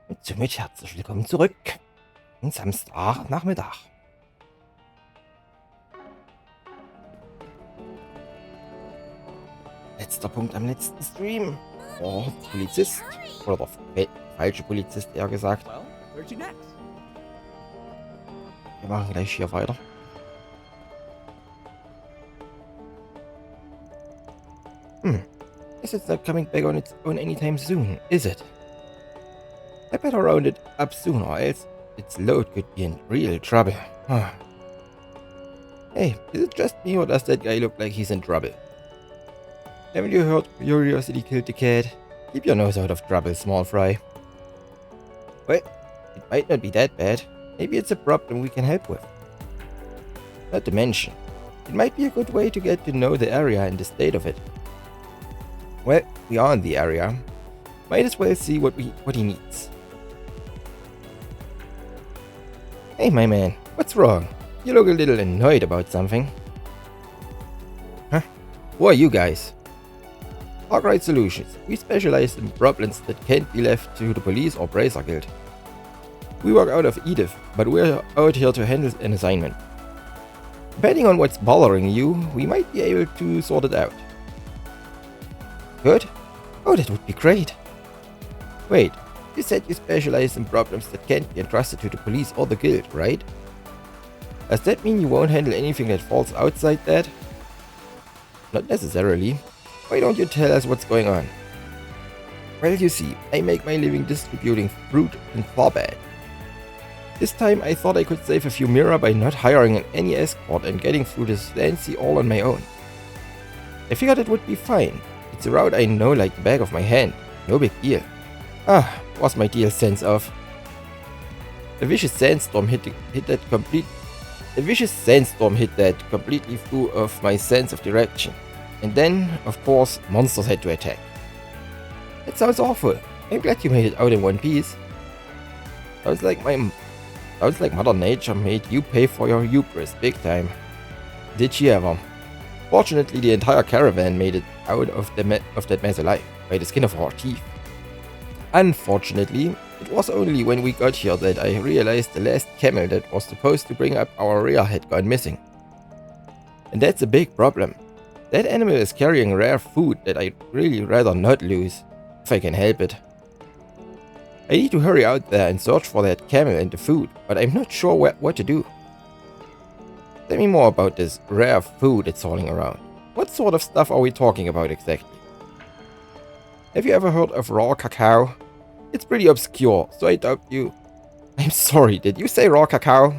Und somit herzlich willkommen zurück am Samstagnachmittag. Letzter Punkt am letzten Stream. Der Polizist, oder der falsche Polizist eher gesagt. Wir machen gleich hier weiter. Guess it's not coming back on its own anytime soon, is it? I better round it up soon, or else its load could be in real trouble. Hey, is it just me, or does that guy look like he's in trouble? Haven't you heard Curiosity killed the cat? Keep your nose out of trouble, small fry. Well, it might not be that bad. Maybe it's a problem we can help with. Not to mention, it might be a good way to get to know the area and the state of it. Well, we are in the area. Might as well see what he needs. Hey, my man, what's wrong? You look a little annoyed about something. Huh? Who are you guys? Arkwright Solutions. We specialize in problems that can't be left to the police or Bracer Guild. We work out of Edith, but we're out here to handle an assignment. Depending on what's bothering you, we might be able to sort it out. Good? Oh, that would be great. Wait, you said you specialize in problems that can't be entrusted to the police or the guild, right? Does that mean you won't handle anything that falls outside that? Not necessarily. Why don't you tell us what's going on? Well, you see, I make my living distributing fruit in Tharbad. This time I thought I could save a few mirror by not hiring any escort and getting through this Nancy all on my own. I figured it would be fine. It's a route I know like the back of my hand. No big deal. Was my deal sense of. A vicious sandstorm hit that completely threw off my sense of direction. And then, of course, monsters had to attack. That sounds awful. I'm glad you made it out in one piece. Sounds like Mother Nature made you pay for your hubris big time. Did she ever? Fortunately, the entire caravan made it out of that mess alive, by the skin of our teeth. Unfortunately, it was only when we got here that I realized the last camel that was supposed to bring up our rear had gone missing. And that's a big problem. That animal is carrying rare food that I'd really rather not lose, if I can help it. I need to hurry out there and search for that camel and the food, but I'm not sure what to do. Tell me more about this rare food that's hauling around. What sort of stuff are we talking about exactly? Have you ever heard of raw cacao? It's pretty obscure, so I doubt you. I'm sorry, did you say raw cacao?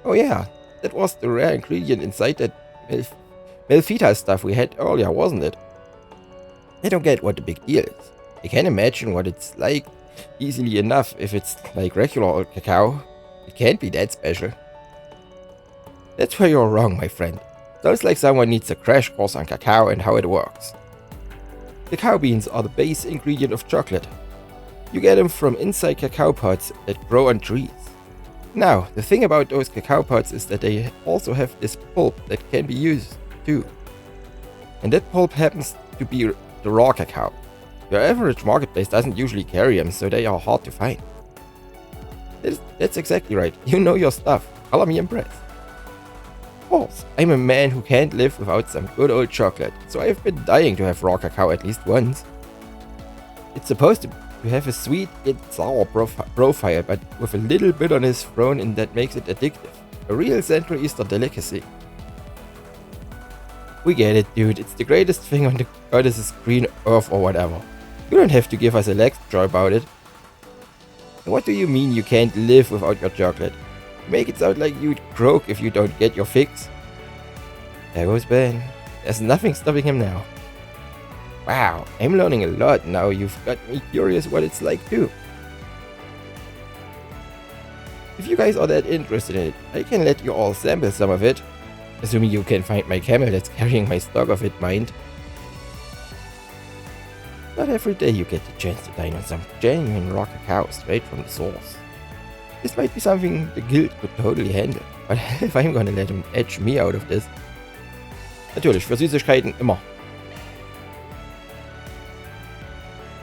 Oh yeah, that was the rare ingredient inside that Melfita stuff we had earlier, wasn't it? I don't get what the big deal is. I can imagine what it's like easily enough if it's like regular old cacao. It can't be that special. That's where you're wrong, my friend. Sounds like someone needs a crash course on cacao and how it works. Cacao beans are the base ingredient of chocolate. You get them from inside cacao pods that grow on trees. Now, the thing about those cacao pods is that they also have this pulp that can be used too. And that pulp happens to be the raw cacao. Your average marketplace doesn't usually carry them, so they are hard to find. That's exactly right. You know your stuff. Color me impressed. Of course, I'm a man who can't live without some good old chocolate, so I've been dying to have raw cacao at least once. It's supposed to have a sweet yet sour profile, but with a little bitterness thrown in that makes it addictive. A real Central Eastern delicacy. We get it, dude. It's the greatest thing on the goddess's green earth or whatever. You don't have to give us a lecture about it. And what do you mean you can't live without your chocolate? You make it sound like you'd croak if you don't get your fix. There goes Ben. There's nothing stopping him now. Wow, I'm learning a lot now. You've got me curious what it's like too. If you guys are that interested in it, I can let you all sample some of it. Assuming you can find my camel that's carrying my stock of it, mind. Not every day you get the chance to dine on some genuine raw cacao straight from the source. This might be something the guild could totally handle, but if I'm gonna let him edge me out of this. Natürlich, für Süßigkeiten immer.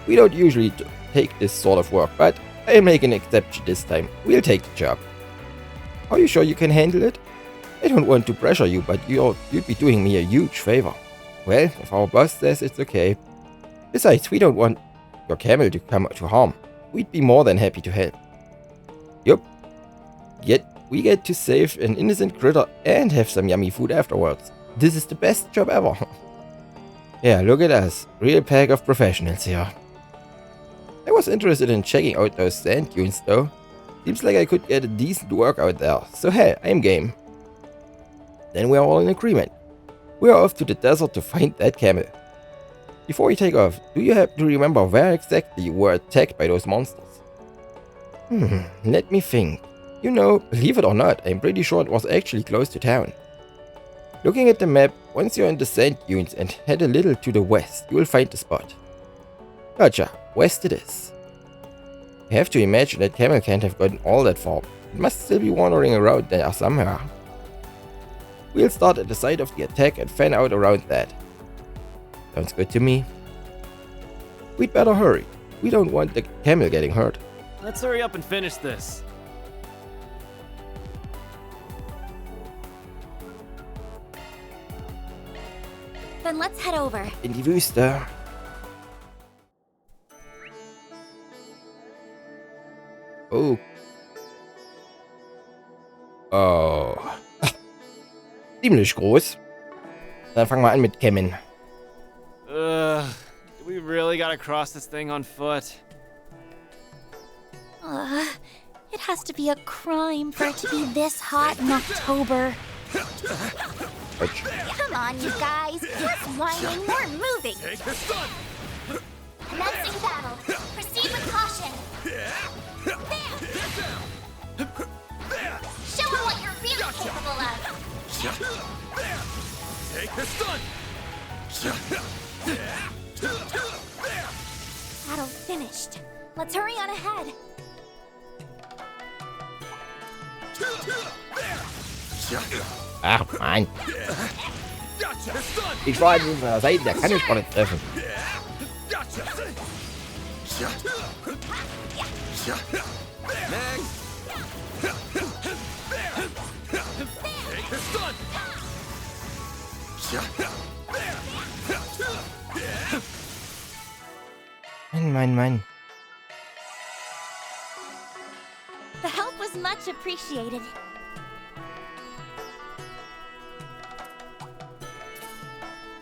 We don't usually take this sort of work, but I'll make an exception this time. We'll take the job. Are you sure you can handle it? I don't want to pressure you, but you'd be doing me a huge favor. Well, if our boss says it's okay. Besides, we don't want your camel to come to harm. We'd be more than happy to help. Yup. Yet, we get to save an innocent critter and have some yummy food afterwards. This is the best job ever. Yeah, look at us. Real pack of professionals here. I was interested in checking out those sand dunes though. Seems like I could get a decent workout there, so hey, I'm game. Then we are all in agreement. We are off to the desert to find that camel. Before we take off, do you happen to remember where exactly you were attacked by those monsters? Let me think. You know, believe it or not, I'm pretty sure it was actually close to town. Looking at the map, once you're in the sand dunes and head a little to the west, you will find the spot. Gotcha, west it is. You have to imagine that camel can't have gotten all that far. It must still be wandering around there somewhere. We'll start at the site of the attack and fan out around that. Sounds good to me. We'd better hurry. We don't want the camel getting hurt. Let's hurry up and finish this. Then let's head over. In die Wüste. Oh. Oh. Ziemlich groß. Dann fangen wir an mit Kämmen. Do we really gotta cross this thing on foot? It has to be a crime for it to be this hot in October. Come on, you guys. Less whining, more moving. Commencing battle. Proceed with caution. Show them what you're really capable of. Take the stun. Battle finished. Let's hurry on ahead. Ach Mann. Ich war an unserer Seite, der kann mich gar nicht treffen. Mann. The help was much appreciated.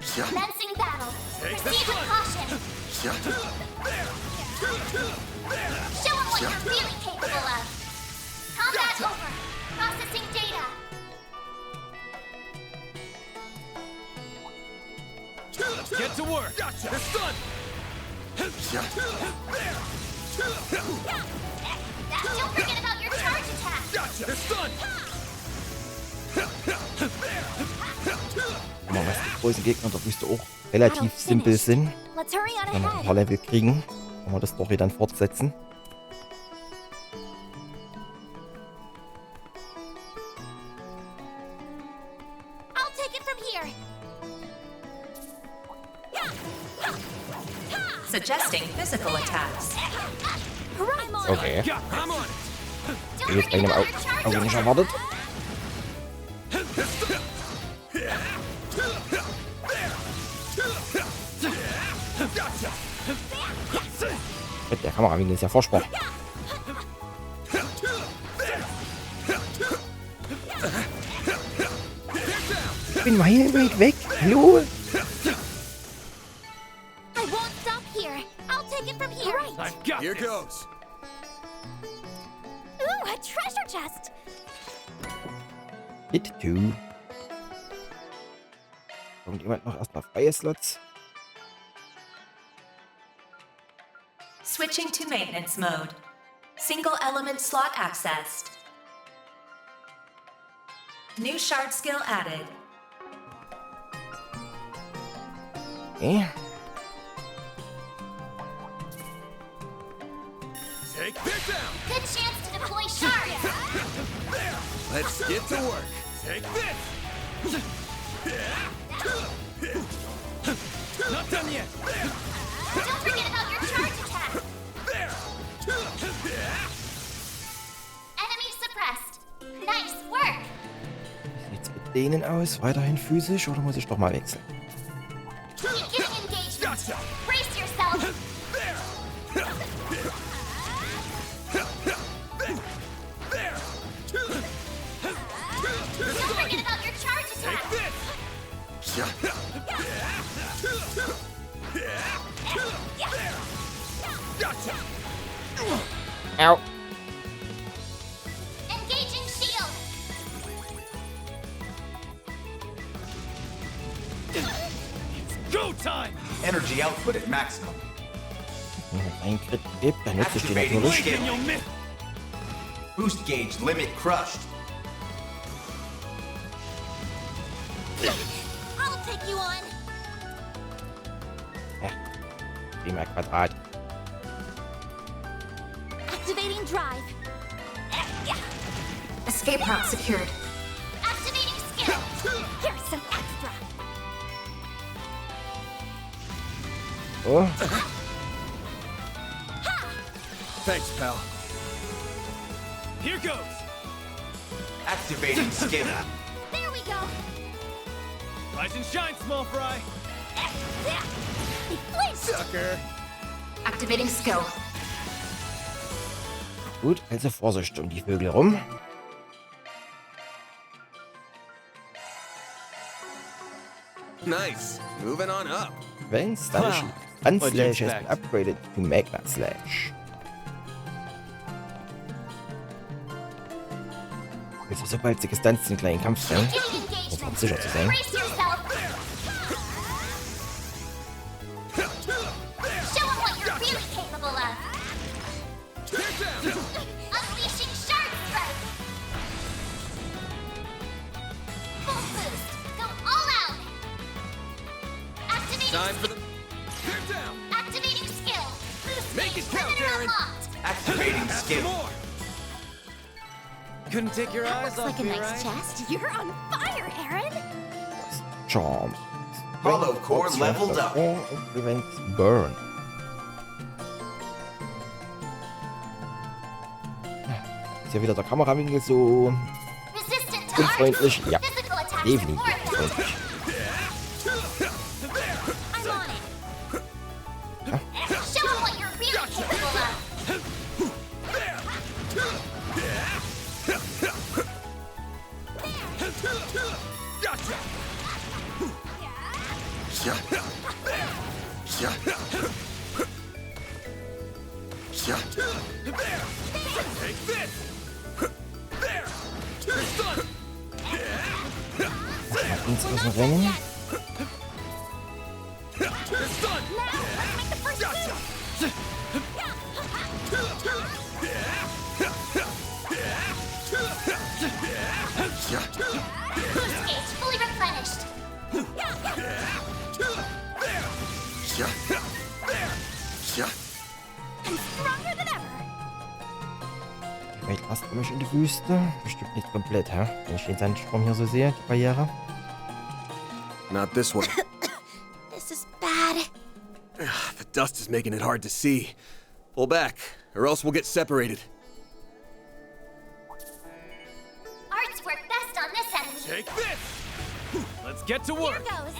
Commencing battle. Proceed with caution. Show them what you're really capable of. Combat over. Processing data. Get to work. Gotcha. The stun. Don't forget about your charge attack. Gotcha. The stun. Guck mal, was die großen Gegner der Wüste auch relativ simpel sind. Let's hurry on Wenn wir ein ahead. paar Level kriegen, können wir das Story dann fortsetzen. I'll take it from here. Suggesting physical attacks. I'm on. Okay. Yeah, I'm on it. Don't Jetzt bei forget einem about your charge Auge nicht attack. erwartet. Mit der Kamerawinkel ist ja Vorsprung. Ich bin meilenweit weg. Hallo? I won't stop here. I'll take it from here. Right. I've got Here this. goes. Ooh, a treasure chest. Hit 2. Kommt jemand noch erstmal freie Slots? Switching to maintenance mode. Single element slot accessed. New shard skill added. Okay. Take this down. Good chance to deploy shards. Let's get to work. Take this. Not done yet. Don't forget about your charge attack. There. denen aus? Weiterhin physisch oder muss ich doch mal wechseln? Beginning engagement. Gotcha. Brace yourself. There. There. Don't forget about your charge attack. Take this. Gotcha. Ow. Engaging shield. Go time. Energy output at maximum. Ein Crit gibt, dann nutze ich den Activating natürlich. skill. You'll miss. Boost gauge limit crushed. I'll take you on. Prima Quadrat. Activating drive. Escape route secured. Activating skill. Here's some extra. Oh, Thanks, pal. Here goes. Activating skill. There we go. Rise and shine, small fry. He flinched. Sucker. Activating skill. gut, also Vorsicht um die Vögel rum. Nice. Moving on up. When Stun What'd you Slash has been expect? upgraded to Magma Slash. Also sobald sie gestunt sind, gleich in Kampf sein. Beginning Muss man engagement. sicher zu sein. Brace yourself. Show 'em what you're really capable of. Get down. Unleashing Shard Strike. Full boost. Go all out. Activating Time for the. Get down. Activating skill. Boost Make gauge it count, limiter Aaron. unlocked. Activating Have some skill. more. Couldn't take your That eyes looks off like a me, nice right? chest. You're on fire, Aaron. Charm. Hollow core leveled up. Prevent burn. Ist ja wieder der Kamerawinkel so Resistant to unfreundlich? arts. Ja, Physical attacks are definitiv more effective. unfreundlich. I'm on it. Show 'em what you're really capable of. Gotcha. Take this. There. You're stunned. Ins aus dem Rennen. You're stunned. Now, let's make the first Gotcha. move. Boost gauge fully replenished. I'm stronger than ever. Vielleicht lasst ihr mich in die Wüste. Bestimmt nicht komplett, hä? Wenn ich den Sandsturm hier so sehe, die Barriere. Not this one. This is bad. The dust is making it hard to see. Pull back, or else we'll get separated. Arts work best on this end. Take this. Let's get to Here work. goes.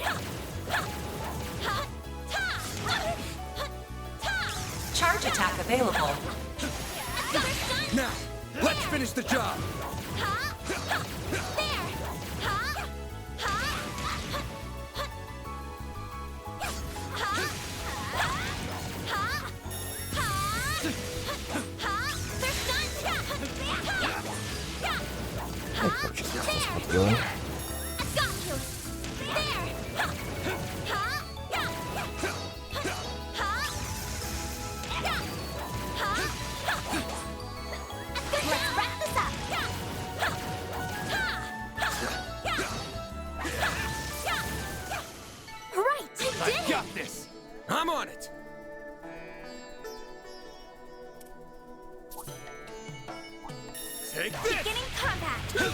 Charge attack available. Now, let's finish the job. Skorpion. Let's wrap this up. Right, I did I it. got this. I'm on it. Take this. Beginning combat. There.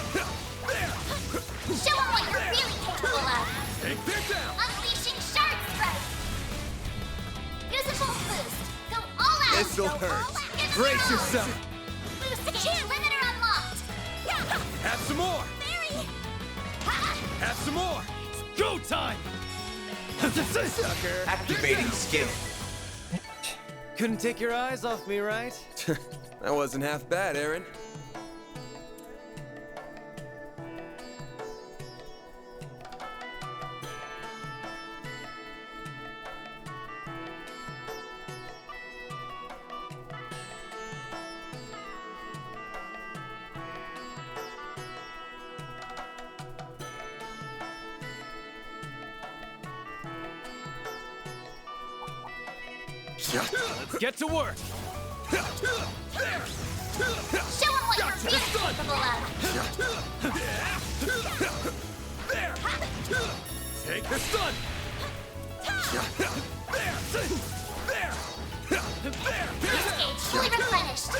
Show 'em what you're really capable of. Take this down. Unleashing Shard Strike. Use a full boost. Go all out. This'll Go all hurt. out. Give it Brace all. yourself. Boost gauge limiter unlocked. Have some more. Very. Have some more! Go time! Sucker! Activating skill. Couldn't take your eyes off me, right? That wasn't half bad, Aaron. Let's get to work! Show him what you're really capable of. Take the stun! Gauge fully replenished.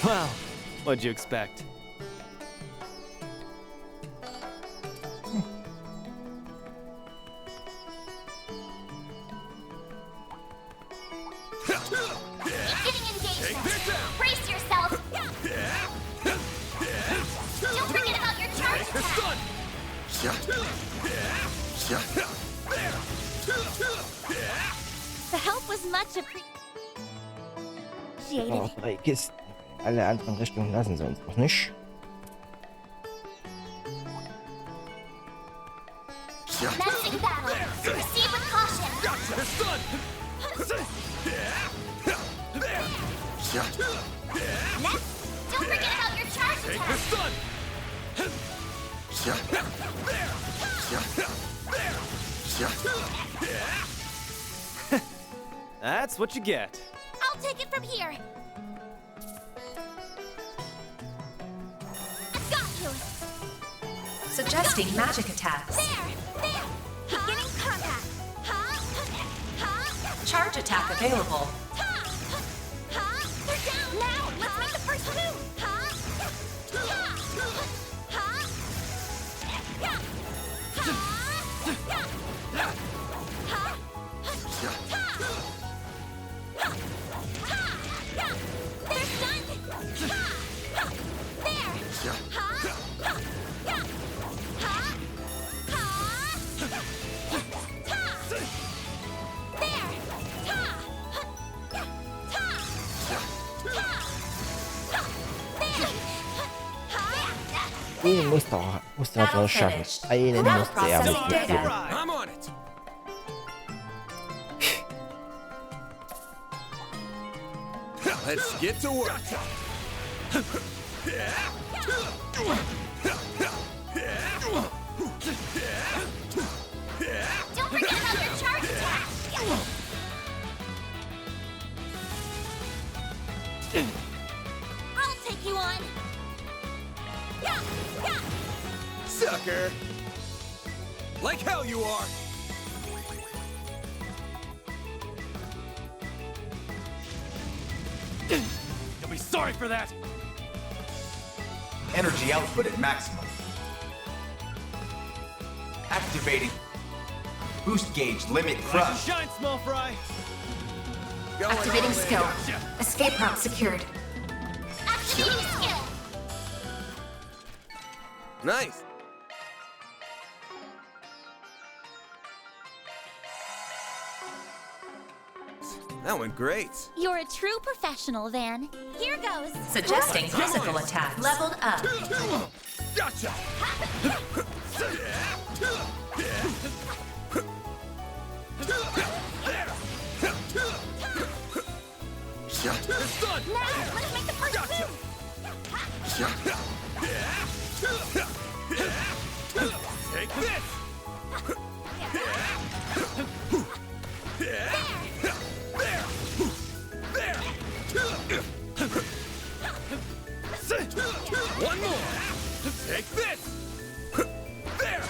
Wow, what'd you expect? Beginning engagement. Brace yourself. Don't forget about your charge attack. The help was much appreciated. Noch 3 Kisten. Alle anderen Richtungen lassen sie uns noch nicht. Menacing battle. Proceed with caution. Next, don't forget about your charge attack. That's what you get. I'll take it from here. I've got you. Suggesting magic attacks. There. Beginning combat. Charge attack available. They're down. Now, let's make the first move. There's none. Den musste er noch schaffen. Einen musste er mitnehmen. I'm on it! Let's get to work! Don't forget about your charge attack. I'll take you on. Sucker! Like hell you are! You'll be sorry for that! Energy output at maximum. Activating. Boost gauge limit Rise and crush. shine, small fry! Going Activating all skill. Gotcha. Escape route secured. Activating skill. in. Nice! That went great. You're a true professional, Van. Here goes. Suggesting physical attack. Leveled up. Gotcha! The stun! Now, let's make the first Gotcha! move. Take this! One more! Take this! There!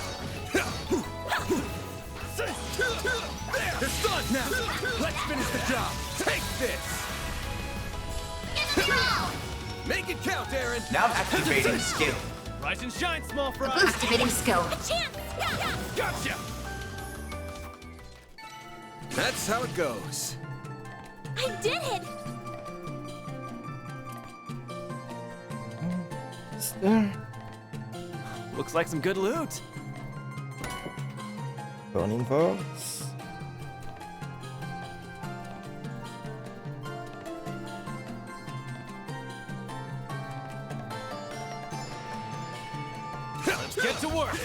The stun! Now, let's finish the job! Take this! In a row. Make it count, Aaron! Now activating skill. Rise and shine, small fry! Activating skill. Chance. Gotcha! That's how it goes. I did it. Looks like some good loot. Burning Force. Let's get to work.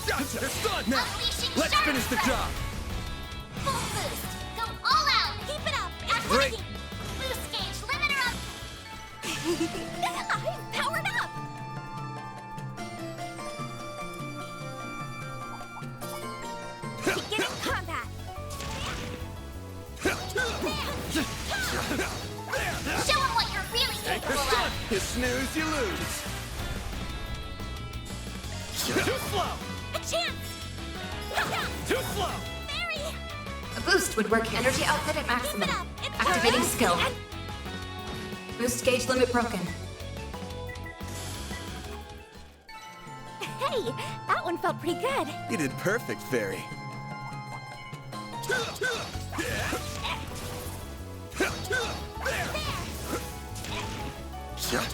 Gotcha! They're stunned now! Unleashing Let's Shark finish the Breath. job! Full boost. Go all out. Keep it up. Activating. Boost gauge limiter up. I'm powered up. Beginning combat. Show 'em what you're really capable of. You snooze, you lose! Too slow. A chance. Too slow. Barry. A boost would work. Energy output at maximum. Keep it up. It's Activating working. skill. Boost gauge limit broken. Hey, that one felt pretty good. You did perfect, Fairy.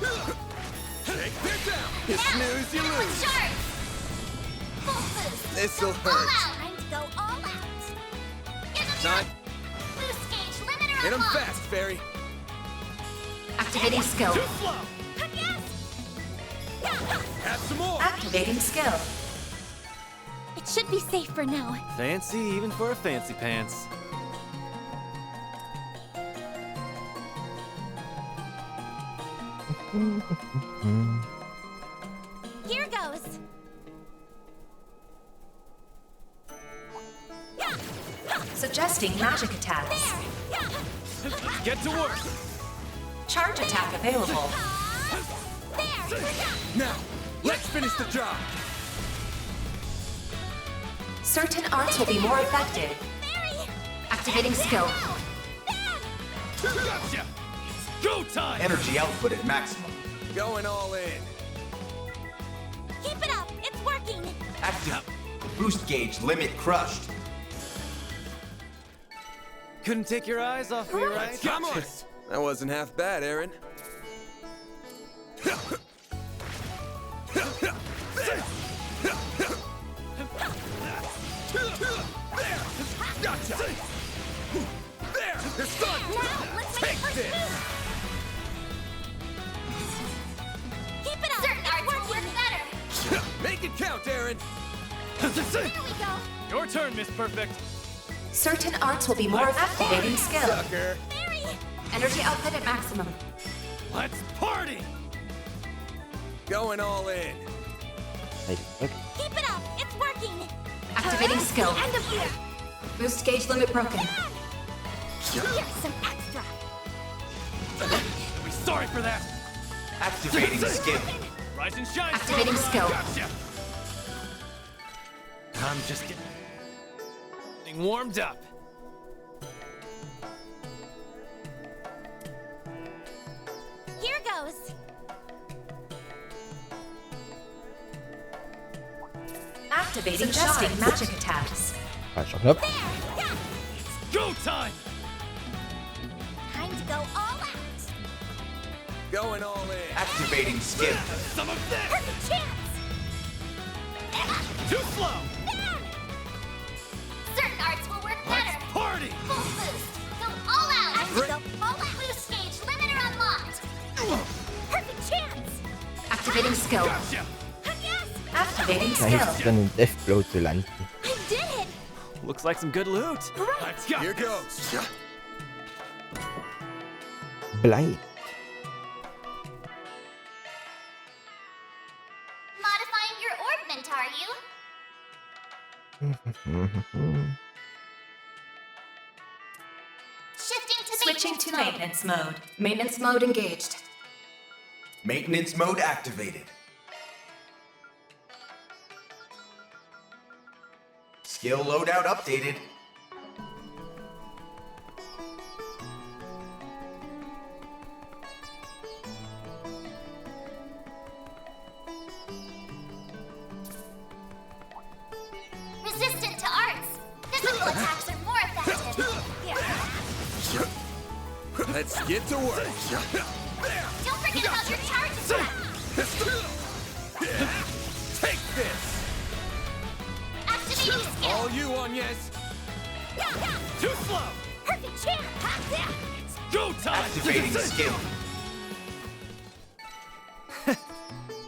Take that down! You snooze, you lose! Charge. Full boost. This'll Go hurt. all out. Time to go all out. Give 'em Time. boost gauge limiter Hit 'em unlocked. fast, Fairy! Activating skill. Too slow. Yes. Have some more! Activating skill. It should be safe for now. Fancy even for a fancy pants. Here goes. Suggesting magic attacks. Get to work. Charge attack available. There. Now, let's finish the job! Certain arts will be more effective. Barry. Activating skill. Gotcha. It's go time. Energy output at maximum. Going all in. Keep it up. It's working. Active. Boost gauge limit crushed. Couldn't take your eyes off me, right? Come on! That wasn't half bad, Aaron. Gotcha! There! They're stunned! Now, let's make Take first this! move. Keep it up. Certain arts will work better. Make it count, Aaron! Here we go. Your turn, Miss Perfect. Certain arts will be more activating skill. Sucker! Barry. Energy output at maximum. Let's party. Going all in. Wait, what? Keep it up. It's working. Activating skill. End of here. Boost gauge limit broken. Here's some extra. Be sorry for that. Activating skill. Rise and shine. Activating skill. Gotcha. I'm just getting warmed up. Here goes. Activating suggesting magic attacks. Falscher Knopf. There. Yeah. Go time. Time to go all out. Going all in. Activating skill. Some of this. Perfect chance. Too slow. Down. Certain arts will work Let's better. party. Full boost. Go all out. Time to go all out. Boost gauge limiter unlocked. Perfect chance. Activating skill. Gotcha. Yes. Activating Da hilft es skill. dann, den Death Blow zu landen. I did it. Looks like some good loot. Let's go. Here goes. Blei. Modifying your orbment, are you? Shifting to Switching to maintenance mode. maintenance mode. Maintenance mode engaged. Maintenance mode activated. Skill loadout updated. Resistant to arts. Physical attacks are more effective. Yeah. Let's get to work. Don't forget about your charge attack. Take All you, Agnes. Too slow! Perfect chance! It's go time! Activating skill.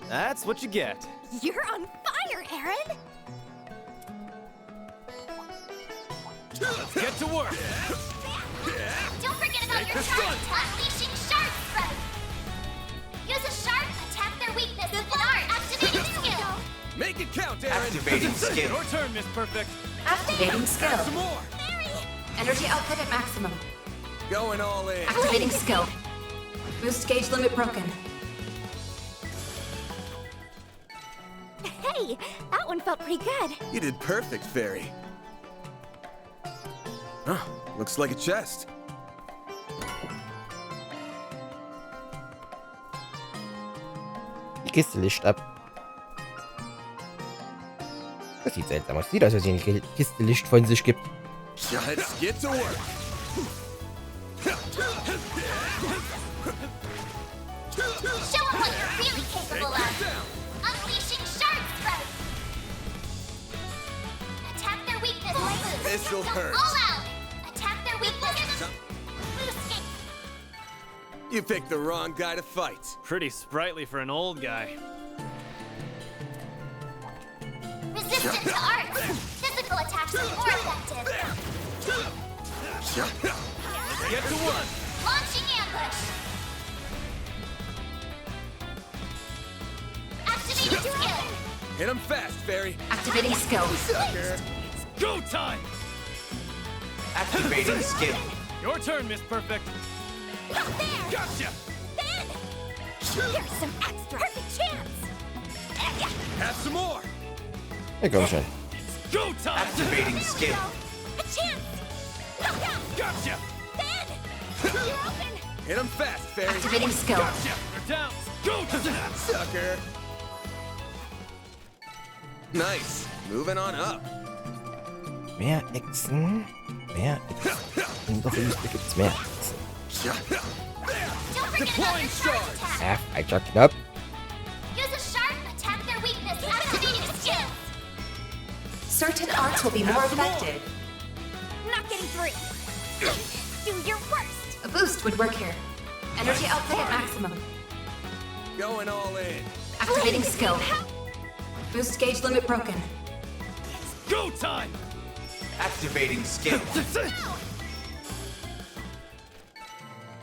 That's what you get. You're on fire, Aaron! Let's get to work. Don't forget about your turn! Unleashing Shark Strike! Use a shark, attack their weakness with an art, activating skill! Make it count, Aaron. Activating skill. Your turn, Miss Perfect. Activating skill. Some more. Energy output at maximum. Going all in. Activating skill. Boost gauge limit broken. Hey, that one felt pretty good. You did perfect, Fairy. Oh, looks like a chest. Die Kiste licht ab. Das sieht seltsam aus. Sieht aus, als wenn die Kiste Licht von sich gibt. Let's get to work. Show them what you're really capable of! Unleashing Shark Strike! Attack their weakness! This'll Go hurt. all out! Attack their weakness! Boost You picked the wrong guy to fight. Pretty sprightly for an old guy. resistant to arts! Physical attacks are more effective! Get to work. Launching ambush! Activating skill! Hit him fast, Fairy. Activating skill. Sucker. Go time. Activating skill. Your turn, Miss Perfect. There! Gotcha. Then! Here's some extra! Perfect chance! Have some more. Ja, komm schon. Go time. Activating skill. A chance! Gotcha. Then! You're open! Hit him fast, Fairy. Activating skill. Gotcha. They're down. Go time. Sucker. Nice. Moving on up. Mehr Echsen. Mehr Echsen. In der Wüste gibt's mehr Echsen. Don't forget about Deploying the charge charge. attack! Falscher Knopf. Use a sharp, attack their weakness, activating skill! Certain arts will be more effective. Not getting through! Do your worst! A boost would work here. Energy output at maximum. Going all in. Activating skill. Boost gauge limit broken. Go time. Activating skill.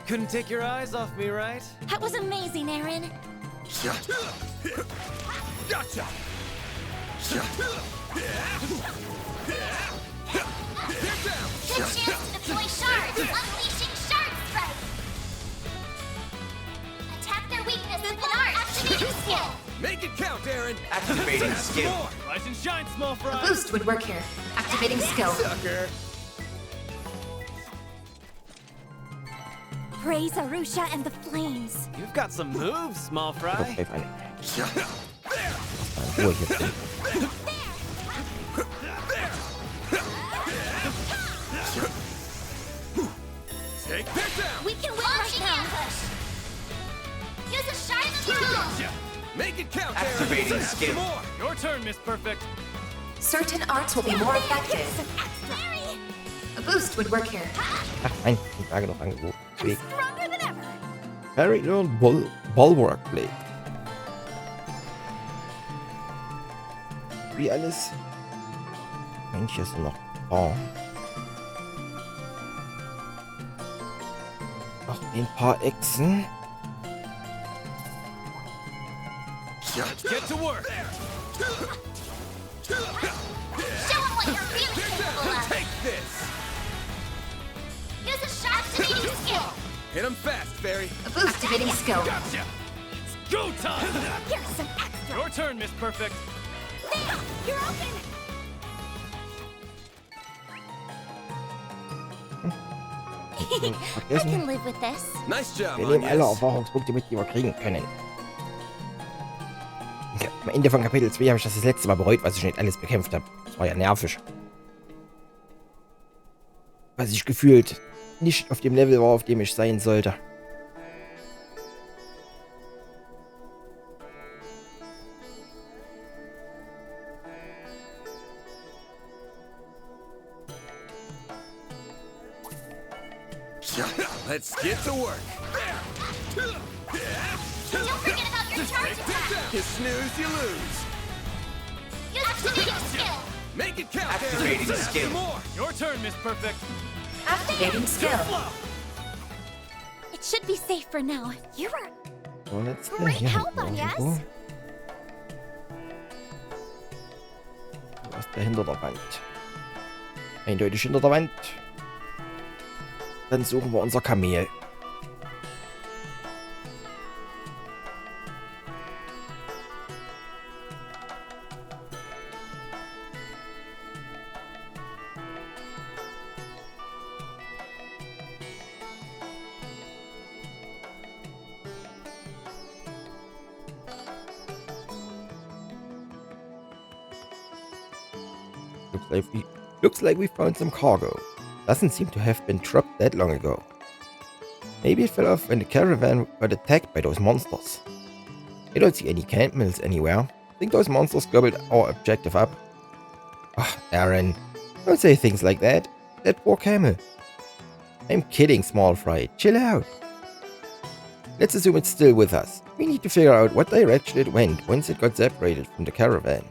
Couldn't take your eyes off me, right? That was amazing, Aaron! Gotcha. Good chance to deploy shards! Unleashing Shard Strike! Attack their weakness with an art, activating skill! Make it count, Aaron. Activating skill. More. Rise and shine, small A fry. boost would work here. Activating skill. Sucker. Praise Arusha and the flames! You've got some moves, small fry. Bleib eine. Mal in Ruhe hier drin. Take that down. We can win right now! Ambush. Use a shard of your own! Gotcha. Make it count, Aaron. Activating Have skill. some more. Your turn, Miss Perfect. Certain arts will be more effective. Some extra! Harry! A boost would work here. Ach nein, die Frage noch angeboten. I'm Weg. stronger than ever! Harry und Bulwark Blade. Wie alles? Manche sind noch da. Noch ein paar Echsen. Let's get to work. Show them what you're really capable of! Take this. Use a sharp, activating skill! Hit him fast, Fairy. A boost activating skill. Gotcha. It's go time. Here's some extra! Your turn, Miss Perfect. There! You're open! I Vergessen. can live with this. Nice job, Wir nehmen alle Agnes. Erfahrungspunkte mit, die wir kriegen können. Ja, am Ende von Kapitel 2 habe ich das letzte Mal bereut, was ich nicht alles bekämpft habe. Das war ja nervig. Was ich gefühlt nicht auf dem Level war, auf dem ich sein sollte. Let's get to work. Don't forget about your charge attack. You snooze, you lose. Use activating skill. Make it count. Activating There. skill. Some more. Your turn, Miss Perfect. Activating skill. It should be safe for now. You were So, let's great help on yes. Du warst der hinter der Wand. Eindeutig hinter der Wand. Dann suchen wir unser Kamel. Looks like we found some cargo. Doesn't seem to have been dropped that long ago. Maybe it fell off when the caravan got attacked by those monsters. I don't see any camels anywhere. Think those monsters gobbled our objective up? Ah, Aaron, don't say things like that. That poor camel. I'm kidding, small fry. Chill out. Let's assume it's still with us. We need to figure out what direction it went once it got separated from the caravan.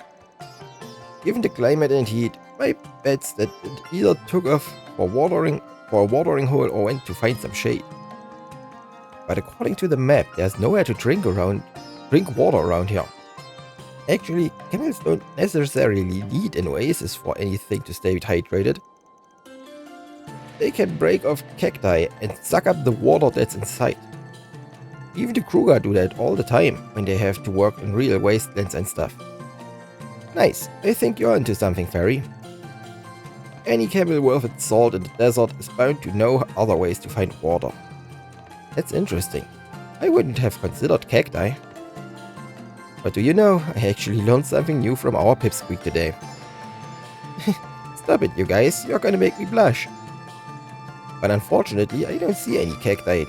Given the climate and heat, my bet's that it either took off for a watering hole or went to find some shade. But according to the map, there's nowhere to drink water around here. Actually, camels don't necessarily need an oasis for anything to stay hydrated. They can break off cacti and suck up the water that's inside. Even the Kruger do that all the time when they have to work in real wastelands and stuff. Nice, I think you're into something, Fairy. Any camel worth its salt in the desert is bound to know other ways to find water. That's interesting. I wouldn't have considered cacti. But do you know, I actually learned something new from our pipsqueak today. Stop it, you guys, you're gonna make me blush. But unfortunately, I don't see any cacti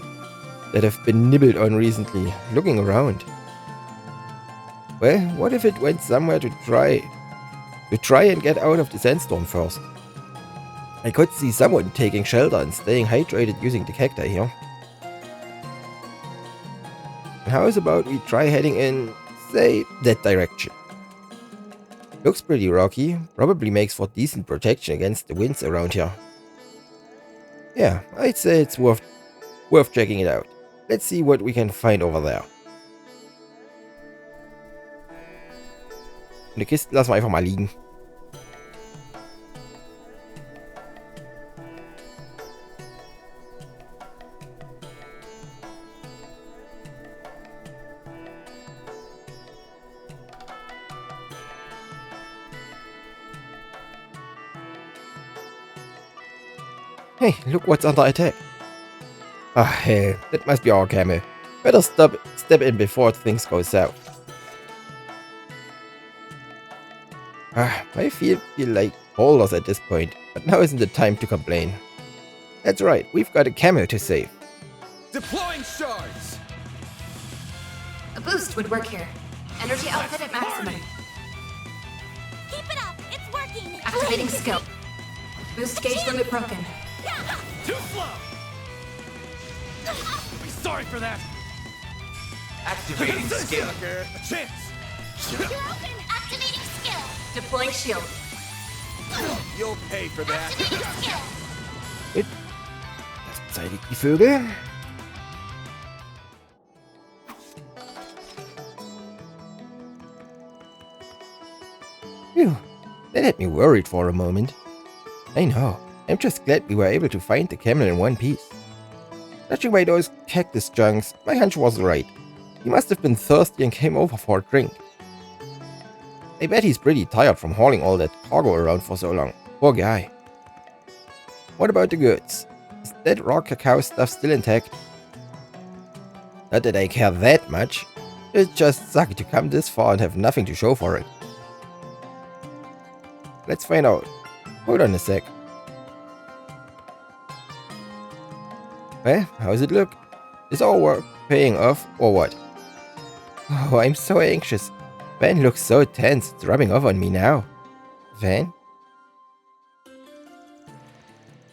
that have been nibbled on recently. Looking around. Well, what if it went somewhere to try and get out of the sandstorm first? I could see someone taking shelter and staying hydrated using the cacti here. How about we try heading in, say, that direction? Looks pretty rocky, probably makes for decent protection against the winds around here. Yeah, I'd say it's worth checking it out. Let's see what we can find over there. Und die Kisten lassen wir einfach mal liegen. Hey, look what's under attack. Ah, hell, that must be our camel. Better step in before things go south. I feel like boulders at this point, but now isn't the time to complain. That's right, we've got a camel to save. Deploying shards. A boost would work here. Energy output at maximum. Keep it up. It's working. Activating skill. Boost gauge limit broken. Too slow. Be sorry for that. Activating skill. Sucker. A chance. You're open. Activating skill. Deploying shield. You'll pay for that. Activating skill. Gut. Das zeitigt die Vögel. Phew, that had me worried for a moment. I know. I'm just glad we were able to find the camel in one piece. Judging by those cactus chunks, my hunch was right. He must have been thirsty and came over for a drink. I bet he's pretty tired from hauling all that cargo around for so long. Poor guy. What about the goods? Is that raw cacao stuff still intact? Not that I care that much. It just sucks to come this far and have nothing to show for it. Let's find out. Hold on a sec. Well, how's it look? Is our work paying off or what? Oh, I'm so anxious. Van looks so tense, it's rubbing off on me now. Van?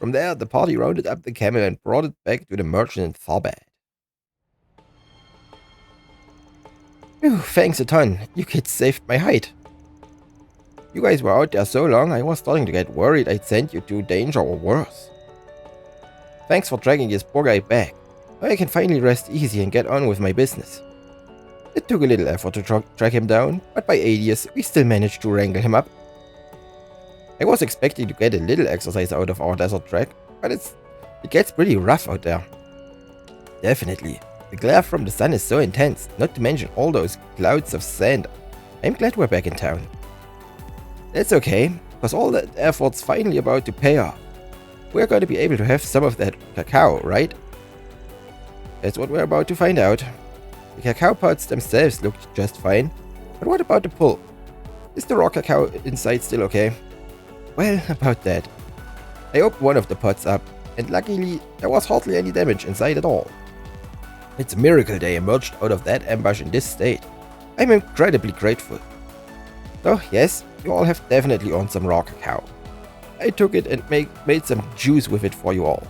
From there, the party rounded up the camel and brought it back to the merchant in Tharbad. Phew, thanks a ton. You kids saved my hide. You guys were out there so long, I was starting to get worried I'd sent you to danger or worse. Thanks for dragging this poor guy back. Now I can finally rest easy and get on with my business. It took a little effort to track him down, but by Adius, we still managed to wrangle him up. I was expecting to get a little exercise out of our desert trek, but it gets pretty rough out there. Definitely. The glare from the sun is so intense, not to mention all those clouds of sand. I'm glad we're back in town. That's okay, because all that effort's finally about to pay off. We're going to be able to have some of that cacao, right? That's what we're about to find out. The cacao pods themselves looked just fine, but what about the pulp? Is the raw cacao inside still okay? Well, about that. I opened one of the pots up, and luckily there was hardly any damage inside at all. It's a miracle they emerged out of that ambush in this state. I'm incredibly grateful. So yes, you all have definitely earned some raw cacao. I took it and made some juice with it for you all.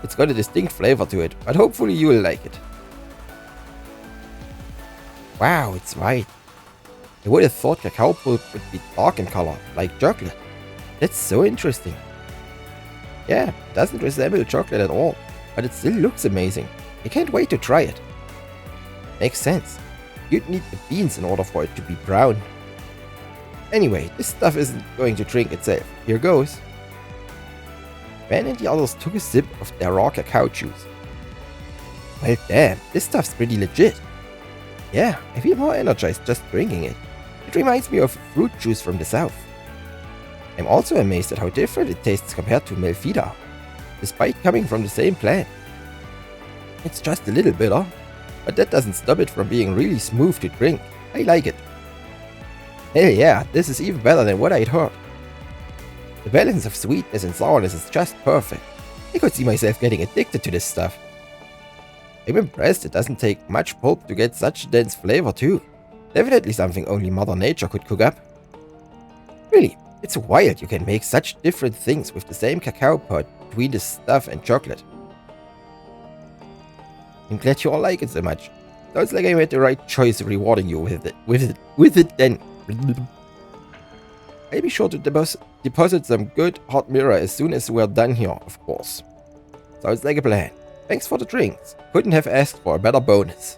It's got a distinct flavor to it, but hopefully you will like it. Wow, it's white. I would have thought cacao pulp would be dark in color, like chocolate. That's so interesting. Yeah, it doesn't resemble chocolate at all, but it still looks amazing. I can't wait to try it. Makes sense. You'd need the beans in order for it to be brown. Anyway, this stuff isn't going to drink itself. Here goes. Ben and the others took a sip of their raw cacao juice. Well damn, this stuff's pretty legit. Yeah, I feel more energized just drinking it. It reminds me of fruit juice from the south. I'm also amazed at how different it tastes compared to Melfida, despite coming from the same plant. It's just a little bitter, but that doesn't stop it from being really smooth to drink. I like it. Hell yeah, this is even better than what I'd heard. The balance of sweetness and sourness is just perfect. I could see myself getting addicted to this stuff. I'm impressed it doesn't take much pulp to get such dense flavor too. Definitely something only Mother Nature could cook up. Really, it's wild you can make such different things with the same cacao pod between the stuff and chocolate. I'm glad you all like it so much. Sounds like I made the right choice rewarding you with it then. I'll be sure to deposit some good hot mirror as soon as we're done here, of course. Sounds like a plan. Thanks for the drinks. Couldn't have asked for a better bonus.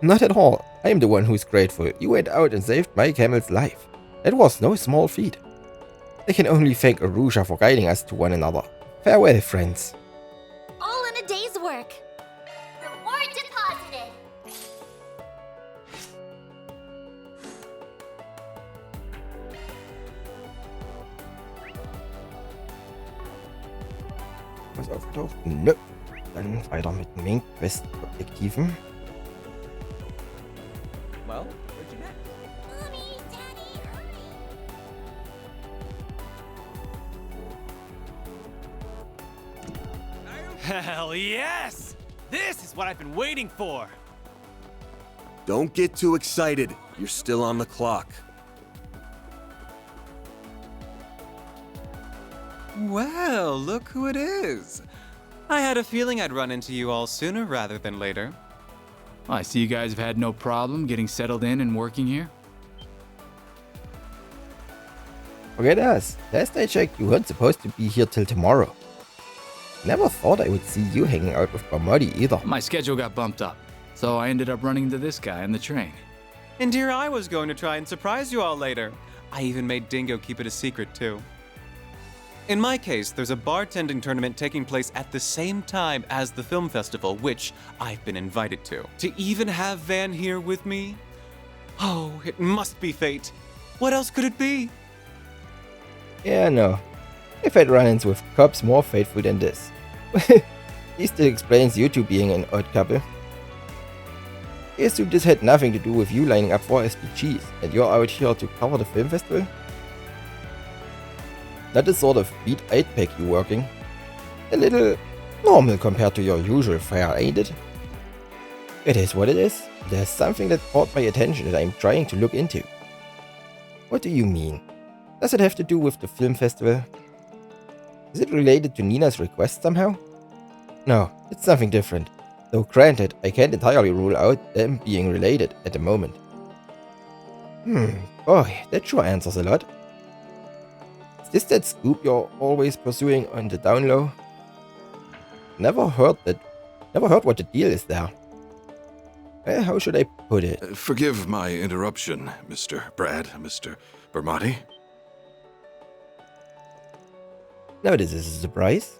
Not at all. I am the one who's grateful. You went out and saved my camel's life. That was no small feat. I can only thank Arusha for guiding us to one another. Farewell, friends. All in a day's work. Reward deposited. Was aufgetaucht? Nö. Dann weiter mit den Main-Quest-Objektiven. Well, where'd you get? Mommy, Daddy, hurry. Hell yes! This is what I've been waiting for! Don't get too excited. You're still on the clock. Well, look who it is. I had a feeling I'd run into you all sooner rather than later. I see you guys have had no problem getting settled in and working here. Forget us. Last I checked, you weren't supposed to be here till tomorrow. Never thought I would see you hanging out with Barmody either. My schedule got bumped up, so I ended up running into this guy on the train. And here I was going to try and surprise you all later. I even made Dingo keep it a secret, too. In my case, there's a bartending tournament taking place at the same time as the film festival, which I've been invited to. To even have Van here with me? Oh, it must be fate. What else could it be? Yeah, no. I've had run-ins with cops more faithful than this. This still explains you two being an odd couple. I assume this had nothing to do with you lining up for SPGs, and you're out here to cover the film festival? Not the sort of beat I'd peg you working. A little normal compared to your usual fare, ain't it? It is what it is. There's something that caught my attention that I'm trying to look into. What do you mean? Does it have to do with the film festival? Is it related to Nina's request somehow? No, it's something different. Though granted, I can't entirely rule out them being related at the moment. Boy, that sure answers a lot. Is this that scoop you're always pursuing on the down low? Never heard what the deal is there. Well, how should I put it? Forgive my interruption, Mr. Brad, Mr. Bermati. Now this is a surprise.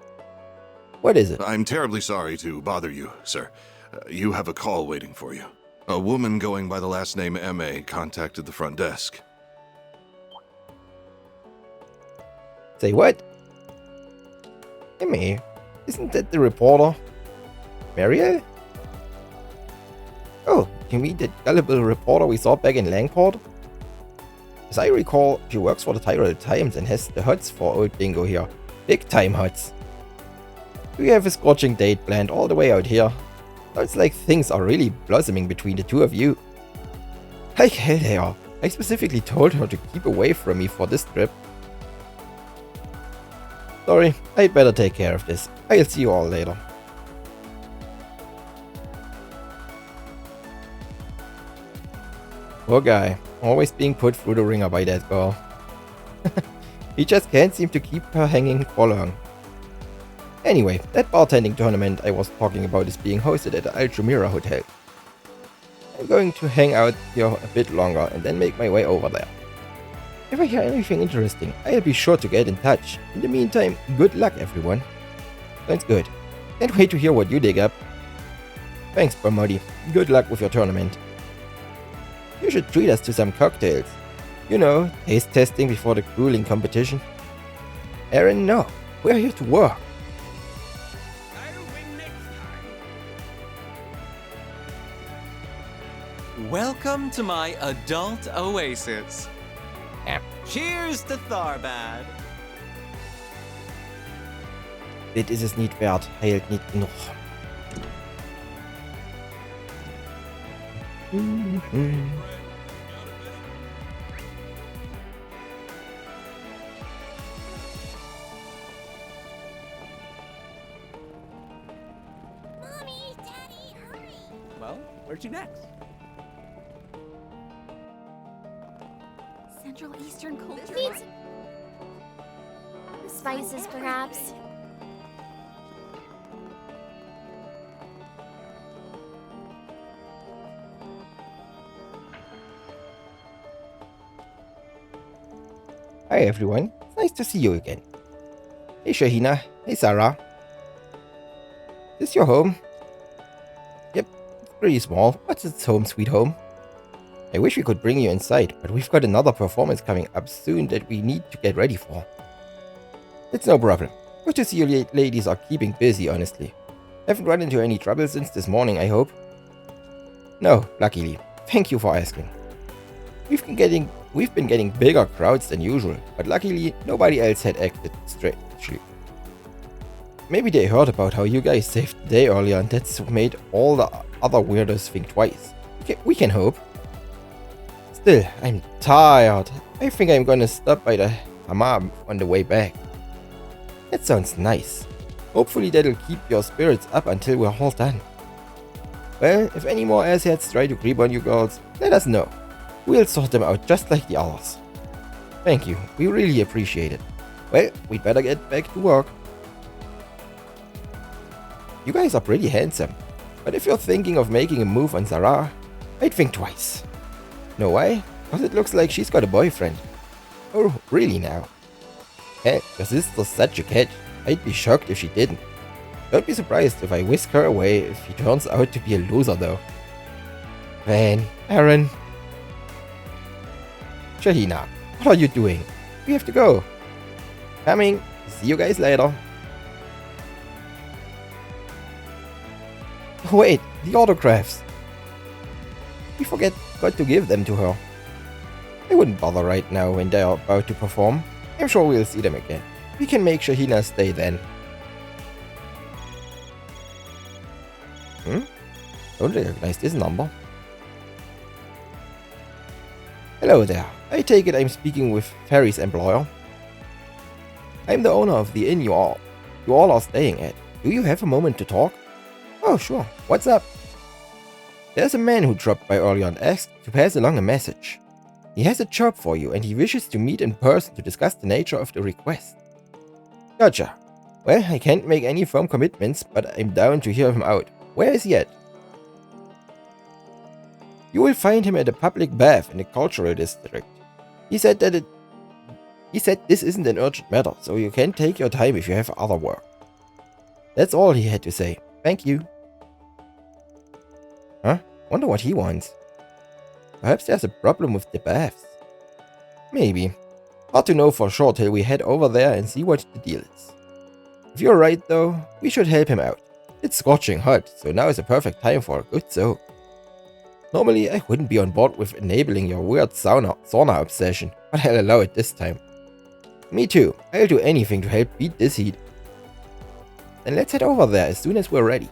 What is it? I'm terribly sorry to bother you, sir. You have a call waiting for you. A woman going by the last name M.A. contacted the front desk. Say what? M.A.? Isn't that the reporter? Mariel? Oh, you mean that gullible reporter we saw back in Langport? As I recall, she works for the Tyrell Times and has the hots for old Dingo here. Big time hots. We have a scorching date planned all the way out here. Sounds like things are really blossoming between the two of you. Like hell they are. I specifically told her to keep away from me for this trip. Sorry, I'd better take care of this. I'll see you all later. Poor guy, always being put through the ringer by that girl. He just can't seem to keep her hanging for long. Anyway, that bartending tournament I was talking about is being hosted at the Altamira Hotel. I'm going to hang out here a bit longer and then make my way over there. If I hear anything interesting, I'll be sure to get in touch. In the meantime, good luck everyone. Sounds good. Can't wait to hear what you dig up. Thanks, Bermati. Good luck with your tournament. You should treat us to some cocktails. You know, taste testing before the grueling competition. Aaron, no. We're here to work. Welcome to my adult oasis. Cheers to Tharbad. Dit is es niet wert. Heilt niet genoeg. Mommy, Daddy, hurry! Well, where'd you next? Central Eastern culture. Spices, perhaps. Hi everyone, it's nice to see you again. Hey Shahina, hey Sarah. Is this your home? Yep, it's pretty small, but it's home sweet home. I wish we could bring you inside, but we've got another performance coming up soon that we need to get ready for. It's no problem. Good to see you ladies are keeping busy, honestly. Haven't run into any trouble since this morning, I hope? No, luckily. Thank you for asking. We've been getting bigger crowds than usual, but luckily nobody else had acted strangely. Maybe they heard about how you guys saved the day earlier and that's made all the other weirdos think twice. We can hope. Still, I'm tired. I think I'm gonna stop by the hammam on the way back. That sounds nice. Hopefully that'll keep your spirits up until we're all done. Well, if any more assheads try to creep on you girls, let us know. We'll sort them out just like the others. Thank you, we really appreciate it. Well, we'd better get back to work. You guys are pretty handsome, but if you're thinking of making a move on Zara, I'd think twice. Know why? Because it looks like she's got a boyfriend. Oh, really now? Heck, your sister's such a catch. I'd be shocked if she didn't. Don't be surprised if I whisk her away if he turns out to be a loser though. Van, Aaron. Shahina, what are you doing? We have to go. Coming. See you guys later. Wait, the autographs. We got to give them to her. I wouldn't bother right now when they are about to perform. I'm sure we'll see them again. We can make Shahina stay then. Don't recognize this number. Hello there. I take it I'm speaking with Ferry's employer. I'm the owner of the inn you all are staying at. Do you have a moment to talk? Oh, sure. What's up? There's a man who dropped by earlier and asked to pass along a message. He has a job for you and he wishes to meet in person to discuss the nature of the request. Gotcha. Well, I can't make any firm commitments, but I'm down to hear him out. Where is he at? You will find him at a public bath in the cultural district. He said this isn't an urgent matter, so you can take your time if you have other work. That's all he had to say. Thank you. Huh? Wonder what he wants. Perhaps there's a problem with the baths. Maybe. Hard to know for sure till we head over there and see what the deal is. If you're right though, we should help him out. It's scorching hot, so now is a perfect time for a good soak. Normally I wouldn't be on board with enabling your weird sauna obsession, but I'll allow it this time. Me too, I'll do anything to help beat this heat. Then let's head over there as soon as we're ready.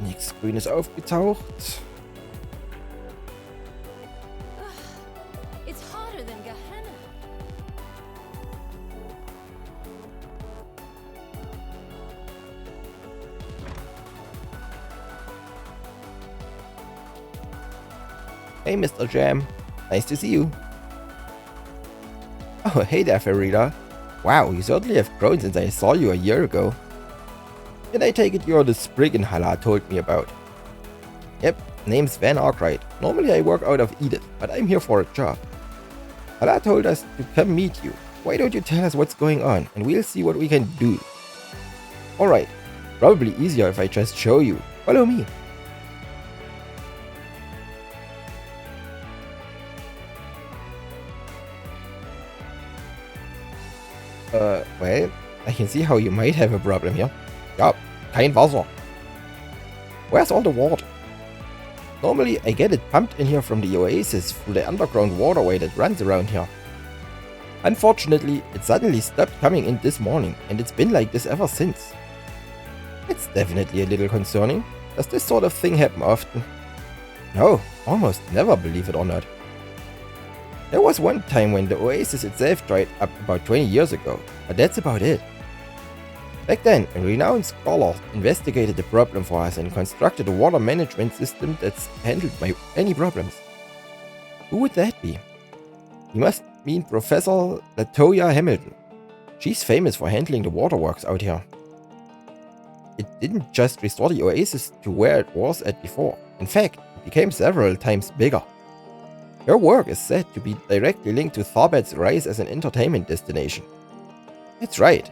Nichts Grünes aufgetaucht. It's hotter than Gehenna. Hey Mr. Jam, nice to see you. Oh hey there Farida. Wow, you certainly have grown since I saw you a year ago. And I take it you're the Spriggan Hala told me about. Yep, name's Van Arkwright. Normally I work out of Edith, but I'm here for a job. Hala told us to come meet you. Why don't you tell us what's going on, and we'll see what we can do. Alright, probably easier if I just show you. Follow me. Well, I can see how you might have a problem here. Yup, kein Wasser. Where's all the water? Normally I get it pumped in here from the oasis through the underground waterway that runs around here. Unfortunately, it suddenly stopped coming in this morning, and it's been like this ever since. It's definitely a little concerning. Does this sort of thing happen often? No, almost never, believe it or not. There was one time when the oasis itself dried up about 20 years ago, but that's about it. Back then, a renowned scholar investigated the problem for us and constructed a water management system that's handled any problems. Who would that be? He must mean Professor Latoya Hamilton. She's famous for handling the waterworks out here. It didn't just restore the oasis to where it was at before. In fact, it became several times bigger. Her work is said to be directly linked to Tharbad's rise as an entertainment destination. That's right.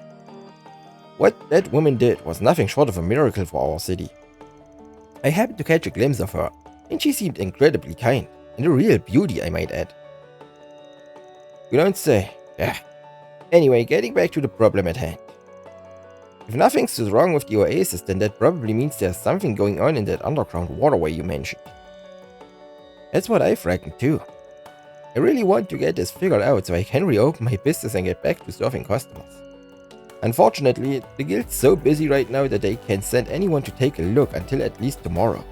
What that woman did was nothing short of a miracle for our city. I happened to catch a glimpse of her, and she seemed incredibly kind, and a real beauty I might add. You don't say. Yeah. Anyway, getting back to the problem at hand. If nothing's wrong with the oasis, then that probably means there's something going on in that underground waterway you mentioned. That's what I've reckoned too. I really want to get this figured out so I can reopen my business and get back to serving customers. Unfortunately, the guild's so busy right now that they can't send anyone to take a look until at least tomorrow.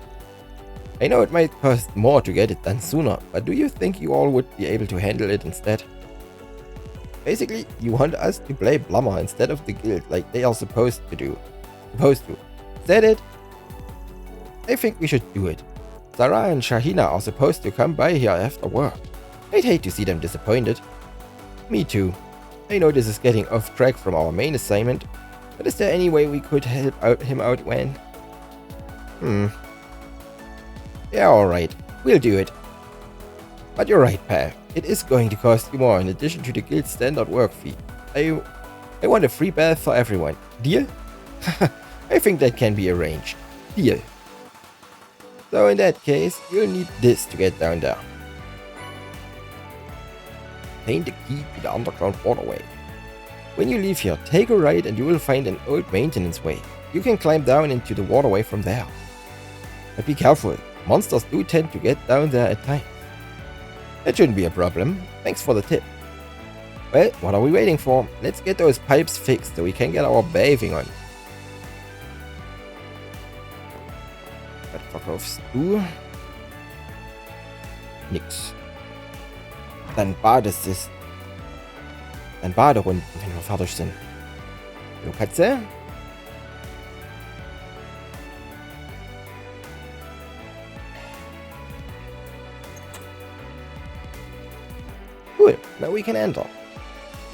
I know it might cost more to get it done sooner, but do you think you all would be able to handle it instead? Basically, you want us to play Blummer instead of the guild like they are supposed to. Is that it? I think we should do it. Sarah and Shahina are supposed to come by here after work. I'd hate to see them disappointed. Me too. I know this is getting off track from our main assignment, but is there any way we could help him out when? Yeah, alright. We'll do it. But you're right, Pav. It is going to cost you more in addition to the guild's standard work fee. I want a free bath for everyone. Deal? I think that can be arranged. Deal. So in that case, you'll need this to get down there. Obtain the key to the underground waterway. When you leave here, take a right and you will find an old maintenance way. You can climb down into the waterway from there. But be careful, monsters do tend to get down there at times. That shouldn't be a problem. Thanks for the tip. Well, what are we waiting for? Let's get those pipes fixed so we can get our bathing on. Was verkaufst du? Nix. Dann Baderunden, wenn wir fertig sind. Hallo Katze? Cool, now we can enter.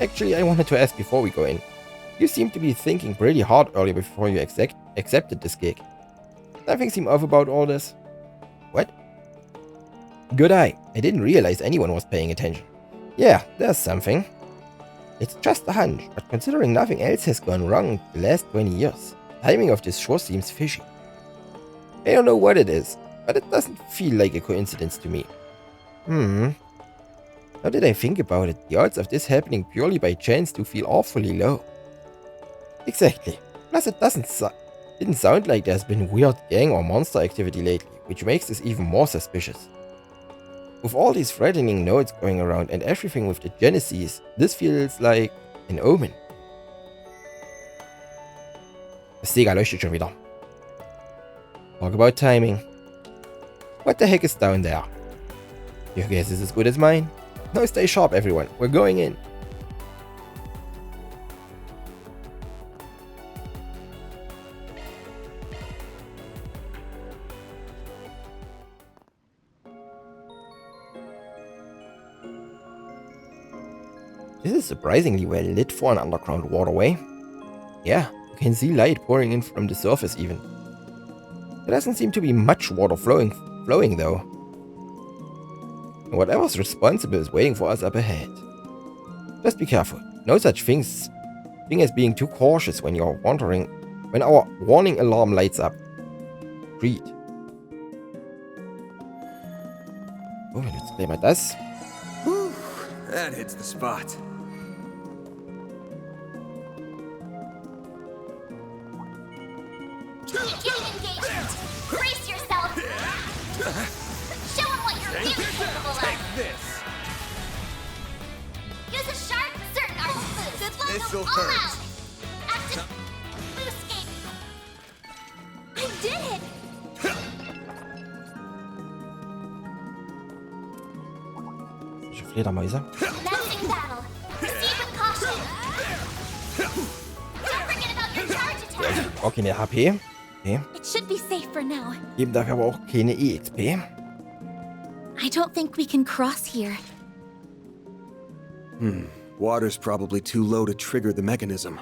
Actually, I wanted to ask before we go in. You seemed to be thinking pretty hard earlier before you accepted this gig. Nothing seem off about all this? What? Good eye. I didn't realize anyone was paying attention. Yeah, there's something. It's just a hunch, but considering nothing else has gone wrong the last 20 years, the timing of this sure seems fishy. I don't know what it is, but it doesn't feel like a coincidence to me. Now that I think about it, the odds of this happening purely by chance do feel awfully low. Exactly. Plus it didn't sound like there's been weird gang or monster activity lately, which makes this even more suspicious. With all these threatening notes going around and everything with the Genesis, this feels like an omen. Das Sega leuchtet schon wieder. Talk about timing. What the heck is down there? Your guess is as good as mine. Now stay sharp everyone, we're going in. This is surprisingly well lit for an underground waterway. Yeah, you can see light pouring in from the surface even. There doesn't seem to be much water flowing though. Whatever's responsible is waiting for us up ahead. Just be careful. No such thing as being too cautious when you're wandering when our warning alarm lights up. Read. Oh, let's play my das. Whew, that hits the spot. Getting engagement. Brace yourself. Show them what you're really capable of. This. Use a sharp, certain arm boost. This'll All hurt. out. Active boost game. I did it. Solche Fledermäuse. Commencing battle. Proceed with caution. Don't forget about your charge attack. Auch keine HP. Okay. It should be safe for now. Geben dafür aber auch keine EXP. I don't think we can cross here. Water's probably too low to trigger the mechanism.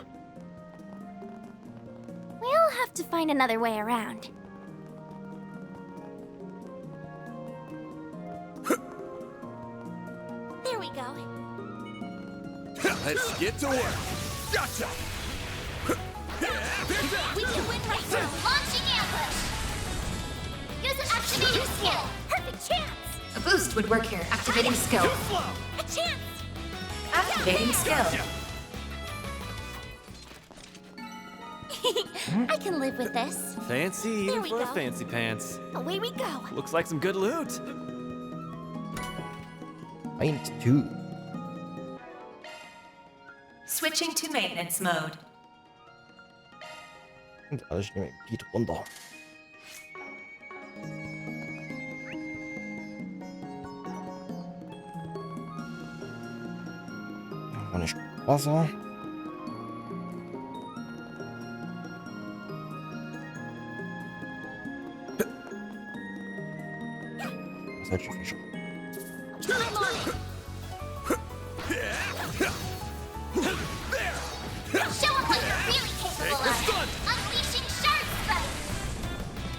We'll have to find another way around. There we go. Let's get to work. Gotcha. We can win right now. Launching ambush. Use an activating skill. Perfect chance. A boost would work here. Activating skill. A chance. Activating skill. I can live with this. Fancy There even we for go. fancy pants. Away we go. Looks like some good loot. Find 2. Switching to maintenance mode. Und alles schnell geht runter. Noch nicht Wasser. Solche Fische. I'm on it. Show them what you're really capable of. Unleashing shark strike.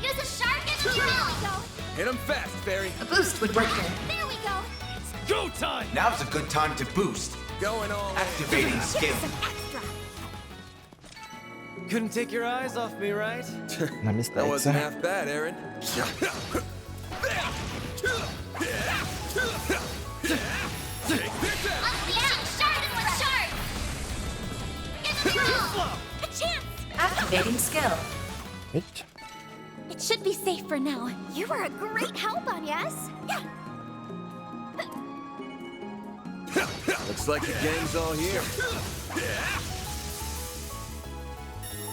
Use a shark energy now. Hit him fast, Barry. A boost would work here. There we go. Go time! Now's a good time to boost. Going all in. Activating skill. Some extra. Couldn't take your eyes off me, right? Na Mist, That wasn't Echse. half bad, Aaron. Unleashing shark with shark. Give it a go. A chance. Activating skill. Mit. It should be safe for now. You were a great help on yes. Yeah. Looks like the gang's all here.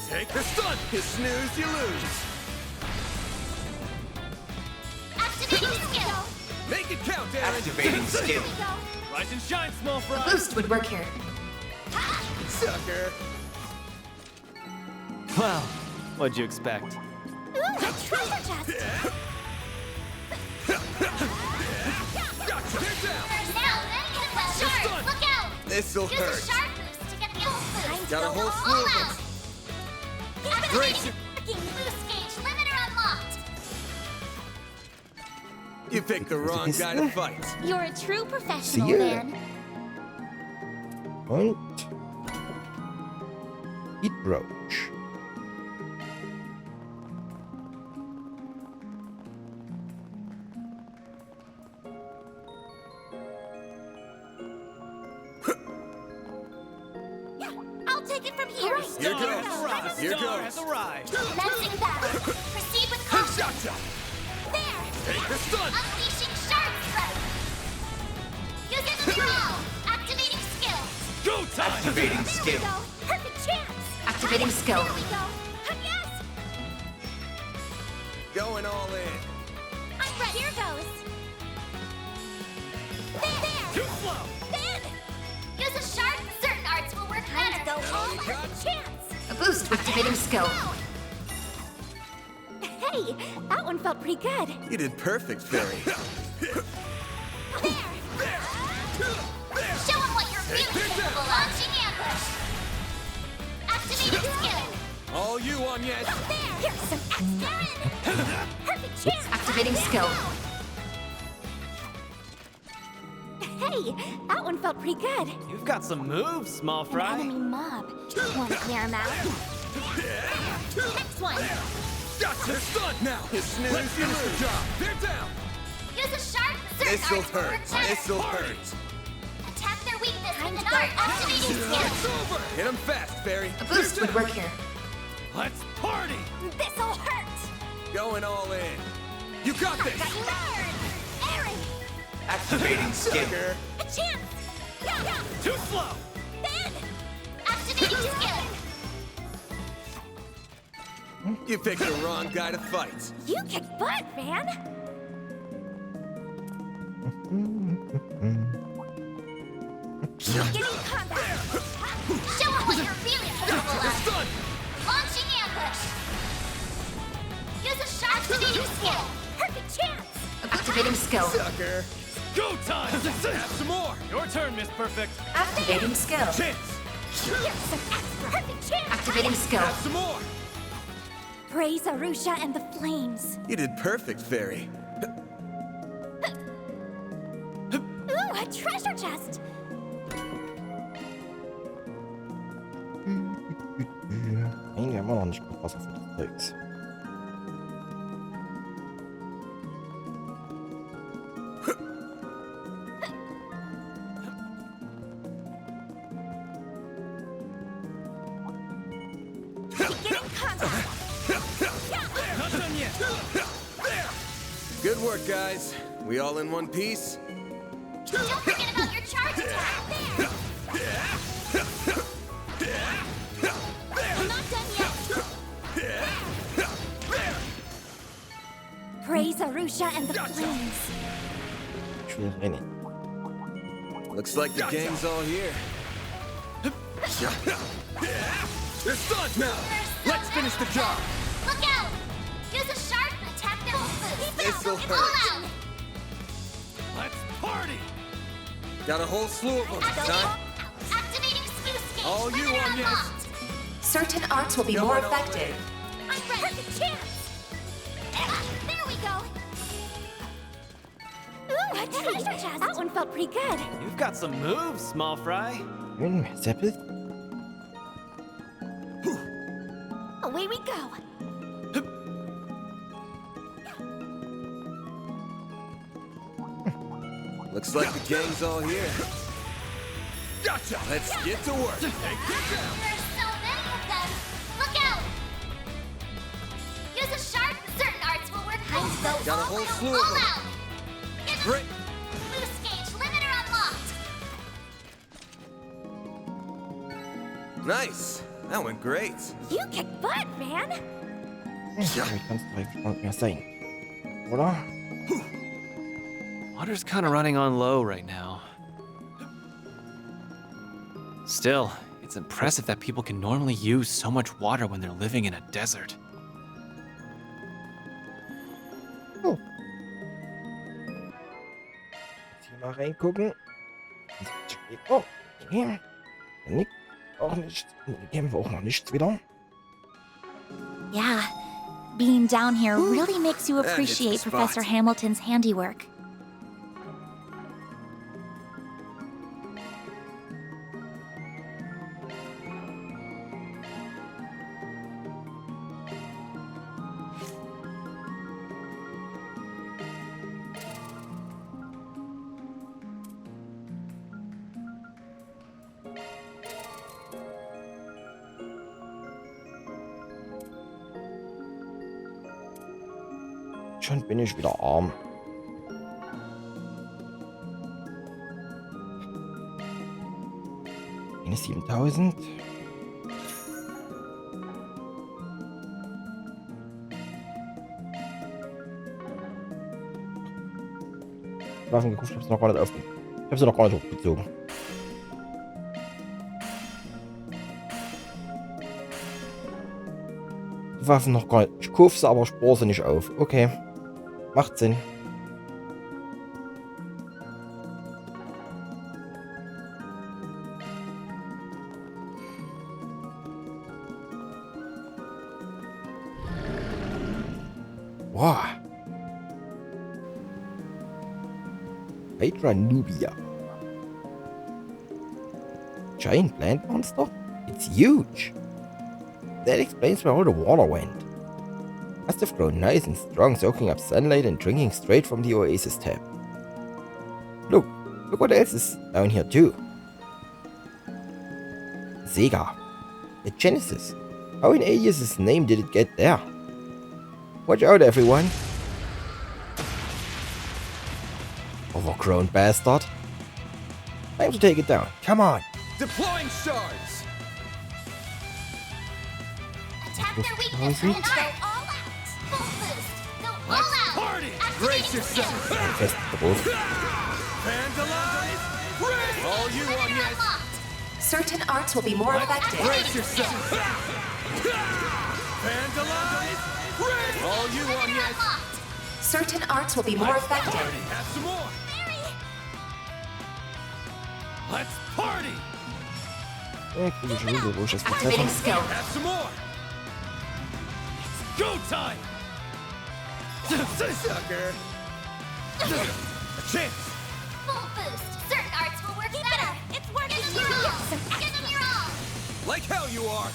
Take the stun. You snooze, you lose. Activating skill. Make it count, Activating skill. Rise and shine, small A fry. boost would work here. Sucker. Well, what'd you expect? Ooh, a treasure chest! Now, hit him with sharp! Look out! This'll Use hurt. a sharp boost to get the ult boost. Got a whole All slew of out! Brace Activating freaking boost gauge limiter unlocked! You picked the wrong guy to fight. You're a true professional, ya. man. Und Heat Roach. I'll take it from here. Here goes. Here goes. Commencing battle. Proceed with caution. There. Take the stun. Unleashing sharp strike. Use it all. Activating skill. Go time! Activating There we skill. go. Perfect chance. Activating skill. There we go. Yes. Going all in. I'm ready. Here goes. There. Too slow! Then. Use a sharp. Certain arts will work better. Go all perfect chance. A boost. Activating skill. Hey, that one felt pretty good. You did perfect, Fairy. There. Show him what you're really capable of. Launching ambush. Activating skill. All you on yet. There. Here's some extra. Perfect chance. Activating skill. Hey, that one felt pretty good. You've got some moves, small fry. Enemy mob. Want to clear him out? Next one. Gotcha. Stun now. You snooze, Let's you finish the lose. job. They're down! Use a sharp. Certain This'll arts will hurt. work better. This'll hurt. Attack their weakness with an art. Activating skill. Hit him fast, Fairy. A boost would work here. Let's party! This'll hurt. Going all in. You got this. Got you learned. Aaron. Activating skill. Sucker. A chance. Yeah. Too slow! Then. Activating skill. You picked the wrong guy to fight. You kick butt, man. Beginning combat. Show him what you're really capable of. Stun. Launching ambush. Use a sharp. Activating skill. Perfect chance. Activating skill. Sucker. Go time! Have some more. Your turn, Miss Perfect. Activating skill. Chance. Here's some extra. Perfect chance. Activating skill. Have some more. Praise Arusha and the flames. You did perfect, Fairy. Ooh, a treasure chest. Eigentlich haben wir noch nicht gepasst auf das Zeugs. Beginning combat. Not done yet! Good work, guys. We all in one piece? Don't forget about your charge attack. There. I'm not done yet. Praise Arusha and the flames. Ich will rennen. Looks like the gang's all here. They're stunned now. Let's finish the job. Look out! Use a sharp attack their boost. This'll It's hurt. all out. Let's party! Got a whole slew of them. Time. Activating Spoof Gauge. All you Limiter on, yes. unlocked. Certain arts will be Going more all effective. I'm ready. Perfect chance. There we go. Ooh, a treasure chest. That one felt pretty good. You've got some moves, small fry. Schön, Seppel. Away we go. Looks like the gang's all here. Gotcha. Let's get to work. There's so many of them. Look out! Use a sharp. Certain arts will work better. Got a whole slew of All them. out. Great. Boost gauge limiter unlocked. Nice. That went great. You kick butt, man. Damit kann es direkt spannend mehr sein. Oder? Water's kind of running on low right now. Still, it's impressive that people can normally use so much water when they're living in a desert. Oh. Jetzt hier mal reingucken. Oh, okay. Nick auch nichts. Kämpfe auch noch nichts wieder. Yeah, being down here really makes you That hits the appreciate spot. Professor Hamilton's handiwork. Schon bin ich wieder arm. Eine 7000. Waffen geguckt, ich hab sie noch gar nicht aufgezogen. Ich hab sie noch gar nicht hochgezogen. Die Waffen noch gar nicht. Ich kaufe sie, aber spare sie nicht auf. Okay. Macht Sinn. Wow. Hydra Nubia. Giant plant monster? It's huge. That explains where all the water went. Must have grown nice and strong, soaking up sunlight and drinking straight from the oasis tap. Look what else is down here too. Sega. The Genesis. How in Alias's name did it get there? Watch out, everyone. Overgrown bastard. Time to take it down. Come on. Deploying shards! Attack their weakness and go all out. Full boost. Go all out. Party! Activating Brace yourself! skill. Fest drauf. Vandalize! Raise! All you want, Trigger yes! unlocked. Certain arts will be more effective. Brace yourself! Vandalize! Raise! All you want, Trigger yes! unlocked. Certain arts will be more effective. Have some more! Let's party! Ja, kriege ich schon wieder durch das Activating Prozess. skill. Have some more! It's go time! Sucker! A chance! Full boost. Certain arts will work better. It's working. Give them your all. Give them your all. Like hell you are!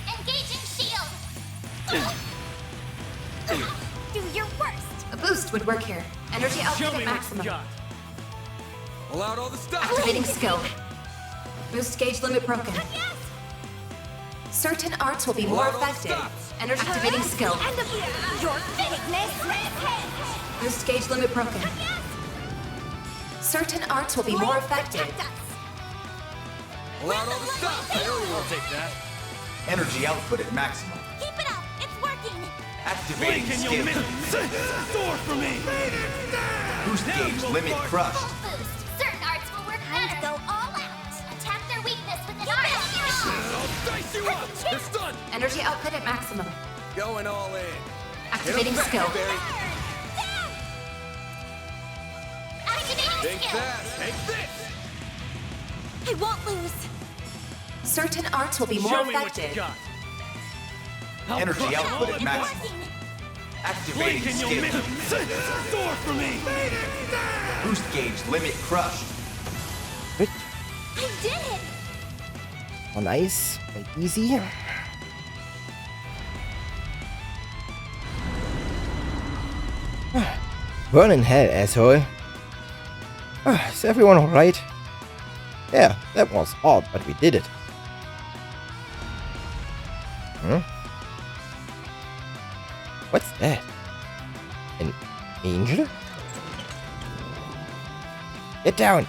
Engaging shield. Do your worst. A boost would work here. Energy output at maximum. Pull out all the stuff! Activating skill. Boost gauge limit broken. Certain arts will be more effective. Energy activating skill. End of your fakeness. Boost gauge limit broken. Certain arts will be more effective. Pull out all the stuff! I'll take that. Energy output at maximum. Keep it up. It's working. Activating skill. Door for me! Boost gauge limit crushed. Full boost. Certain arts will work better. Go all out. Attack their weakness with an art. I'll dice you up! They're stunned! Energy output at maximum. Going all in. Activating skill. Activating Think skill. fast! Take this! I won't lose. Certain arts will be more effective. Energy output at It's maximum. working. Activating skill. Door for me! Boost gauge limit crushed. Gut. I did it. War nice. Und easy. Burn in hell, asshole. Is everyone alright? Yeah, that was hard, but we did it. What's that? An angel? Get down!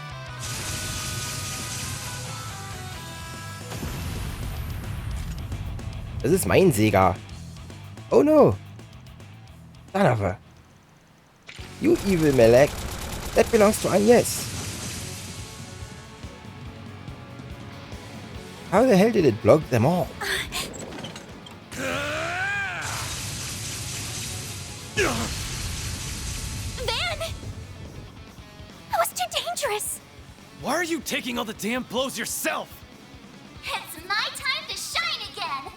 Das ist mein Sega. Oh no! Son of a... You evil Malak. That belongs to Agnes. How the hell did it block them all? Van! That was too dangerous! Why are you taking all the damn blows yourself? It's my time to shine again!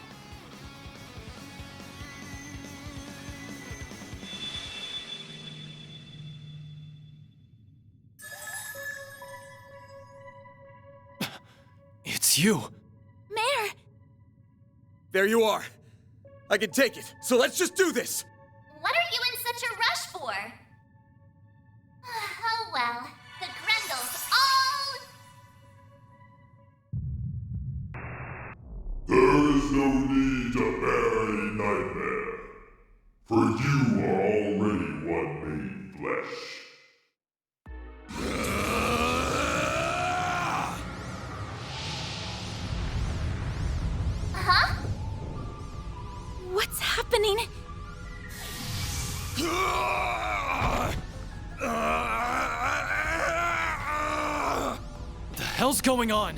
It's you. Mare! There you are. I can take it, so let's just do this! What are you in such a rush for? Oh well, the Grendels all... There is no need to bear any nightmare, for you are already one made flesh. Huh? What's happening? The hell's going on?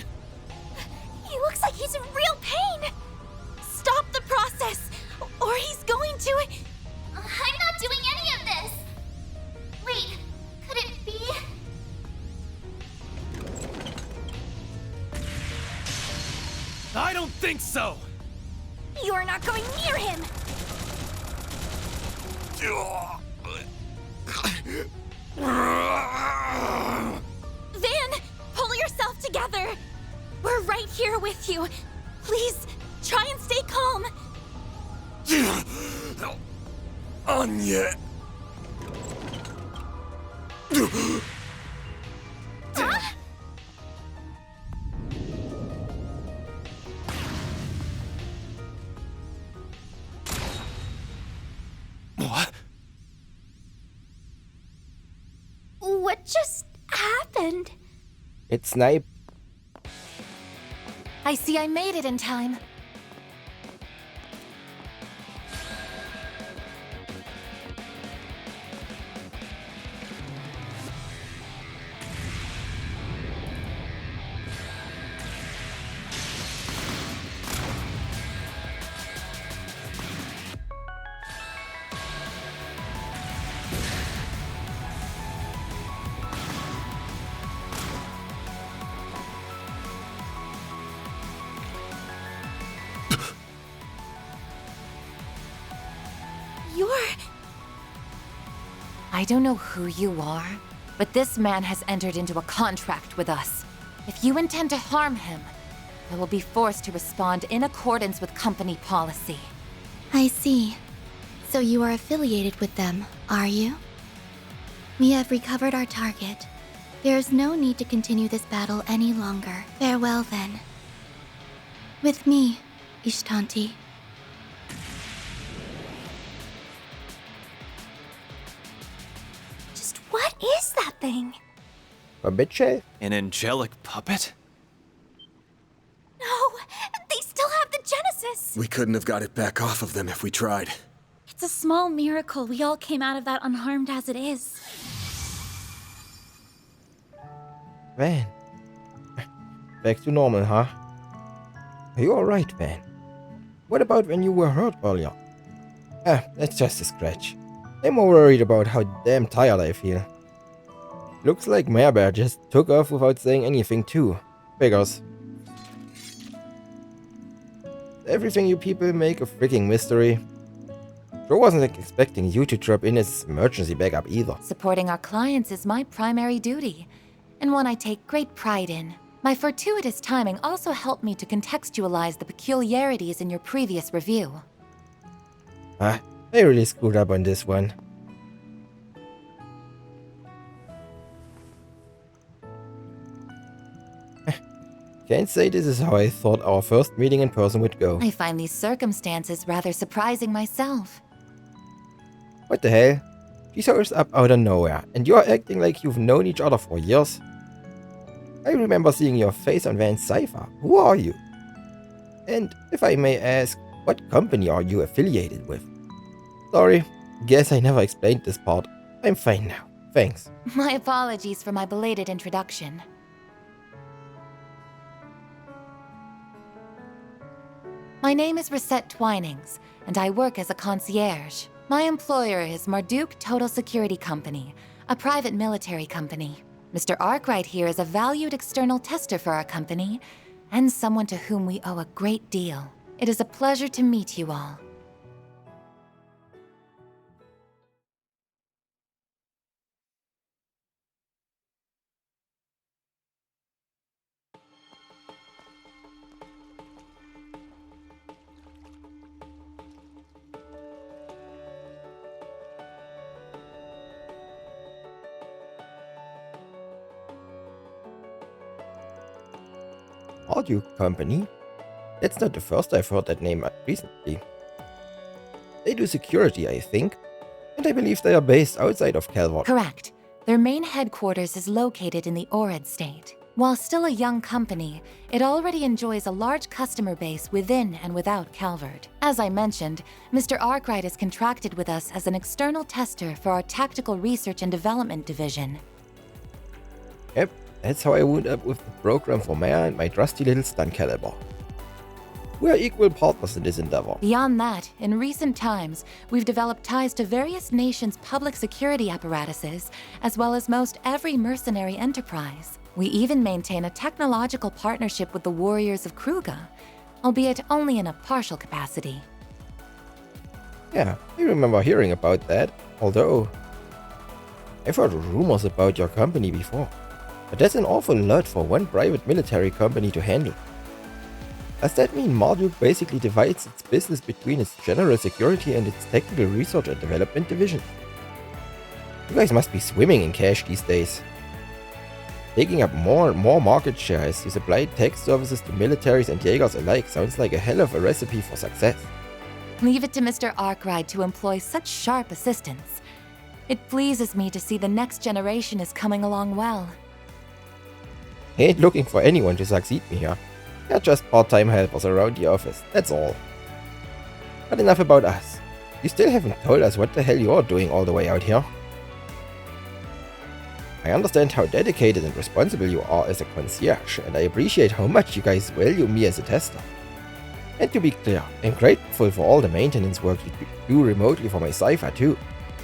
He looks like he's in real pain! Stop the process, or he's going to... I'm not doing any of this! Wait, could it be... I don't think so! You're not going near him! Van, pull yourself together! We're right here with you. Please, try and stay calm. Anya! Huh? What? What just happened? It's Snipe. I see I made it in time. I don't know who you are, but this man has entered into a contract with us. If you intend to harm him, I will be forced to respond in accordance with company policy. I see. So you are affiliated with them, are you? We have recovered our target. There is no need to continue this battle any longer. Farewell, then. With me, Ishtanti. Just what is that thing? A bitch? An angelic puppet? No, they still have the Genesis. We couldn't have got it back off of them if we tried. It's a small miracle we all came out of that unharmed as it is. Man. Back to normal, huh? Are you alright, man? What about when you were hurt earlier? That's just a scratch. I'm more worried about how damn tired I feel. Looks like Mare Bear just took off without saying anything too. Figures. Everything you people make a freaking mystery. Sure wasn't expecting you to drop in as emergency backup either. Supporting our clients is my primary duty, and one I take great pride in. My fortuitous timing also helped me to contextualize the peculiarities in your previous review. I really screwed up on this one. Can't say this is how I thought our first meeting in person would go. I find these circumstances rather surprising myself. What the hell? She shows up out of nowhere, and you're acting like you've known each other for years? I remember seeing your face on Van's cipher. Who are you? And if I may ask, what company are you affiliated with? Sorry, guess I never explained this part. I'm fine now. Thanks. My apologies for my belated introduction. My name is Reset Twinings, and I work as a concierge. My employer is Marduk Total Security Company, a private military company. Mr. Arkwright here is a valued external tester for our company, and someone to whom we owe a great deal. It is a pleasure to meet you all. Audio Company? That's not the first I've heard that name recently. They do security, I think, and I believe they are based outside of Calvert. Correct. Their main headquarters is located in the Orid state. While still a young company, it already enjoys a large customer base within and without Calvert. As I mentioned, Mr. Arkwright is contracted with us as an external tester for our Tactical Research and Development Division. Yep, that's how I wound up with the program for Maya and my trusty little stun caliber. We are equal partners in this endeavor. Beyond that, in recent times, we've developed ties to various nations' public security apparatuses, as well as most every mercenary enterprise. We even maintain a technological partnership with the Warriors of Kruga, albeit only in a partial capacity. Yeah, I remember hearing about that, although I've heard rumors about your company before. But that's an awful lot for one private military company to handle. Does that mean Marduk basically divides its business between its general security and its technical research and development division? You guys must be swimming in cash these days. Taking up more and more market share as you supply tech services to militaries and Jaegers alike sounds like a hell of a recipe for success. Leave it to Mr. Arkwright to employ such sharp assistance. It pleases me to see the next generation is coming along well. I ain't looking for anyone to succeed me here. They're just part-time helpers around the office, that's all. But enough about us. You still haven't told us what the hell you're doing all the way out here. I understand how dedicated and responsible you are as a concierge, and I appreciate how much you guys value me as a tester. And to be clear, I'm grateful for all the maintenance work you do remotely for my Cypher too.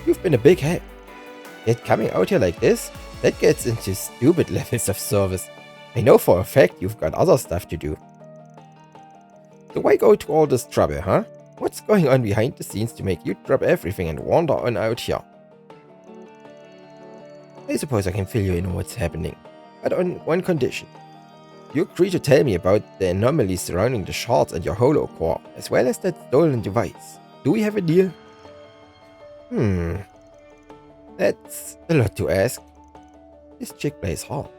You've been a big help. Yet coming out here like this, that gets into stupid levels of service. I know for a fact you've got other stuff to do. So why go to all this trouble, huh? What's going on behind the scenes to make you drop everything and wander on out here? I suppose I can fill you in on what's happening, but on one condition. You agree to tell me about the anomalies surrounding the shards and your holo core, as well as that stolen device. Do we have a deal? That's a lot to ask. This chick plays hard.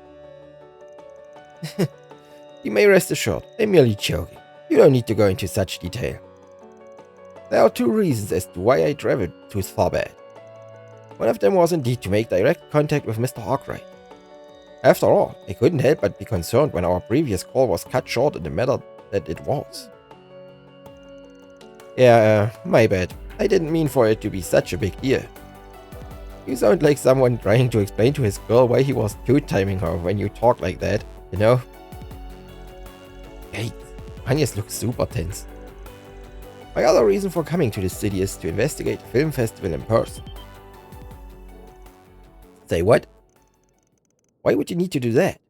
You may rest assured, I'm merely joking. You don't need to go into such detail. There are two reasons as to why I traveled to Tharbad. One of them was indeed to make direct contact with Mr. Arkwright. After all, I couldn't help but be concerned when our previous call was cut short in the manner that it was. Yeah, my bad. I didn't mean for it to be such a big deal. You sound like someone trying to explain to his girl why he was two-timing her when you talk like that, you know? Hey, Agnes looks super tense. My other reason for coming to this city is to investigate the film festival in person. Say what? Why would you need to do that?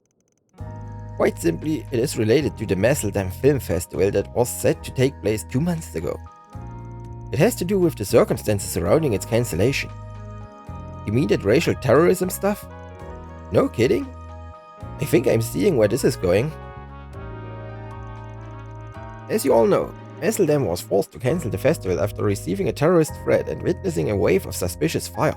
Quite simply, it is related to the Masseldam Film Festival that was set to take place 2 months ago. It has to do with the circumstances surrounding its cancellation. You mean that racial terrorism stuff? No kidding? I think I'm seeing where this is going. As you all know, Masseldam was forced to cancel the festival after receiving a terrorist threat and witnessing a wave of suspicious fire.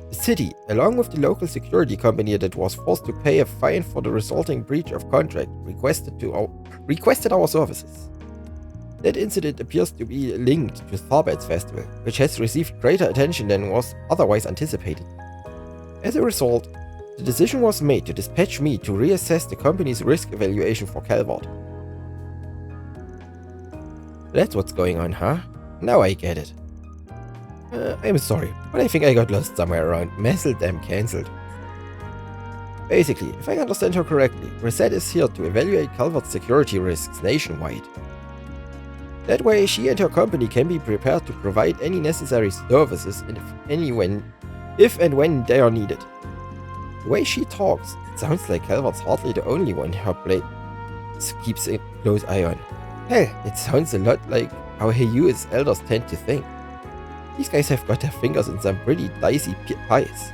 The city, along with the local security company that was forced to pay a fine for the resulting breach of contract, requested our services. That incident appears to be linked to Tharbad's festival, which has received greater attention than was otherwise anticipated. As a result, the decision was made to dispatch me to reassess the company's risk evaluation for Calvert. That's what's going on, huh? Now I get it. I'm sorry, but I think I got lost somewhere around Messel Dam cancelled. Basically, if I understand her correctly, Reset is here to evaluate Calvert's security risks nationwide. That way, she and her company can be prepared to provide any necessary services if and when they are needed. The way she talks, it sounds like Calvert's hardly the only one her blade keeps a close eye on. Hell, it sounds a lot like how US elders tend to think. These guys have got their fingers in some pretty dicey pies.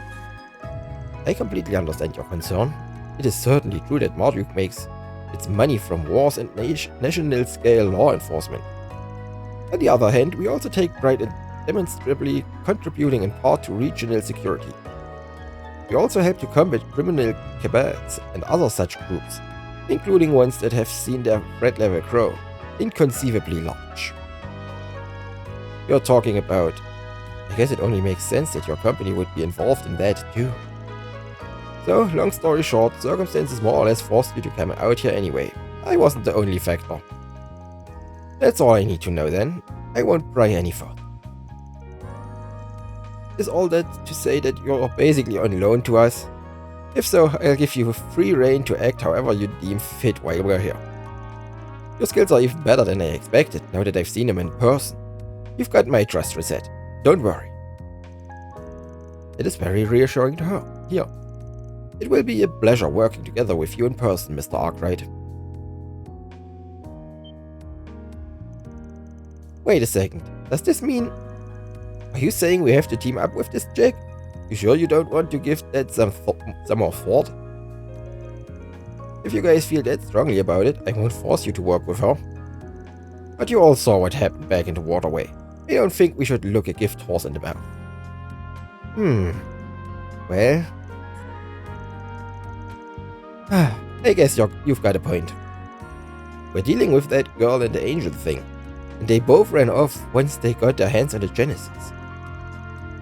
I completely understand your concern. It is certainly true that Marduk makes its money from wars and national-scale law enforcement. On the other hand, we also take pride in demonstrably contributing in part to regional security. We also help to combat criminal cabals and other such groups, including ones that have seen their threat level grow inconceivably large. You're talking about... I guess it only makes sense that your company would be involved in that too. So, long story short, circumstances more or less forced you to come out here anyway. I wasn't the only factor. That's all I need to know then. I won't pry any further. Is all that to say that you're basically on loan to us? If so, I'll give you free rein to act however you deem fit while we're here. Your skills are even better than I expected now that I've seen them in person. You've got my trust, Reset. Don't worry. It is very reassuring to her. Here. It will be a pleasure working together with you in person, Mr. Arkwright. Wait a second. Does this mean... Are you saying we have to team up with this chick? You sure you don't want to give that some more thought? If you guys feel that strongly about it, I won't force you to work with her. But you all saw what happened back in the waterway. I don't think we should look a gift horse in the mouth. Well... I guess you've got a point. We're dealing with that girl and the angel thing, and they both ran off once they got their hands on the Genesis.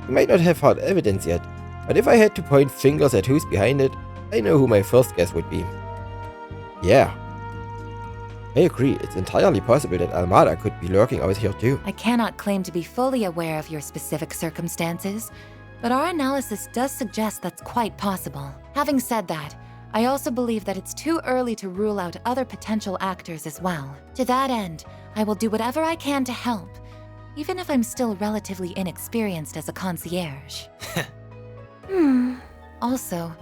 We might not have hard evidence yet, but if I had to point fingers at who's behind it, I know who my first guess would be. Yeah. I agree, it's entirely possible that Almada could be lurking out here too. I cannot claim to be fully aware of your specific circumstances, but our analysis does suggest that's quite possible. Having said that, I also believe that it's too early to rule out other potential actors as well. To that end, I will do whatever I can to help, even if I'm still relatively inexperienced as a concierge. Also,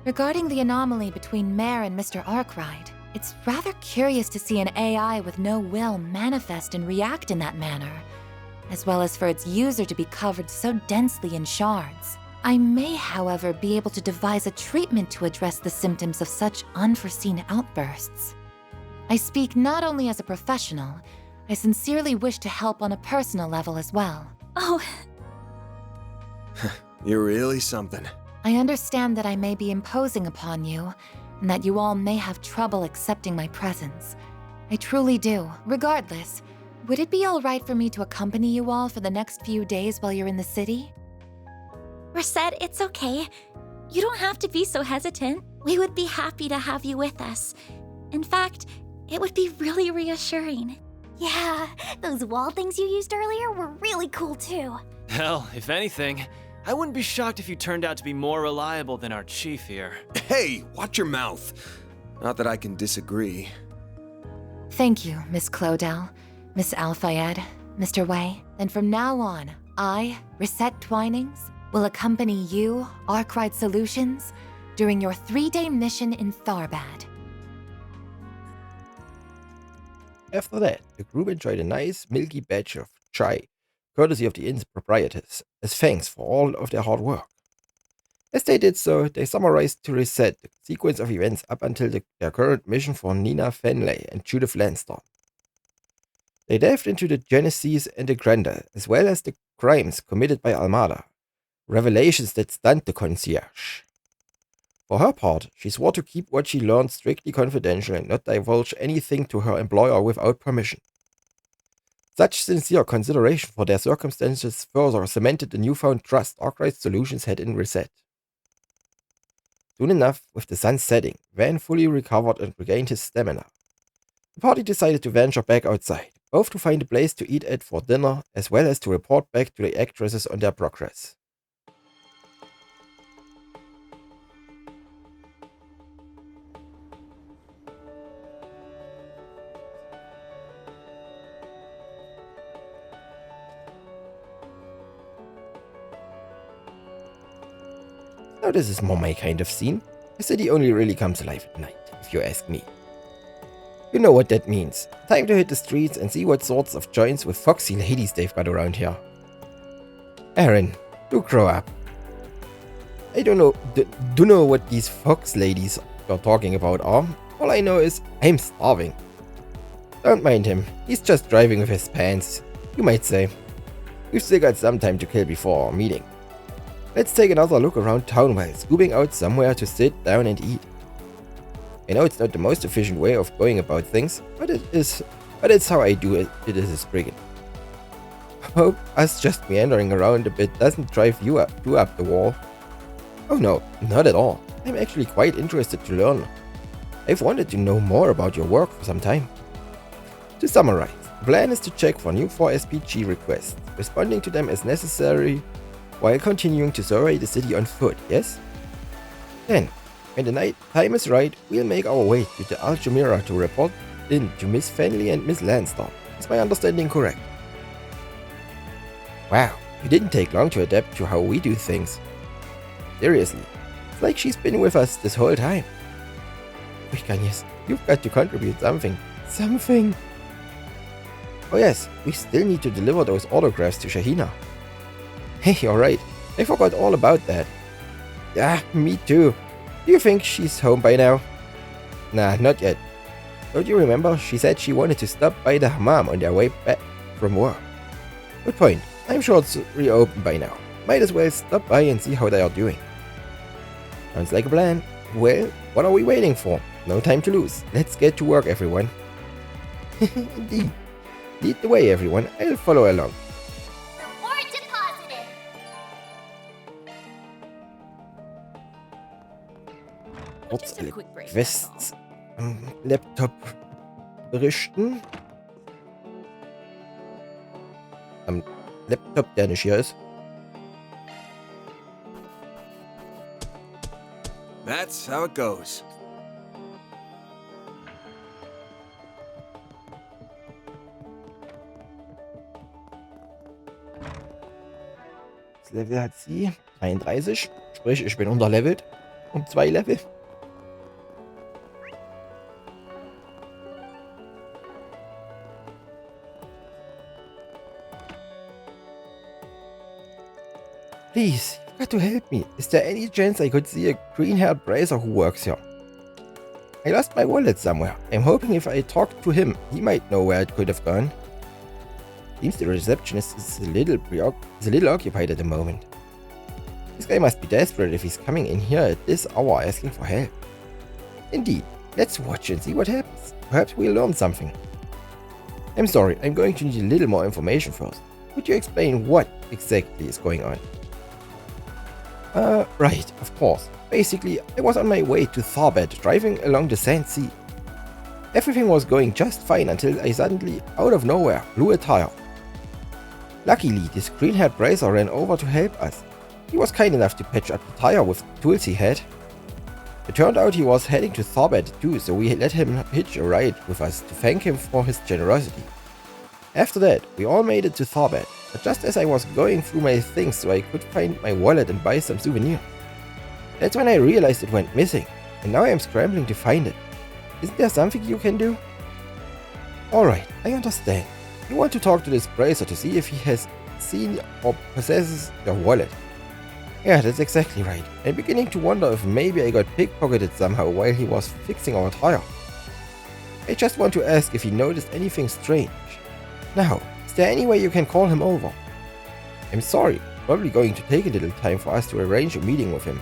regarding the anomaly between Mare and Mr. Arkwright, it's rather curious to see an AI with no will manifest and react in that manner, as well as for its user to be covered so densely in shards. I may, however, be able to devise a treatment to address the symptoms of such unforeseen outbursts. I speak not only as a professional, I sincerely wish to help on a personal level as well. Oh. You're really something. I understand that I may be imposing upon you, and that you all may have trouble accepting my presence. I truly do. Regardless, would it be all right for me to accompany you all for the next few days while you're in the city? Reset, it's okay. You don't have to be so hesitant. We would be happy to have you with us. In fact, it would be really reassuring. Yeah, those wall things you used earlier were really cool too. Hell, if anything, I wouldn't be shocked if you turned out to be more reliable than our chief here. Hey, watch your mouth. Not that I can disagree. Thank you, Miss Clodell, Miss Alfayed, Mr. Wei. And from now on, I, Reset Twinings, will accompany you, Arkwright Solutions, during your 3-day mission in Tharbad. After that, the group enjoyed a nice, milky batch of chai, courtesy of the inn's proprietors, as thanks for all of their hard work. As they did so, they summarized to Reset the sequence of events up until their current mission for Nina Fenley and Judith Lansdowne. They delved into the Genesis and the Grendel, as well as the crimes committed by Almada, revelations that stunned the concierge. For her part, she swore to keep what she learned strictly confidential and not divulge anything to her employer without permission. Such sincere consideration for their circumstances further cemented the newfound trust Arkwright Solutions had in Reset. Soon enough, with the sun setting, Van fully recovered and regained his stamina. The party decided to venture back outside, both to find a place to eat at for dinner, as well as to report back to the actresses on their progress. Now this is more my kind of scene. The city only really comes alive at night, if you ask me. You know what that means. Time to hit the streets and see what sorts of joints with foxy ladies they've got around here. Aaron, do grow up. I don't know what these fox ladies you're talking about are. All I know is I'm starving. Don't mind him. He's just driving with his pants, you might say. We've still got some time to kill before our meeting. Let's take another look around town while scooping out somewhere to sit down and eat. I know it's not the most efficient way of going about things, but it's how I do it as a brigand. Hope us just meandering around a bit doesn't drive you up the wall. Oh no, not at all. I'm actually quite interested to learn. I've wanted to know more about your work for some time. To summarize, the plan is to check for new 4SPG requests, responding to them as necessary, while continuing to survey the city on foot, yes? Then, when the night time is right, we'll make our way to the Alchemira to report in to Miss Fenley and Miss Landstar. Is my understanding correct? Wow, you didn't take long to adapt to how we do things. Seriously, it's like she's been with us this whole time. Vicanius, you've got to contribute something. Something! Oh yes, we still need to deliver those autographs to Shahina. Hey, alright, I forgot all about that. Yeah, me too. Do you think she's home by now? Nah, not yet. Don't you remember she said she wanted to stop by the hammam on their way back from work? Good point. I'm sure it's reopened by now. Might as well stop by and see how they are doing. Sounds like a plan. Well, what are we waiting for? No time to lose. Let's get to work, everyone. Indeed. Lead the way, everyone. I'll follow along. Reward deposited. Kurz alle Quests am Laptop berichten. Am Laptop, der nicht hier ist. That's how it goes. Das Level hat sie 33, sprich ich bin unterlevelt um 2 Level. Please, you've got to help me. Is there any chance I could see a green-haired bracer who works here? I lost my wallet somewhere. I'm hoping if I talk to him, he might know where it could have gone. Seems the receptionist is a little occupied at the moment. This guy must be desperate if he's coming in here at this hour asking for help. Indeed, let's watch and see what happens. Perhaps we'll learn something. I'm sorry, I'm going to need a little more information first. Could you explain what exactly is going on? Right, of course. Basically, I was on my way to Tharbad, driving along the Sand Sea. Everything was going just fine until I suddenly, out of nowhere, blew a tire. Luckily, this green-haired bracer ran over to help us. He was kind enough to patch up the tire with the tools he had. It turned out he was heading to Tharbad too, so we let him hitch a ride with us to thank him for his generosity. After that, we all made it to Tharbad, but just as I was going through my things so I could find my wallet and buy some souvenirs. That's when I realized it went missing, and now I am scrambling to find it. Isn't there something you can do? Alright, I understand. You want to talk to this bracer to see if he has seen or possesses your wallet. Yeah, that's exactly right. I'm beginning to wonder if maybe I got pickpocketed somehow while he was fixing our tire. I just want to ask if he noticed anything strange. Now, is there any way you can call him over? I'm sorry, it's probably going to take a little time for us to arrange a meeting with him.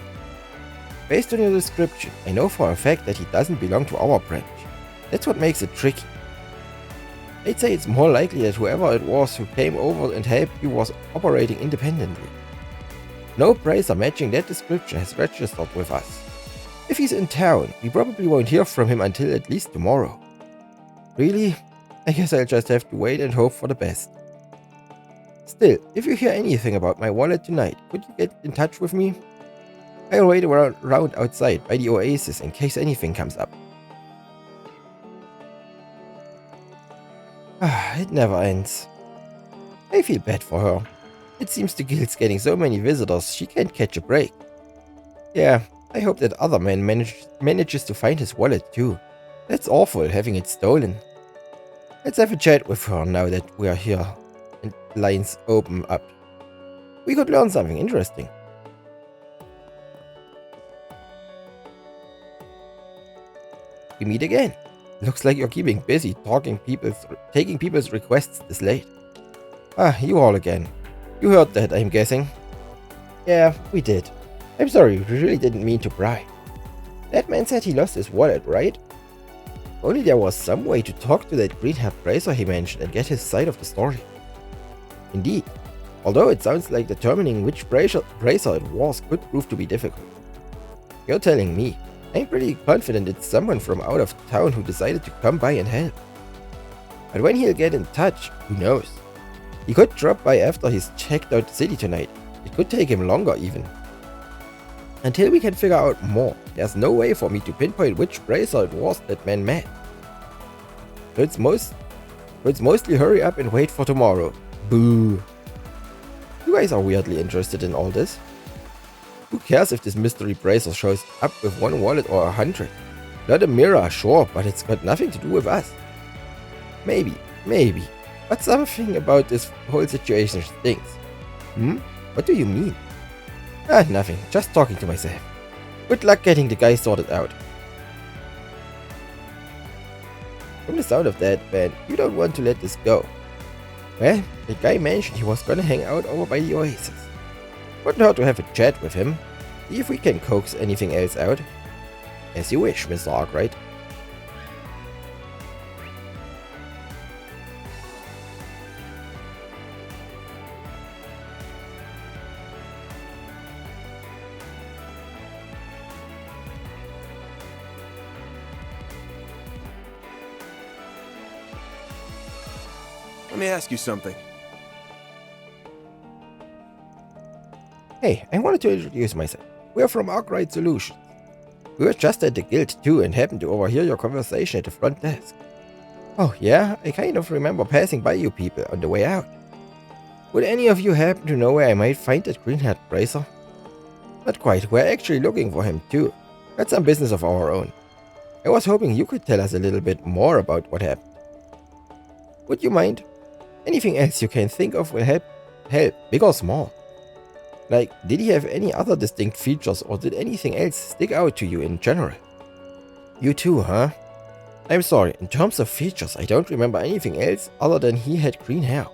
Based on your description, I know for a fact that he doesn't belong to our branch. That's what makes it tricky. I'd say it's more likely that whoever it was who came over and helped you was operating independently. No bracer matching that description has registered with us. If he's in town, we probably won't hear from him until at least tomorrow. Really? I guess I'll just have to wait and hope for the best. Still, if you hear anything about my wallet tonight, could you get in touch with me? I'll wait around outside by the oasis in case anything comes up. It never ends. I feel bad for her. It seems the guild's getting so many visitors, she can't catch a break. Yeah, I hope that other man manages to find his wallet too. That's awful, having it stolen. Let's have a chat with her now that we are here and lines open up. We could learn something interesting. We meet again. Looks like you're keeping busy taking people's requests this late. You all again. You heard that, I'm guessing. Yeah, we did. I'm sorry, we really didn't mean to pry. That man said he lost his wallet, right? Only there was some way to talk to that green-haired bracer he mentioned and get his side of the story. Indeed, although it sounds like determining which bracer it was could prove to be difficult. You're telling me. I'm pretty confident it's someone from out of town who decided to come by and help. But when he'll get in touch, who knows? He could drop by after he's checked out the city tonight. It could take him longer even. Until we can figure out more, there's no way for me to pinpoint which bracer it was that man met. So it's mostly hurry up and wait for tomorrow. Boo. You guys are weirdly interested in all this. Who cares if this mystery bracer shows up with 1 wallet or 100? Not a mirror, sure, but it's got nothing to do with us. Maybe. But something about this whole situation stinks. What do you mean? Nothing. Just talking to myself. Good luck getting the guy sorted out. From the sound of that, man, you don't want to let this go. Well, the guy mentioned he was gonna hang out over by the oasis. Wouldn't hurt to have a chat with him. See if we can coax anything else out. As you wish, Mr. Arkwright. Let me ask you something. Hey, I wanted to introduce myself. We're from Arkwright Solutions. We were just at the guild too and happened to overhear your conversation at the front desk. Oh yeah, I kind of remember passing by you people on the way out. Would any of you happen to know where I might find that green-haired bracer? Not quite, we're actually looking for him too. Got some business of our own. I was hoping you could tell us a little bit more about what happened. Would you mind? Anything else you can think of will help, big or small. Like, did he have any other distinct features or did anything else stick out to you in general? You too, huh? I'm sorry, in terms of features, I don't remember anything else other than he had green hair.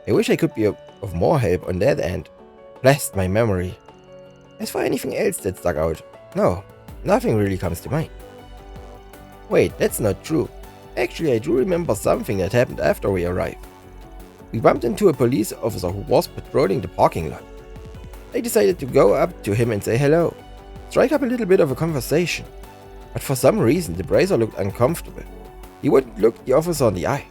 I wish I could be of more help on that end. Blast my memory. As for anything else that stuck out, no, nothing really comes to mind. Wait, that's not true. Actually, I do remember something that happened after we arrived. We bumped into a police officer who was patrolling the parking lot. I decided to go up to him and say hello, strike up a little bit of a conversation. But for some reason, the bracer looked uncomfortable. He wouldn't look the officer in the eye.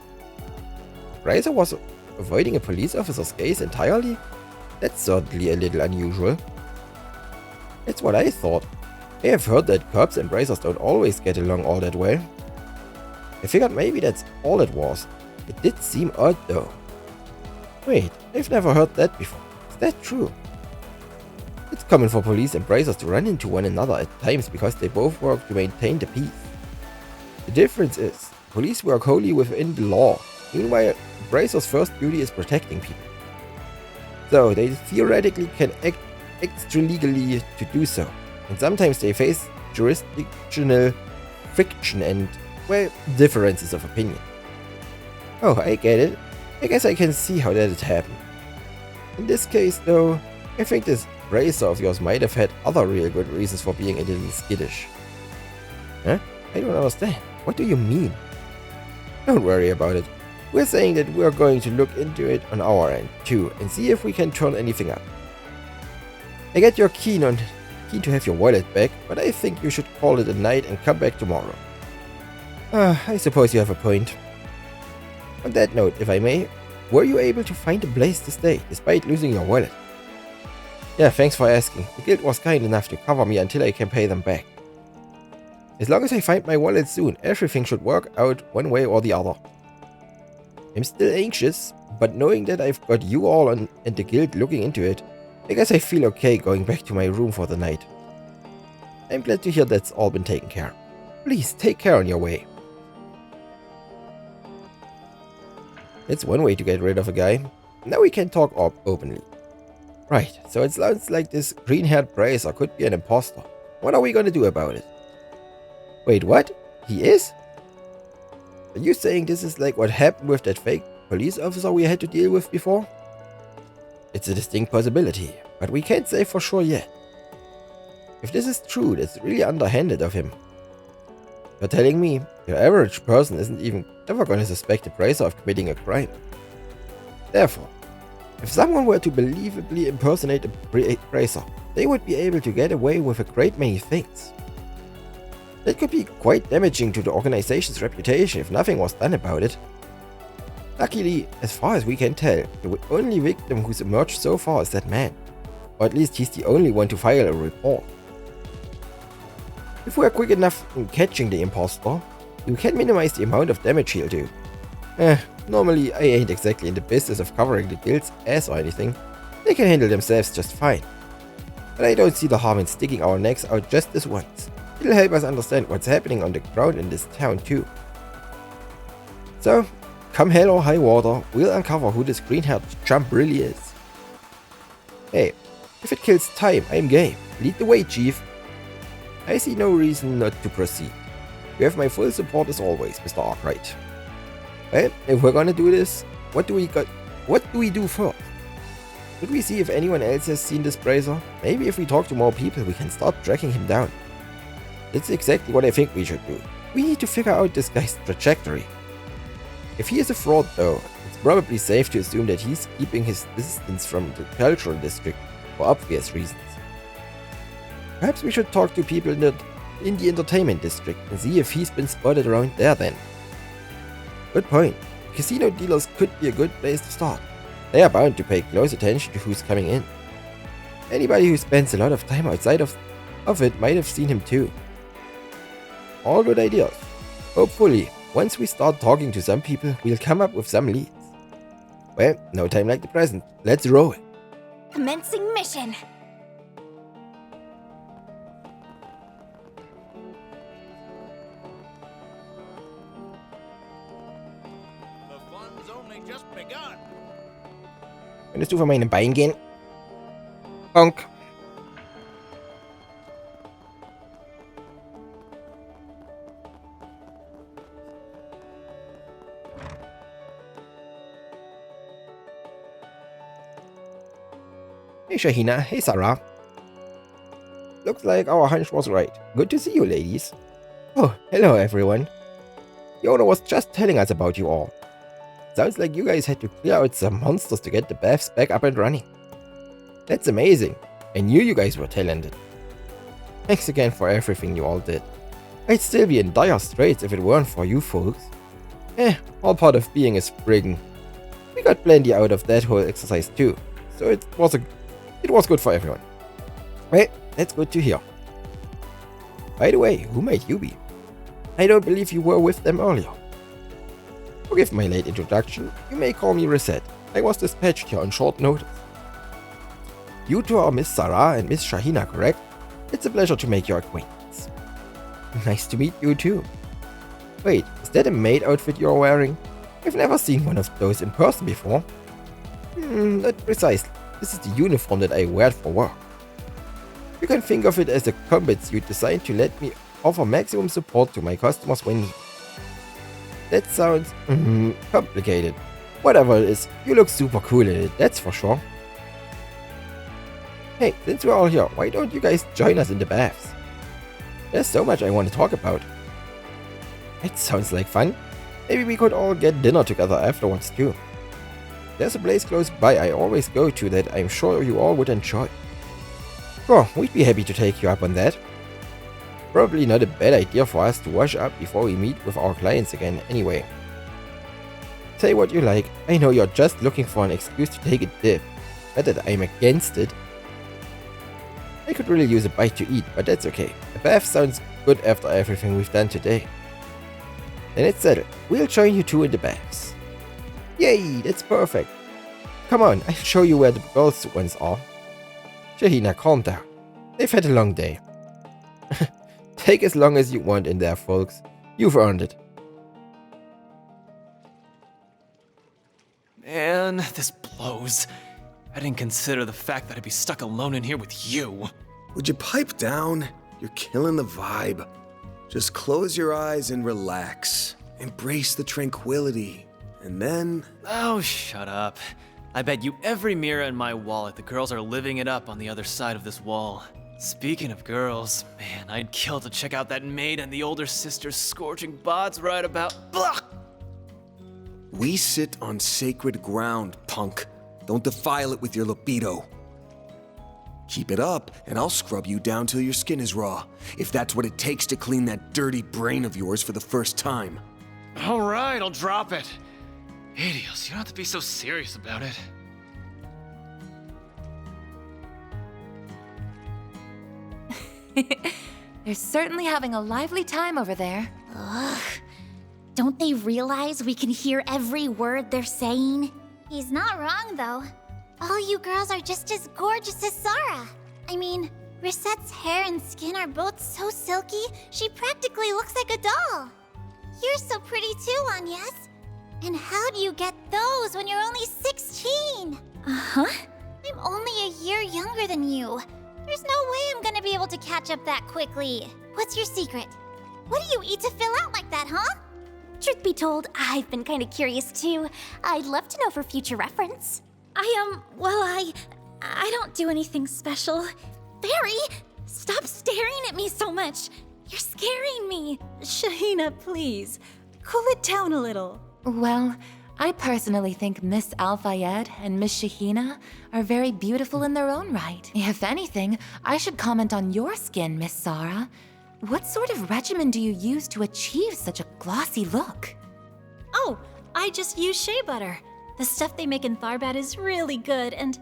The bracer was avoiding a police officer's gaze entirely? That's certainly a little unusual. That's what I thought. I have heard that cops and bracers don't always get along all that well. I figured maybe that's all it was. It did seem odd though. Wait, I've never heard that before. Is that true? It's common for police and bracers to run into one another at times because they both work to maintain the peace. The difference is, police work wholly within the law, meanwhile, bracers' first duty is protecting people. So, they theoretically can act extra-legally to do so, and sometimes they face jurisdictional friction and, well, differences of opinion. Oh, I get it. I guess I can see how that had happened. In this case, though, I think this bracer of yours might have had other real good reasons for being a little skittish. Huh? I don't understand. What do you mean? Don't worry about it. We're saying that we're going to look into it on our end, too, and see if we can turn anything up. I get you're keen to have your wallet back, but I think you should call it a night and come back tomorrow. I suppose you have a point. On that note, if I may, were you able to find a place to stay, despite losing your wallet? Yeah, thanks for asking. The guild was kind enough to cover me until I can pay them back. As long as I find my wallet soon, everything should work out one way or the other. I'm still anxious, but knowing that I've got you all and the guild looking into it, I guess I feel okay going back to my room for the night. I'm glad to hear that's all been taken care of. Please, take care on your way. That's one way to get rid of a guy. Now we can talk openly. Right, so it sounds like this green-haired bracer could be an imposter. What are we gonna do about it? Wait, what? He is? Are you saying this is like what happened with that fake police officer we had to deal with before? It's a distinct possibility, but we can't say for sure yet. If this is true, that's really underhanded of him. You're telling me your average person isn't even ever gonna suspect a bracer of committing a crime. Therefore, if someone were to believably impersonate a bracer, they would be able to get away with a great many things. That could be quite damaging to the organization's reputation if nothing was done about it. Luckily, as far as we can tell, the only victim who's emerged so far is that man. Or at least he's the only one to file a report. If we're quick enough in catching the imposter, we can minimize the amount of damage he'll do. Normally I ain't exactly in the business of covering the guild's ass or anything. They can handle themselves just fine. But I don't see the harm in sticking our necks out just this once. It'll help us understand what's happening on the ground in this town too. So, come hell or high water, we'll uncover who this green-haired chump really is. Hey, if it kills time, I'm game. Lead the way, Chief. I see no reason not to proceed. You have my full support as always, Mr. Arkwright. Well, if we're gonna do this, what do we do first? Should we see if anyone else has seen this bracer? Maybe if we talk to more people, we can start tracking him down. That's exactly what I think we should do. We need to figure out this guy's trajectory. If he is a fraud though, it's probably safe to assume that he's keeping his distance from the cultural district for obvious reasons. Perhaps we should talk to people in the entertainment district and see if he's been spotted around there then. Good point. Casino dealers could be a good place to start. They are bound to pay close attention to who's coming in. Anybody who spends a lot of time outside of it might have seen him too. All good ideas. Hopefully, once we start talking to some people, we'll come up with some leads. Well, no time like the present. Let's roll. Commencing mission. Könntest du von meinem Bein gehen? Bonk. Hey Shahina, hey Sarah. Looks like our hunch was right. Good to see you, ladies. Oh, hello everyone. The owner was just telling us about you all. Sounds like you guys had to clear out some monsters to get the baths back up and running. That's amazing. I knew you guys were talented. Thanks again for everything you all did. I'd still be in dire straits if it weren't for you folks. All part of being a spriggan. We got plenty out of that whole exercise too, so it was good for everyone. Well, that's good to hear. By the way, who might you be? I don't believe you were with them earlier. Forgive my late introduction, you may call me Reset. I was dispatched here on short notice. You two are Miss Sarah and Miss Shahina, correct? It's a pleasure to make your acquaintance. Nice to meet you too. Wait, is that a maid outfit you're wearing? I've never seen one of those in person before. Not precisely. This is the uniform that I wear for work. You can think of it as a combat suit designed to let me offer maximum support to my customers when needed. That sounds complicated. Whatever it is, you look super cool in it, that's for sure. Hey, since we're all here, why don't you guys join us in the baths? There's so much I want to talk about. It sounds like fun. Maybe we could all get dinner together afterwards too. There's a place close by I always go to that I'm sure you all would enjoy. Sure, we'd be happy to take you up on that. Probably not a bad idea for us to wash up before we meet with our clients again anyway. Say what you like, I know you're just looking for an excuse to take a dip. Not that I'm against it. I could really use a bite to eat, but that's okay. A bath sounds good after everything we've done today. Then it's settled. We'll join you two in the baths. Yay, that's perfect. Come on, I'll show you where the girls' ones are. Shahina, calm down. They've had a long day. Take as long as you want in there, folks. You've earned it. Man, this blows. I didn't consider the fact that I'd be stuck alone in here with you. Would you pipe down? You're killing the vibe. Just close your eyes and relax. Embrace the tranquility. And then... Oh, shut up. I bet you every mirror in my wallet the girls are living it up on the other side of this wall. Speaking of girls, man, I'd kill to check out that maid and the older sister's scorching bods right about... Blah! We sit on sacred ground, punk. Don't defile it with your libido. Keep it up, and I'll scrub you down till your skin is raw, if that's what it takes to clean that dirty brain of yours for the first time. Alright, I'll drop it. Adios, you don't have to be so serious about it. They're certainly having a lively time over there. Ugh. Don't they realize we can hear every word they're saying? He's not wrong, though. All you girls are just as gorgeous as Sarah. I mean, Risette's hair and skin are both so silky, she practically looks like a doll. You're so pretty too, Agnes. And how do you get those when you're only 16? Uh-huh. I'm only a year younger than you. There's no way I'm gonna be able to catch up that quickly. What's your secret? What do you eat to fill out like that, huh? Truth be told, I've been kind of curious too. I'd love to know for future reference. I don't do anything special. Barry, stop staring at me so much. You're scaring me. Shahina, please. Cool it down a little. Well, I personally think Miss Al-Fayed and Miss Shahina are very beautiful in their own right. If anything, I should comment on your skin, Miss Sarah. What sort of regimen do you use to achieve such a glossy look? Oh, I just use shea butter. The stuff they make in Tharbad is really good and...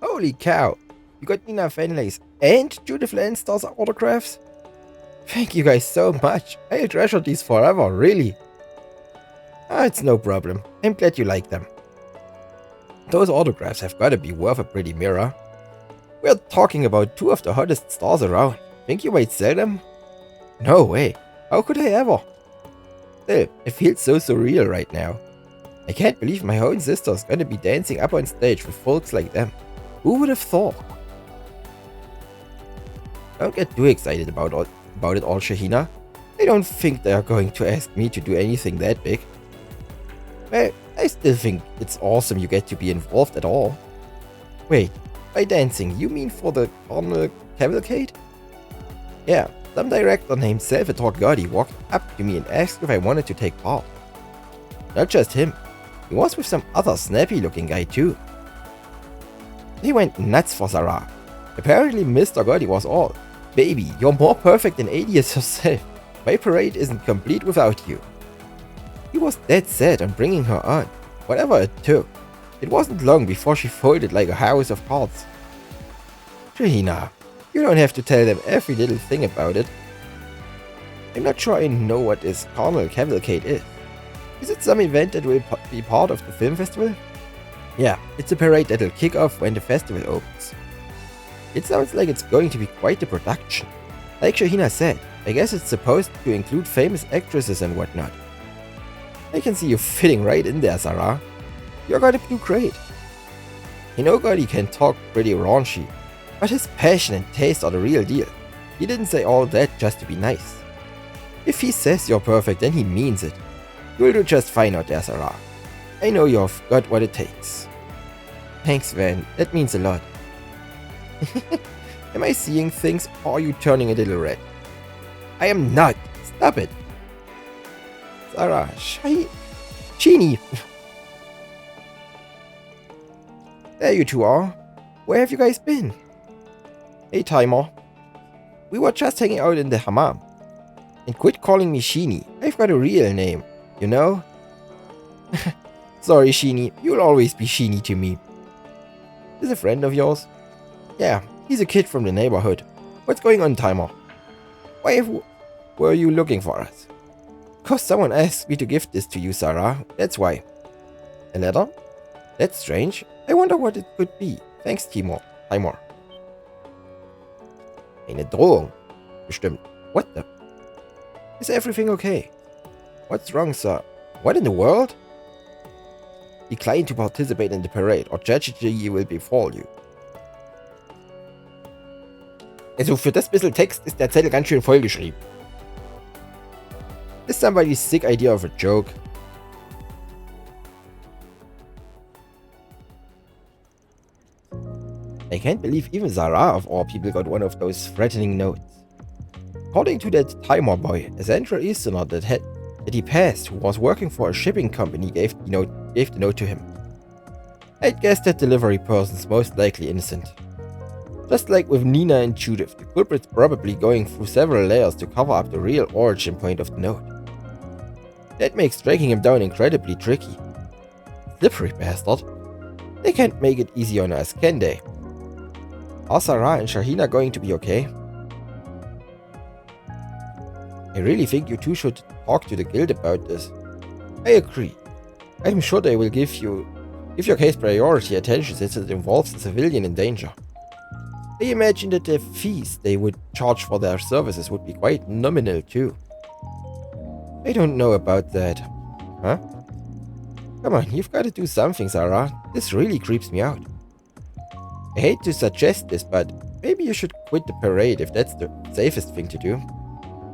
Holy cow! You got Nina Fenley's and Judith Landstar's autographs? Thank you guys so much. I'll treasure these forever, really. It's no problem. I'm glad you like them. Those autographs have gotta be worth a pretty mirror. We're talking about two of the hottest stars around. Think you might sell them? No way. How could I ever? Still, it feels so surreal right now. I can't believe my own sister's gonna be dancing up on stage with folks like them. Who would have thought? Don't get too excited about it all, Shahina. I don't think they are going to ask me to do anything that big. Well, I still think it's awesome you get to be involved at all. Wait, by dancing, you mean for the Carnival Cavalcade? Yeah, some director named Salvatore Gotti walked up to me and asked if I wanted to take part. Not just him, he was with some other snappy-looking guy too. They went nuts for Sarah. Apparently Mr. Gotti was all, "Baby, you're more perfect than Adius yourself. My parade isn't complete without you." He was dead set on bringing her on, whatever it took. It wasn't long before she folded like a house of cards. Shahina, you don't have to tell them every little thing about it. I'm not sure I know what this Carnival Cavalcade is. Is it some event that will be part of the film festival? Yeah, it's a parade that'll kick off when the festival opens. It sounds like it's going to be quite a production. Like Shahina said, I guess it's supposed to include famous actresses and whatnot. I can see you fitting right in there, Sarah. You're gonna do great. I know Gotti can talk pretty raunchy, but his passion and taste are the real deal. He didn't say all that just to be nice. If he says you're perfect, then he means it. You'll do just fine out there, Sarah. I know you've got what it takes. Thanks, Van. That means a lot. Am I seeing things, or are you turning a little red? I am not. Stop it. Sarah, Sheenie. There you two are. Where have you guys been? Hey, Timer. We were just hanging out in the hammam. And quit calling me Sheeny. I've got a real name, you know? Sorry, Sheeny. You'll always be Sheeny to me. Is a friend of yours? Yeah, he's a kid from the neighborhood. What's going on, Timer? Why were you looking for us? Because someone asked me to give this to you, Sarah. That's why. A letter? That's strange. I wonder what it could be. Thanks, Timer. Eine Drohung. Bestimmt. What the? Is everything okay? What's wrong, sir? What in the world? Decline to participate in the parade or tragedy will befall you. Also für das bisschen Text ist der Zettel ganz schön vollgeschrieben. Is somebody's sick idea of a joke? I can't believe even Zara of all people got one of those threatening notes. According to that Timer boy, a Central Easterner that he passed who was working for a shipping company gave the note to him. I'd guess that delivery person's most likely innocent. Just like with Nina and Judith, the culprit's probably going through several layers to cover up the real origin point of the note. That makes tracking him down incredibly tricky. Slippery bastard. They can't make it easy on us, can they? Are Sarah and Shahina going to be okay? I really think you two should talk to the guild about this. I agree. I'm sure they will give your case priority attention since it involves a civilian in danger. I imagine that the fees they would charge for their services would be quite nominal too. I don't know about that. Huh? Come on, you've got to do something, Sarah. This really creeps me out. I hate to suggest this, but maybe you should quit the parade if that's the safest thing to do.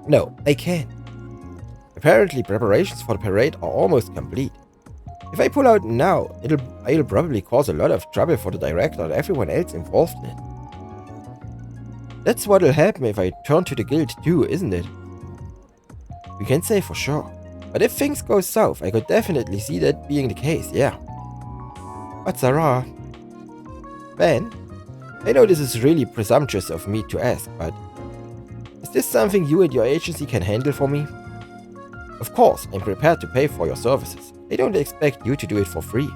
No, I can't. Apparently preparations for the parade are almost complete. If I pull out now, I'll probably cause a lot of trouble for the director and everyone else involved in it. That's what'll happen if I turn to the guild too, isn't it? We can't say for sure. But if things go south, I could definitely see that being the case, yeah. But Sarah... Ben? I know this is really presumptuous of me to ask, but... is this something you and your agency can handle for me? Of course, I'm prepared to pay for your services. I don't expect you to do it for free.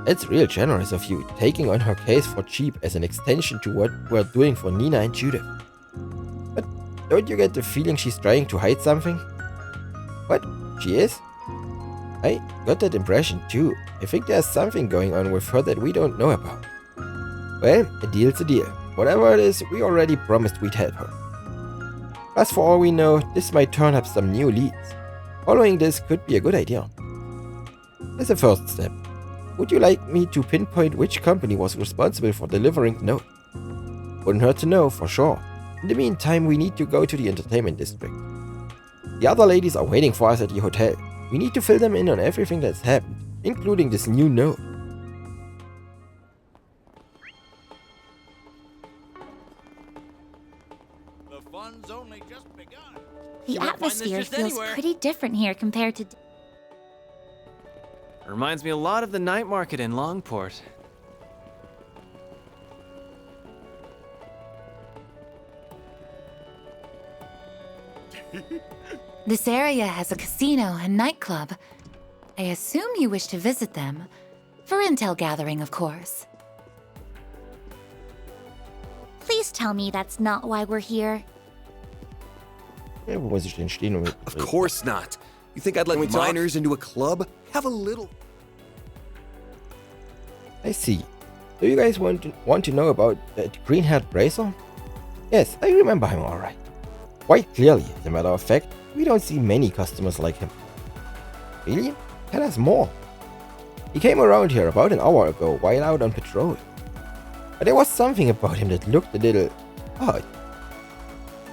It's real generous of you, taking on her case for cheap as an extension to what we're doing for Nina and Judith. But don't you get the feeling she's trying to hide something? What? She is? I got that impression too. I think there's something going on with her that we don't know about. Well, a deal's a deal. Whatever it is, we already promised we'd help her. Plus, for all we know, this might turn up some new leads. Following this could be a good idea. As a first step, would you like me to pinpoint which company was responsible for delivering the note? Wouldn't hurt to know, for sure. In the meantime, we need to go to the entertainment district. The other ladies are waiting for us at the hotel. We need to fill them in on everything that's happened, including this new note. The fun's only just begun. The atmosphere feels pretty different here compared to... Reminds me a lot of the night market in Longport. This area has a casino and nightclub. I assume you wish to visit them. For intel gathering, of course. Please tell me that's not why we're here. Ja, wo muss ich denn stehen? Of course not. You think I'd let minors into a club? Have a little... I see. Do you guys want to know about that green-haired bracer? Yes, I remember him alright. Quite clearly, as a matter of fact, we don't see many customers like him. Really? Tell us more. He came around here about an hour ago while out on patrol. But there was something about him that looked a little odd.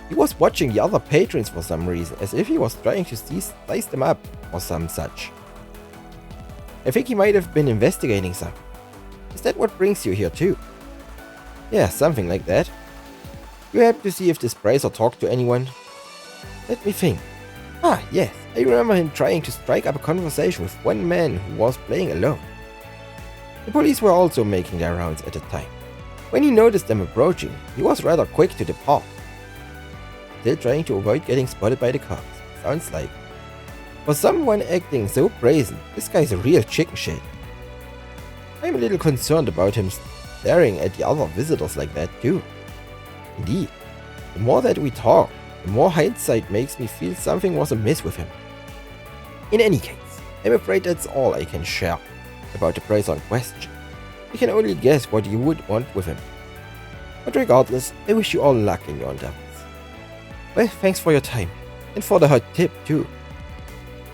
He was watching the other patrons for some reason, as if he was trying to size them up or some such. I think he might have been investigating something. Is that what brings you here too? Yeah, something like that. You happen to see if this bracer talked to anyone? Let me think. Ah, yes, I remember him trying to strike up a conversation with one man who was playing alone. The police were also making their rounds at the time. When he noticed them approaching, he was rather quick to depart. still trying to avoid getting spotted by the cops. Sounds like. For someone acting so brazen, this guy's a real chicken shit. I'm a little concerned about him staring at the other visitors like that too. Indeed, the more that we talk, the more hindsight makes me feel something was amiss with him. In any case, I'm afraid that's all I can share about the Bracer in question. I can only guess what you would want with him. But regardless, I wish you all luck in your endeavors. Well, thanks for your time, and for the hot tip too.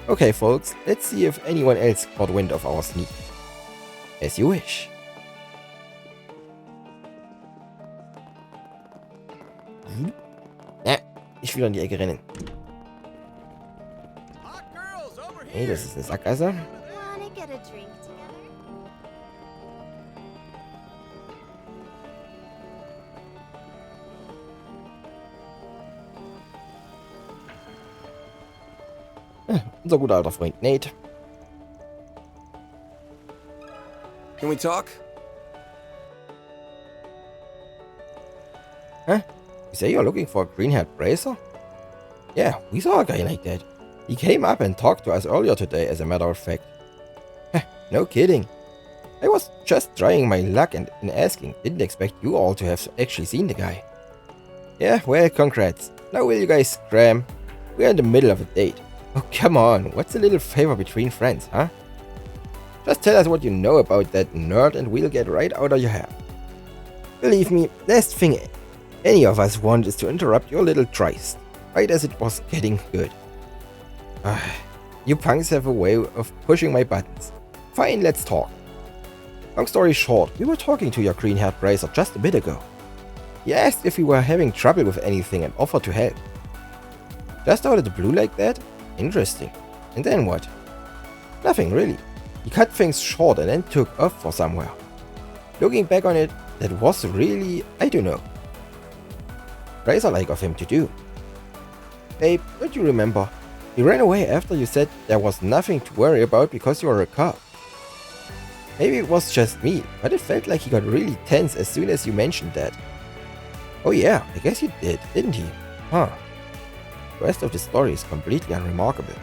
Okay folks, let's see if anyone else caught wind of our sneak. As you wish. Ja, ich will an die Ecke rennen. Hey, das ist eine Sackgasse. Wanna get a drink together? Unser guter alter Freund Nate. Can we talk? Huh? You say you're looking for a green-haired bracer? Yeah, we saw a guy like that. He came up and talked to us earlier today, as a matter of fact. No kidding. I was just trying my luck and in asking. Didn't expect you all to have actually seen the guy. Yeah, well, congrats. Now will you guys scram? We're in the middle of a date. Oh, come on. What's a little favor between friends, huh? Just tell us what you know about that nerd and we'll get right out of your hair. Believe me, last thing any of us want is to interrupt your little tryst, right as it was getting good. You punks have a way of pushing my buttons. Fine, let's talk. Long story short, we were talking to your green-haired bracer just a bit ago. He asked if we were having trouble with anything and offered to help. Just out of the blue like that? Interesting. And then what? Nothing really. He cut things short and then took off for somewhere. Looking back on it, that was really, I don't know, bracer-like of him to do. Babe, don't you remember? He ran away after you said there was nothing to worry about because you were a cop. Maybe it was just me, but it felt like he got really tense as soon as you mentioned that. Oh yeah, I guess he did, didn't he? Huh. The rest of the story is completely unremarkable.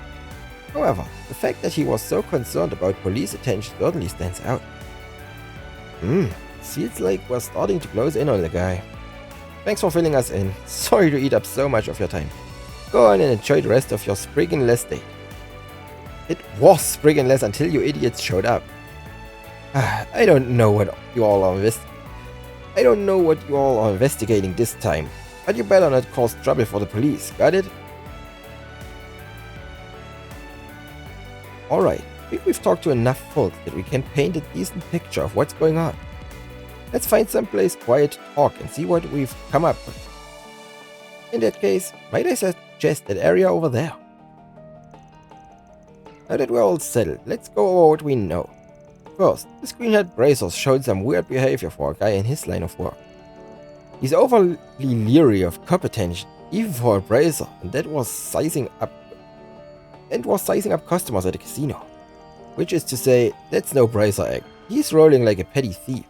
However, the fact that he was so concerned about police attention certainly stands out. Feels like we're starting to close in on the guy. Thanks for filling us in. Sorry to eat up so much of your time. Go on and enjoy the rest of your Sprigganless day. It was Sprigganless until you idiots showed up. I don't know what you all are investigating this time, but you better not cause trouble for the police, got it? Alright, I think we've talked to enough folks that we can paint a decent picture of what's going on. Let's find someplace quiet to talk and see what we've come up with. In that case, might I suggest that area over there? Now that we're all settled, let's go over what we know. First, this green-haired bracer showed some weird behavior for a guy in his line of work. He's overly leery of cop attention, even for a bracer, and was sizing up customers at a casino. Which is to say, that's no bracer act. He's rolling like a petty thief.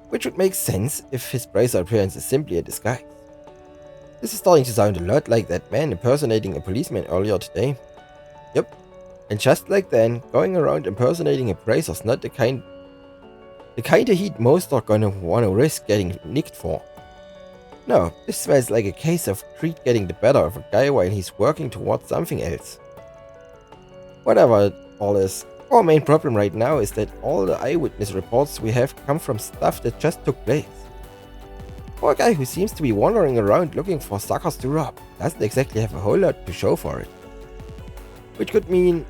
Which would make sense if his bracer appearance is simply a disguise. This is starting to sound a lot like that man impersonating a policeman earlier today. Yep. And just like then, going around impersonating a bracer's not the kind of heat most are gonna wanna risk getting nicked for. No, this smells like a case of greed getting the better of a guy while he's working towards something else. Whatever it all is, our main problem right now is that all the eyewitness reports we have come from stuff that just took place. For a guy who seems to be wandering around looking for suckers to rob, doesn't exactly have a whole lot to show for it. Which could mean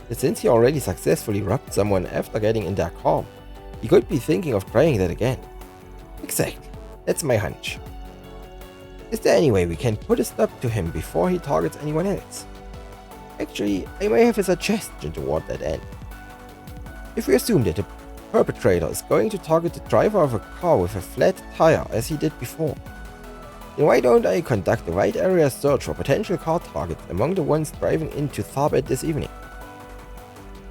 that since he already successfully robbed someone after getting in their car, he could be thinking of trying that again. Exactly, that's my hunch. Is there any way we can put a stop to him before he targets anyone else? Actually, I may have a suggestion toward that end. If we assume that the perpetrator is going to target the driver of a car with a flat tire as he did before, then why don't I conduct a wide area search for potential car targets among the ones driving into Tharbad this evening?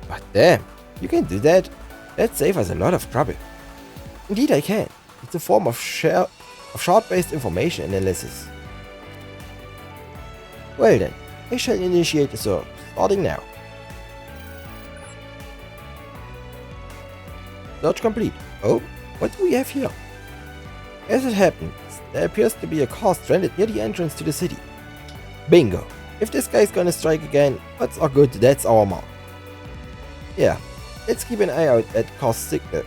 But damn, you can do that? That'd save us a lot of trouble. Indeed I can. It's a form of shard-based information analysis. Well then, I shall initiate the search, starting now. Search complete. Oh, what do we have here? As it happens, there appears to be a car stranded near the entrance to the city. Bingo. If this guy's gonna strike again, odds are good that's our mark. Yeah, let's keep an eye out at car's signal.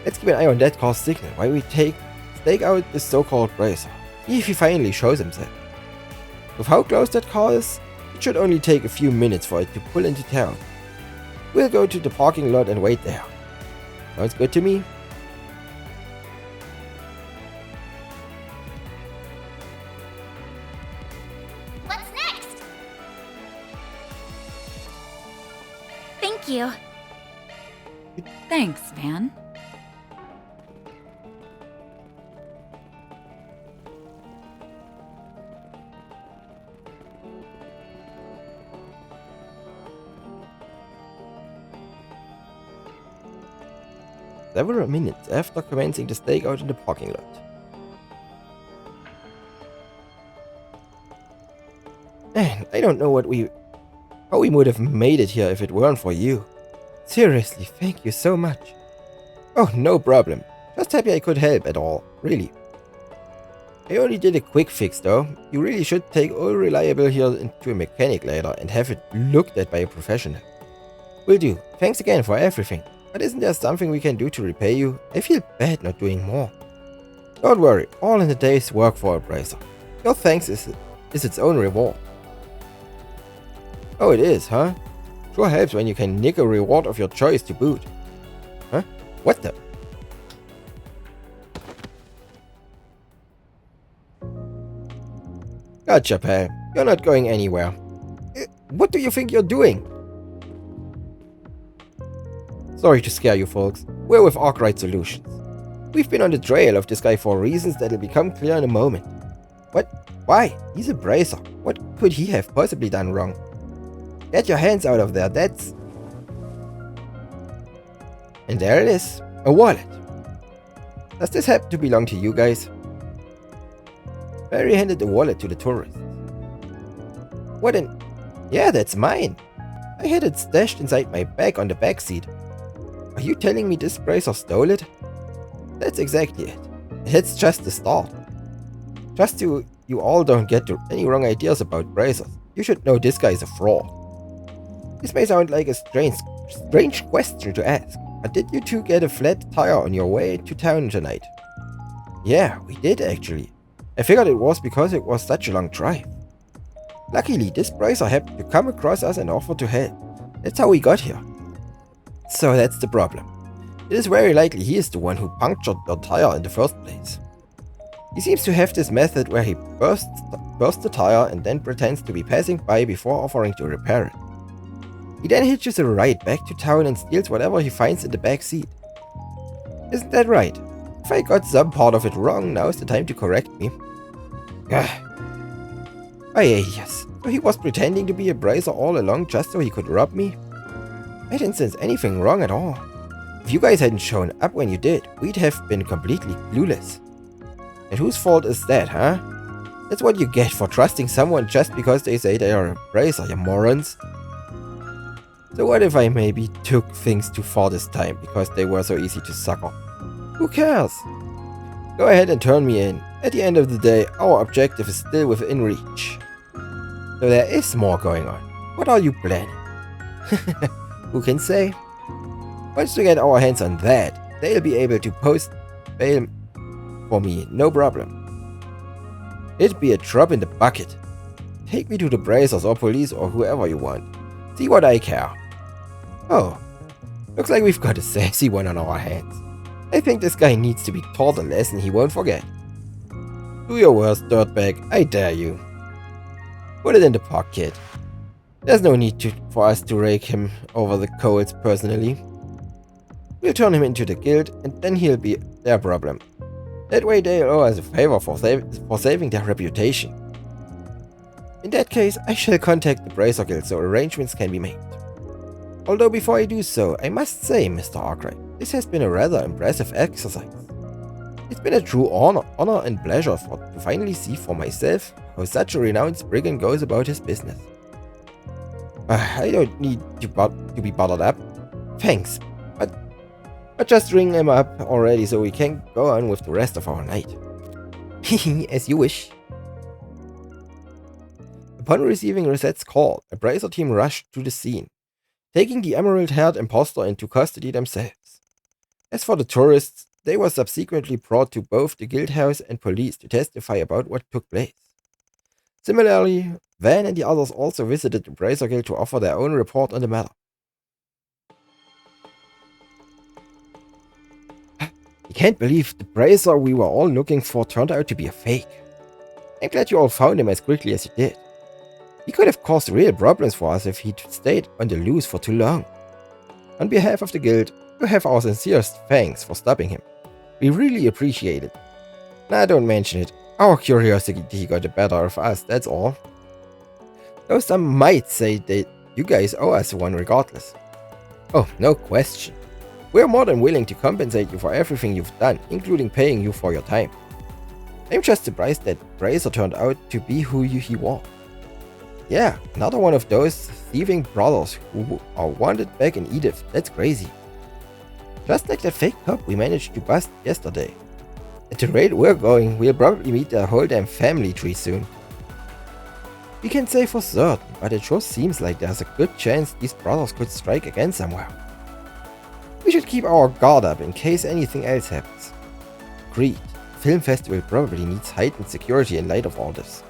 Let's keep an eye on that car's signal while we stake out this so-called bracer. See if he finally shows himself. With how close that car is, it should only take a few minutes for it to pull into town. We'll go to the parking lot and wait there. Sounds good to me. What's next? Thank you. Thanks, man. Several minutes after commencing the stakeout in the parking lot. Man, I don't know how we would have made it here if it weren't for you. Seriously, thank you so much. Oh, no problem. Just happy I could help at all, really. I only did a quick fix though. You really should take all reliable here into a mechanic later and have it looked at by a professional. Will do. Thanks again for everything. But isn't there something we can do to repay you? I feel bad not doing more. Don't worry, all in a day's work for a bracer. Your thanks is its own reward. Oh, it is, huh? Sure helps when you can nick a reward of your choice to boot. Huh? What the? Gotcha, pal. You're not going anywhere. What do you think you're doing? Sorry to scare you folks, we're with Arkwright Solutions. We've been on the trail of this guy for reasons that'll become clear in a moment. What? Why? He's a bracer. What could he have possibly done wrong? Get your hands out of there, that's... And there it is, a wallet. Does this happen to belong to you guys? Barry handed the wallet to the tourist. What an... Yeah, that's mine. I had it stashed inside my bag on the back seat. Are you telling me this bracer stole it? That's exactly it. It's just the start. Just so you all don't get any wrong ideas about bracers, you should know this guy is a fraud. This may sound like a strange question to ask, but did you two get a flat tire on your way to town tonight? Yeah, we did actually. I figured it was because it was such a long drive. Luckily, this bracer happened to come across us and offer to help. That's how we got here. So that's the problem. It is very likely he is the one who punctured your tire in the first place. He seems to have this method where he bursts the tire and then pretends to be passing by before offering to repair it. He then hitches a ride back to town and steals whatever he finds in the back seat. Isn't that right? If I got some part of it wrong, now is the time to correct me. Yes. So he was pretending to be a bracer all along just so he could rob me? I didn't sense anything wrong at all. If you guys hadn't shown up when you did, we'd have been completely clueless. And whose fault is that, huh? That's what you get for trusting someone just because they say they are a bracer, you morons. So what if I maybe took things too far this time because they were so easy to sucker? Who cares? Go ahead and turn me in. At the end of the day, our objective is still within reach. So there is more going on. What are you planning? Who can say? Once we get our hands on that, they'll be able to post bail for me, no problem. It'd be a drop in the bucket. Take me to the bracers or police or whoever you want. See what I care. Oh, looks like we've got a sassy one on our hands. I think this guy needs to be taught a lesson he won't forget. Do your worst, dirtbag, I dare you. Put it in the pocket. There's no need for us to rake him over the coals personally. We'll turn him into the guild, and then he'll be their problem. That way they'll owe us a favor for saving their reputation. In that case, I shall contact the Bracer Guild so arrangements can be made. Although before I do so, I must say, Mr. Arkwright, this has been a rather impressive exercise. It's been a true honor and pleasure to finally see for myself how such a renowned brigand goes about his business. I don't need to be bothered up. Thanks, but just ring him up already so we can go on with the rest of our night. As you wish. Upon receiving Reset's call, a Bracer team rushed to the scene, taking the emerald-haired imposter into custody themselves. As for the tourists, they were subsequently brought to both the guildhouse and police to testify about what took place. Similarly, Van and the others also visited the Bracer Guild to offer their own report on the matter. I can't believe the Bracer we were all looking for turned out to be a fake. I'm glad you all found him as quickly as you did. He could have caused real problems for us if he'd stayed on the loose for too long. On behalf of the guild, you have our sincerest thanks for stopping him. We really appreciate it. Nah, don't mention it. Our curiosity got the better of us, that's all. Though some might say that you guys owe us one regardless. Oh, no question. We're more than willing to compensate you for everything you've done, including paying you for your time. I'm just surprised that Bracer turned out to be who he was. Yeah, another one of those thieving brothers who are wanted back in Edith. That's crazy. Just like that fake cop we managed to bust yesterday. At the rate we're going, we'll probably meet the whole damn family tree soon. We can't say for certain, but it sure seems like there's a good chance these brothers could strike again somewhere. We should keep our guard up in case anything else happens. Agreed. Film festival probably needs heightened security in light of all this.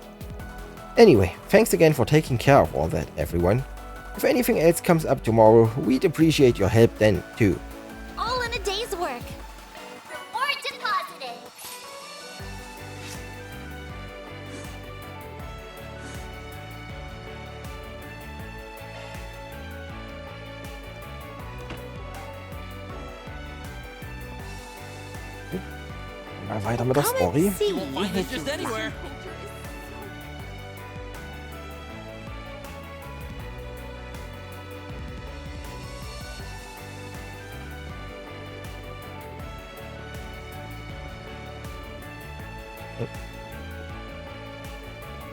Anyway, thanks again for taking care of all that, everyone. If anything else comes up tomorrow, we'd appreciate your help then, too. All in a day's work. Reward deposited. Mal weiter mit der Story. Just anywhere.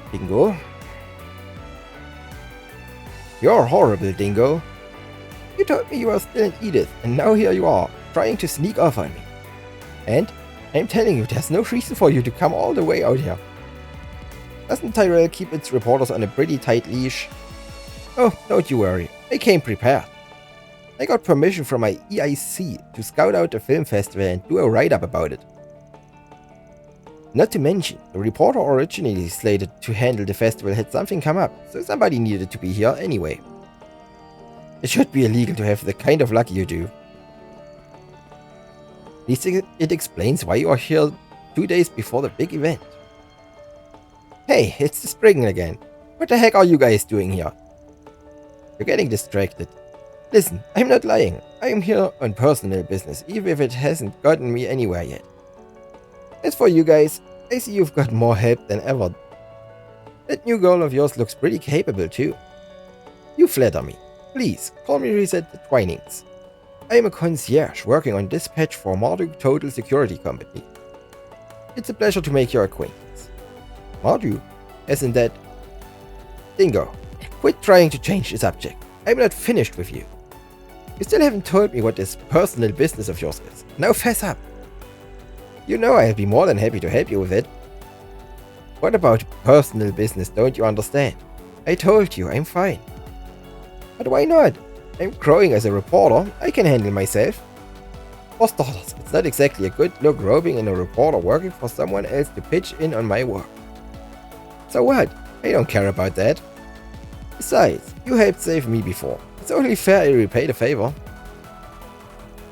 Dingo. You're horrible, Dingo. You told me you were still in Edith, and now here you are, trying to sneak off on me. And I'm telling you, there's no reason for you to come all the way out here. Doesn't Tyrell keep its reporters on a pretty tight leash? Oh, don't you worry, I came prepared. I got permission from my EIC to scout out the film festival and do a write-up about it. Not to mention, the reporter originally slated to handle the festival had something come up, so somebody needed to be here anyway. It should be illegal to have the kind of luck you do. At least it explains why you are here 2 days before the big event. Hey, it's the spring again. What the heck are you guys doing here? You're getting distracted. Listen, I'm not lying. I am here on personal business, even if it hasn't gotten me anywhere yet. As for you guys, I see you've got more help than ever. That new girl of yours looks pretty capable too. You flatter me. Please, call me Reset the Twinings. I am a concierge working on dispatch for Marduk Total Security Company. It's a pleasure to make your acquaintance. Marduk? As in that... Dingo, quit trying to change the subject. I'm not finished with you. You still haven't told me what this personal business of yours is. Now fess up. You know I'll be more than happy to help you with it. What about personal business don't you understand? I told you, I'm fine. But why not? I'm growing as a reporter, I can handle myself. For starters, it's not exactly a good look roping in a reporter working for someone else to pitch in on my work. So what? I don't care about that. Besides, you helped save me before. It's only fair I repay the favor.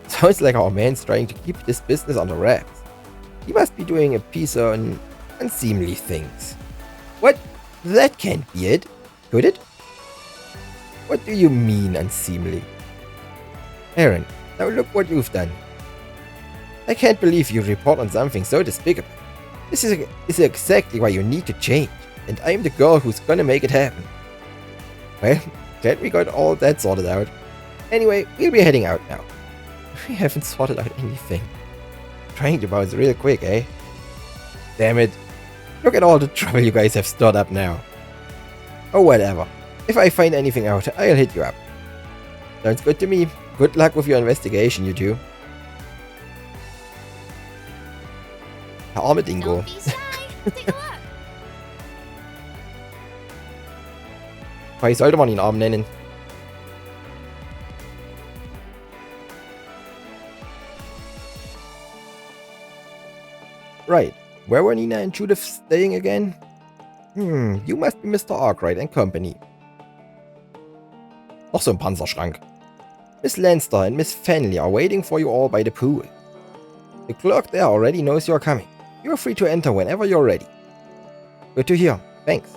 Sounds like our man's trying to keep this business under wraps. He must be doing a piece on unseemly things. What? That can't be it, could it? What do you mean unseemly? Aaron, now look what you've done. I can't believe you report on something so despicable. This is exactly why you need to change, and I'm the girl who's gonna make it happen. Well, glad we got all that sorted out. Anyway, we'll be heading out now. We haven't sorted out anything. trying to bounce real quick, eh? Damn it. Look at all the trouble you guys have stirred up now. Oh, whatever. If I find anything out, I'll hit you up. Sounds good to me. Good luck with your investigation, you two. Der arme Dingo. Don't be shy. Take a look. Vielleicht sollte man ihn arm nennen. Right. Where were Nina and Judith staying again? You must be Mr. Arkwright and Company. Noch so ein Panzerschrank. Miss Lanster and Miss Fenley are waiting for you all by the pool. The clerk there already knows you're coming. You're free to enter whenever you're ready. Good to hear. Thanks.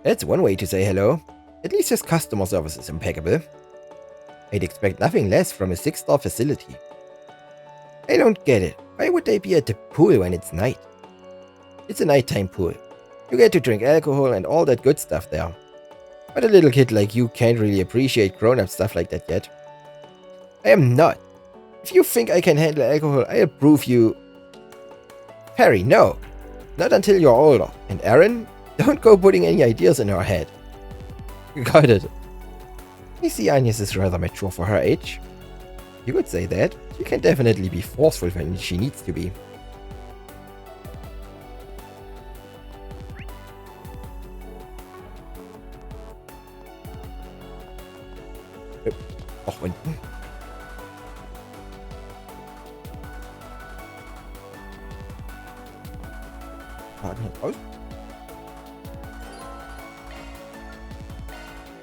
That's one way to say hello. At least his customer service is impeccable. I'd expect nothing less from a 6-star facility. I don't get it. Why would they be at the pool when it's night? It's a nighttime pool. You get to drink alcohol and all that good stuff there. But a little kid like you can't really appreciate grown-up stuff like that yet. I am not. If you think I can handle alcohol, I'll prove you... Harry, no. Not until you're older. And Aaron, don't go putting any ideas in her head. Got it. I see Agnes is rather mature for her age. You could say that. She can definitely be forceful when she needs to be. Auch unten. Faden hier raus.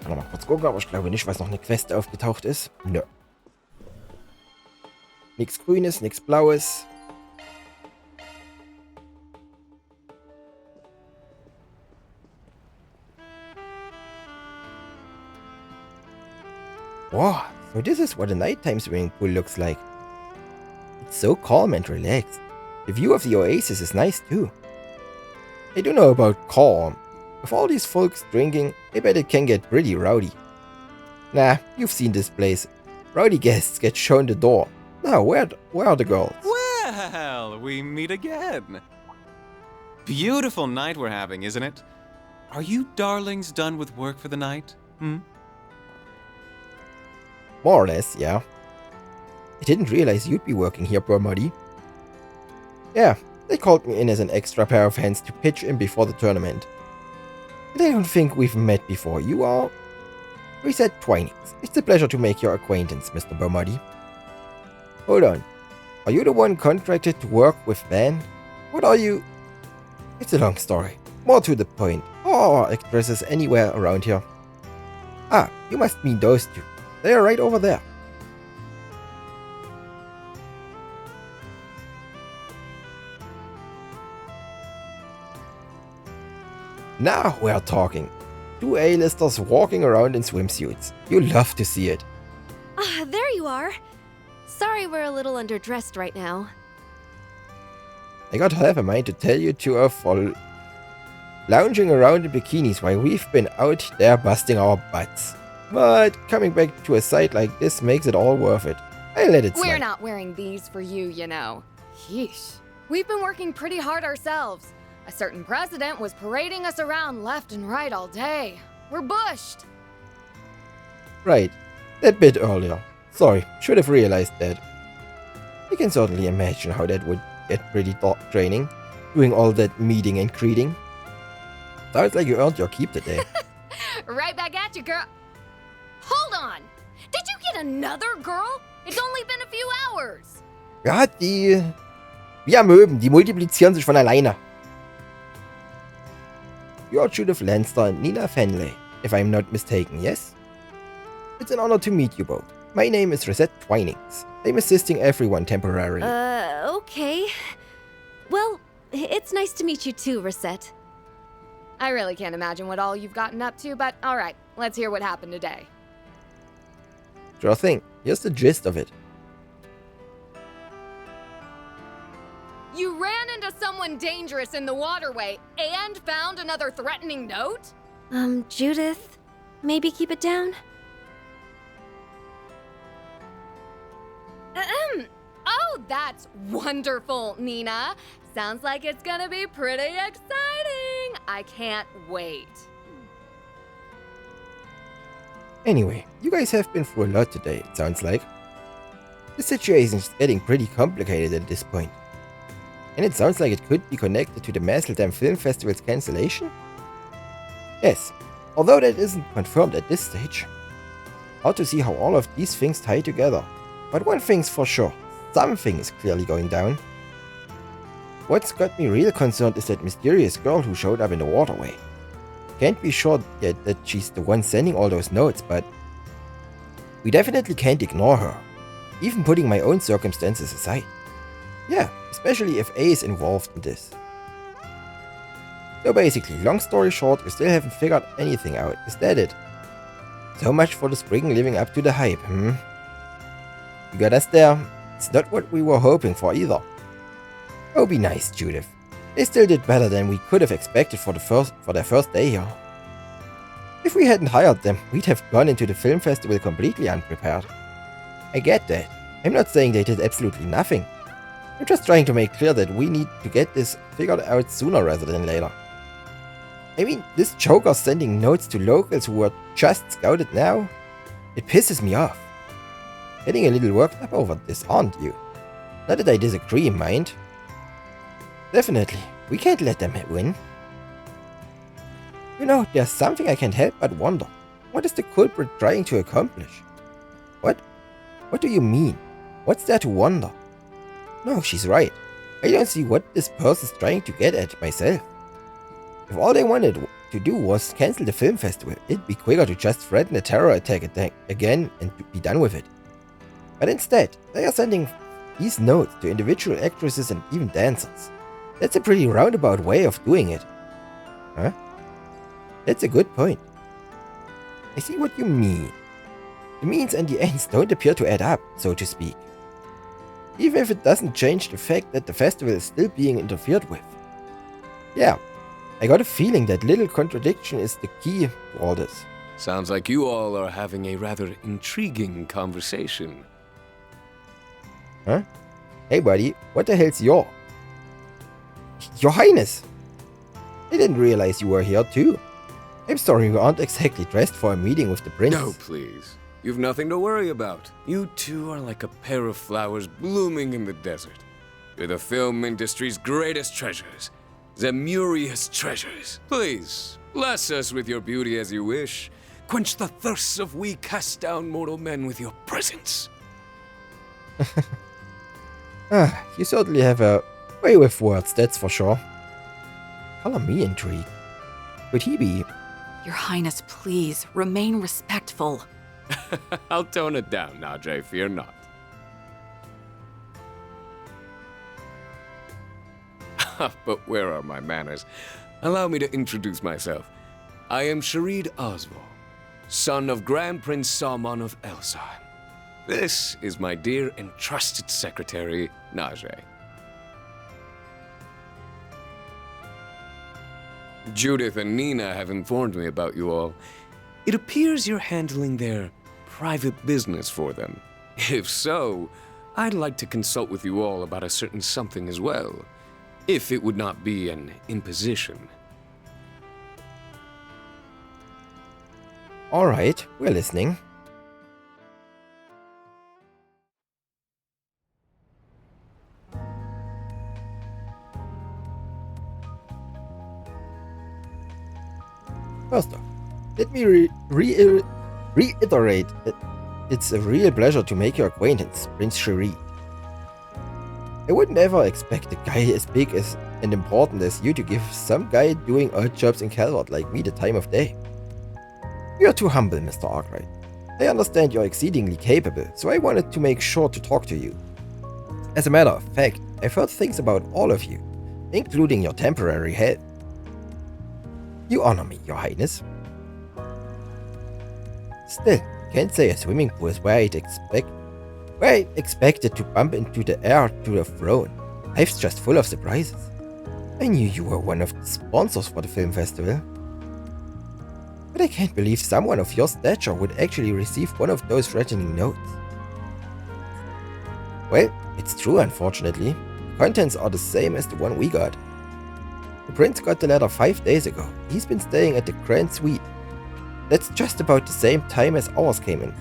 Kann mal kurz gucken, aber ich glaube nicht, weil noch eine Quest aufgetaucht ist. Nö. Nichts Grünes, nichts Blaues. Wow, so this is what a nighttime swimming pool looks like. It's so calm and relaxed. The view of the oasis is nice too. I don't know about calm. With all these folks drinking, I bet it can get pretty rowdy. Nah, you've seen this place. Rowdy guests get shown the door. Now, where are the girls? Well, we meet again. Beautiful night we're having, isn't it? Are you darlings done with work for the night? More or less, yeah. I didn't realize you'd be working here, poor Muddy. Yeah, they called me in as an extra pair of hands to pitch in before the tournament. But I don't think we've met before. You are... Reset Twinings. It's a pleasure to make your acquaintance, Mr. Bermuddy. Hold on. Are you the one contracted to work with Van? What are you... It's a long story. More to the point. Or actresses anywhere around here. Ah, you must mean those two. They are right over there. Now we're talking. Two A-listers walking around in swimsuits. You love to see it. Ah, there you are. Sorry we're a little underdressed right now. I got half a mind to tell you two are for lounging around in bikinis while we've been out there busting our butts. But coming back to a site like this makes it all worth it. I'll let it slide. We're not wearing these for you, you know. Yeesh. We've been working pretty hard ourselves. A certain president was parading us around left and right all day. We're bushed. Right. That bit earlier. Sorry, should have realized that. I can certainly imagine how that would get pretty draining, doing all that meeting and greeting. Sounds like you earned your keep today. Right back at you, girl. Hold on! Did you get another girl? It's only been a few hours. Ja, die... Wie Amöben, die multiplizieren sich von alleine. You're Judith Lanster and Nina Fenley, if I'm not mistaken, yes? It's an honor to meet you both. My name is Reset Twinings. I'm assisting everyone temporarily. Okay. Well, it's nice to meet you too, Reset. I really can't imagine what all you've gotten up to, but alright, let's hear what happened today. Sure thing. Here's the gist of it. You ran into someone dangerous in the waterway and found another threatening note? Judith, maybe keep it down? that's wonderful, Nina. Sounds like it's gonna be pretty exciting. I can't wait. Anyway, you guys have been through a lot today, it sounds like. The situation is getting pretty complicated at this point. And it sounds like it could be connected to the Masseldam Film Festival's cancellation? Yes, although that isn't confirmed at this stage. Hard to see how all of these things tie together. But one thing's for sure, something is clearly going down. What's got me real concerned is that mysterious girl who showed up in the waterway. Can't be sure yet that she's the one sending all those notes, but we definitely can't ignore her, even putting my own circumstances aside. Yeah, especially if A is involved in this. So basically, long story short, we still haven't figured anything out. Is that it? So much for the spring living up to the hype, You got us there. It's not what we were hoping for either. Oh, be nice, Judith. They still did better than we could have expected for their first day here. If we hadn't hired them, we'd have gone into the film festival completely unprepared. I get that. I'm not saying they did absolutely nothing. I'm just trying to make clear that we need to get this figured out sooner rather than later. I mean, this joker sending notes to locals who were just scouted now? It pisses me off. Getting a little worked up over this, aren't you? Not that I disagree, mind. Definitely, we can't let them win. You know, there's something I can't help but wonder. What is the culprit trying to accomplish? What? What do you mean? What's there to wonder? No, she's right. I don't see what this person's trying to get at myself. If all they wanted to do was cancel the film festival, it'd be quicker to just threaten a terror attack again and be done with it. But instead, they are sending these notes to individual actresses and even dancers. That's a pretty roundabout way of doing it. Huh? That's a good point. I see what you mean. The means and the ends don't appear to add up, so to speak. Even if it doesn't change the fact that the festival is still being interfered with. Yeah, I got a feeling that little contradiction is the key to all this. Sounds like you all are having a rather intriguing conversation. Huh? Hey buddy, what the hell's your Highness? I didn't realize you were here too. I'm sorry we aren't exactly dressed for a meeting with the prince. No, please. You've nothing to worry about. You two are like a pair of flowers blooming in the desert. You're the film industry's greatest treasures. Zemurious treasures. Please, bless us with your beauty as you wish. Quench the thirsts of we cast-down mortal men with your presence. You certainly have a way with words, that's for sure. Color me intrigued. Could he be? Your Highness, please, remain respectful. I'll tone it down, Najee, fear not. But where are my manners? Allow me to introduce myself. I am Sharid Oswald, son of Grand Prince Salman of Elsan. This is my dear and trusted secretary, Najee. Judith and Nina have informed me about you all. It appears you're handling their private business for them. If so, I'd like to consult with you all about a certain something as well, if it would not be an imposition. Alright, we're listening. First off, let me reiterate that it's a real pleasure to make your acquaintance, Prince Sharid. I wouldn't ever expect a guy as big and important as you to give some guy doing odd jobs in Calvert like me the time of day. You're too humble, Mr. Arkwright. I understand you're exceedingly capable, so I wanted to make sure to talk to you. As a matter of fact, I've heard things about all of you, including your temporary health. You honor me, Your Highness. Still, can't say a swimming pool is where I expected to bump into the heir to the throne. Life's just full of surprises. I knew you were one of the sponsors for the film festival. But I can't believe someone of your stature would actually receive one of those threatening notes. Well, it's true, unfortunately. The contents are the same as the one we got. The prince got the letter 5 days ago. He's been staying at the Grand Suite. That's just about the same time as ours came in.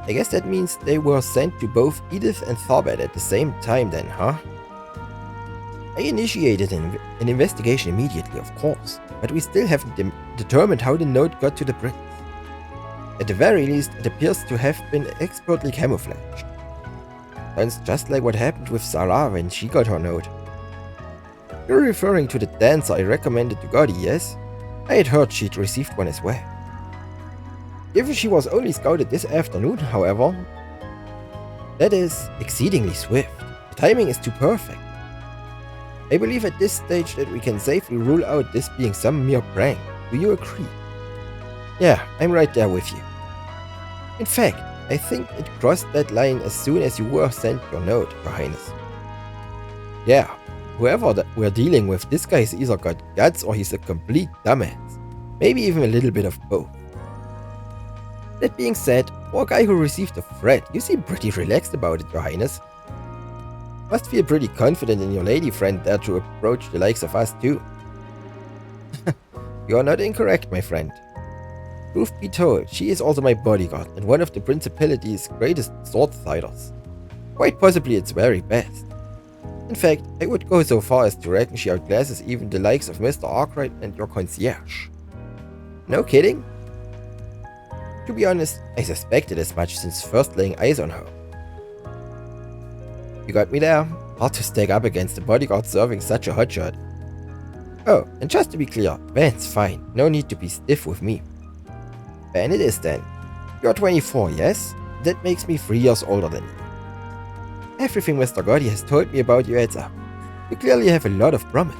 I guess that means they were sent to both Edith and Tharbad at the same time then, huh? I initiated an investigation immediately, of course, but we still haven't determined how the note got to the prince. At the very least, it appears to have been expertly camouflaged. Sounds just like what happened with Sarah when she got her note. You're referring to the dancer I recommended to Gotti, yes? I had heard she'd received one as well. Given she was only scouted this afternoon, however, that is exceedingly swift. The timing is too perfect. I believe at this stage that we can safely rule out this being some mere prank. Do you agree? Yeah, I'm right there with you. In fact, I think it crossed that line as soon as you were sent your note, Your Highness. Yeah, whoever we're dealing with, this guy's either got guts or he's a complete dumbass. Maybe even a little bit of both. That being said, for a guy who received a threat, you seem pretty relaxed about it, Your Highness. Must feel pretty confident in your lady friend there to approach the likes of us too. You are not incorrect, my friend. Truth be told, she is also my bodyguard and one of the Principality's greatest sword-fighters. Quite possibly its very best. In fact, I would go so far as to reckon she outclasses even the likes of Mr. Arkwright and your concierge. No kidding? To be honest, I suspected as much since first laying eyes on her. You got me there. Hard to stack up against a bodyguard serving such a hotshot. Oh, and just to be clear, Van's fine. No need to be stiff with me. Van it is then. You're 24, yes? That makes me 3 years older than you. Everything Mr. Gotti has told me about you adds up. You clearly have a lot of promise.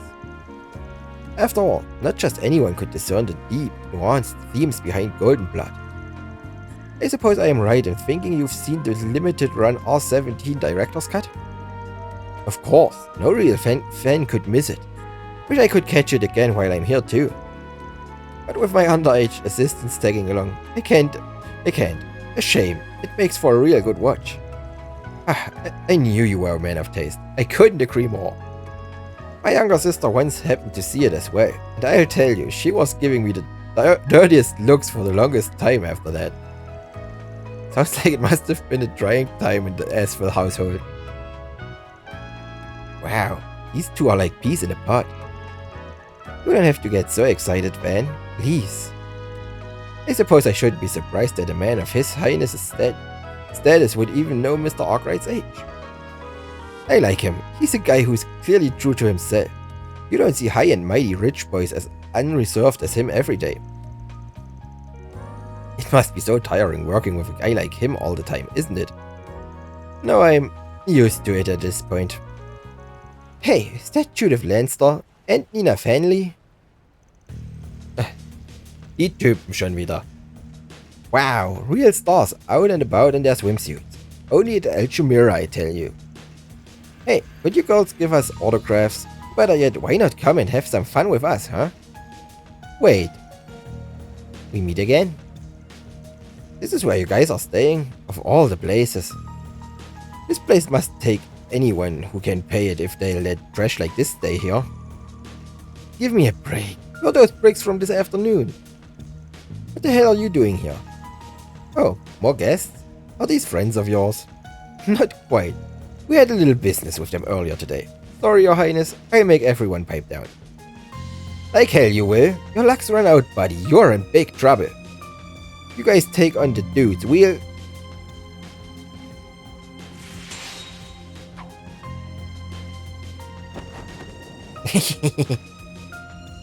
After all, not just anyone could discern the deep, nuanced themes behind Golden Blood. I suppose I am right in thinking you've seen the limited run R17 director's cut? Of course, no real fan could miss it. Wish I could catch it again while I'm here too. But with my underage assistants tagging along, I can't. A shame. It makes for a real good watch. I knew you were a man of taste. I couldn't agree more. My younger sister once happened to see it as well, and I'll tell you, she was giving me the dirtiest looks for the longest time after that. Sounds like it must have been a trying time in the Asphalt household. Wow, these two are like peas in a pod. You don't have to get so excited, Van. Please. I suppose I shouldn't be surprised that a man of His Highness's status would even know Mr. Arkwright's age. I like him. He's a guy who's clearly true to himself. You don't see high and mighty rich boys as unreserved as him every day. It must be so tiring working with a guy like him all the time, isn't it? No, I'm used to it at this point. Hey, is that Judith Lanster and Nina Fanley? Die Typen schon wieder. Wow, real stars out and about in their swimsuits. Only at El Chimera, I tell you. Hey, would you girls give us autographs? Better yet, why not come and have some fun with us, huh? Wait. We meet again? This is where you guys are staying? Of all the places. This place must take anyone who can pay it if they let trash like this stay here. Give me a break. Where are those bricks from this afternoon? What the hell are you doing here? Oh, more guests? Are these friends of yours? Not quite. We had a little business with them earlier today. Sorry, Your Highness, I'll make everyone pipe down. Like hell you will. Your luck's run out, buddy. You're in big trouble. You guys take on the dudes, we'll...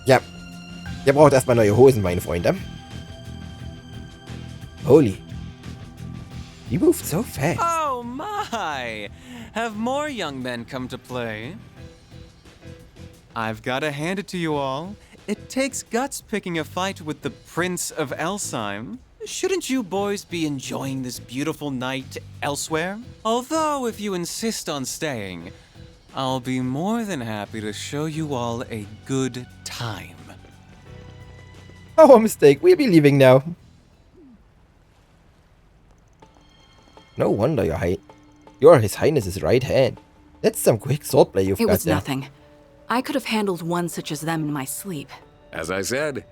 Ja, ihr braucht erstmal neue Hosen, meine Freunde. Holy. You moved so fast. Oh my! Have more young men come to play? I've gotta hand it to you all. It takes guts picking a fight with the Prince of Elsheim. Shouldn't you boys be enjoying this beautiful night elsewhere? Although, if you insist on staying, I'll be more than happy to show you all a good time. Our mistake. We'll be leaving now. No wonder, Your Highness. You're His Highness's right hand. That's some quick swordplay you've It got was there. nothing. I could have handled one such as them in my sleep. As I said,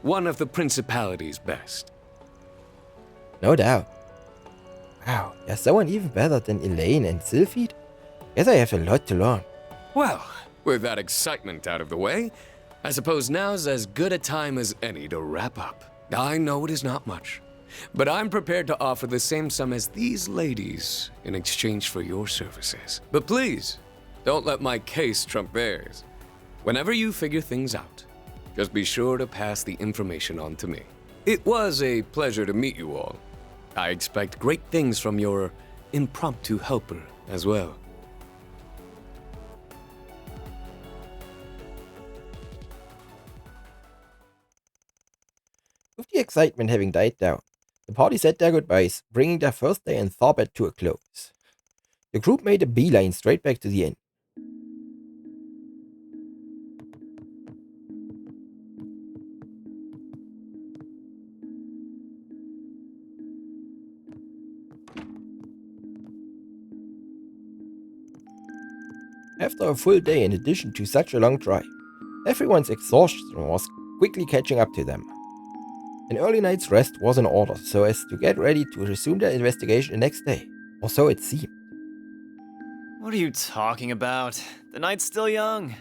one of the Principality's best. No doubt. Wow, you're someone even better than Elaine and Sylphid? Guess I have a lot to learn. Well, with that excitement out of the way, I suppose now's as good a time as any to wrap up. I know it is not much, but I'm prepared to offer the same sum as these ladies in exchange for your services. But please, don't let my case trump theirs. Whenever you figure things out, just be sure to pass the information on to me. It was a pleasure to meet you all. I expect great things from your impromptu helper as well. With the excitement having died down, the party said their goodbyes, bringing their first day in Tharbad to a close. The group made a beeline straight back to the inn. After a full day in addition to such a long drive, everyone's exhaustion was quickly catching up to them. An early night's rest was in order so as to get ready to resume their investigation the next day, or so it seemed. What are you talking about? The night's still young.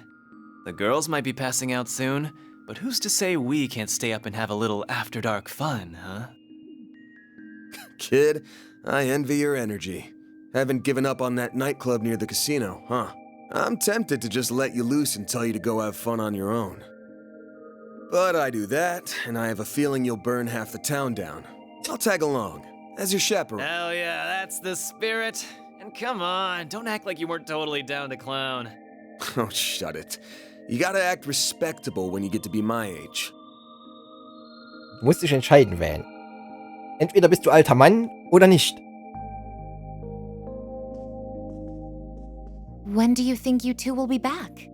The girls might be passing out soon, but who's to say we can't stay up and have a little after dark fun, huh? Kid, I envy your energy. Haven't given up on that nightclub near the casino, huh? I'm tempted to just let you loose and tell you to go have fun on your own. But I do that, and I have a feeling you'll burn half the town down. I'll tag along, as your chaperone. Hell yeah, that's the spirit. And come on, don't act like you weren't totally down to clown. Oh, shut it. You gotta act respectable when you get to be my age. Du musst dich entscheiden, Van. Entweder bist du alter Mann oder nicht. When do you think you two will be back?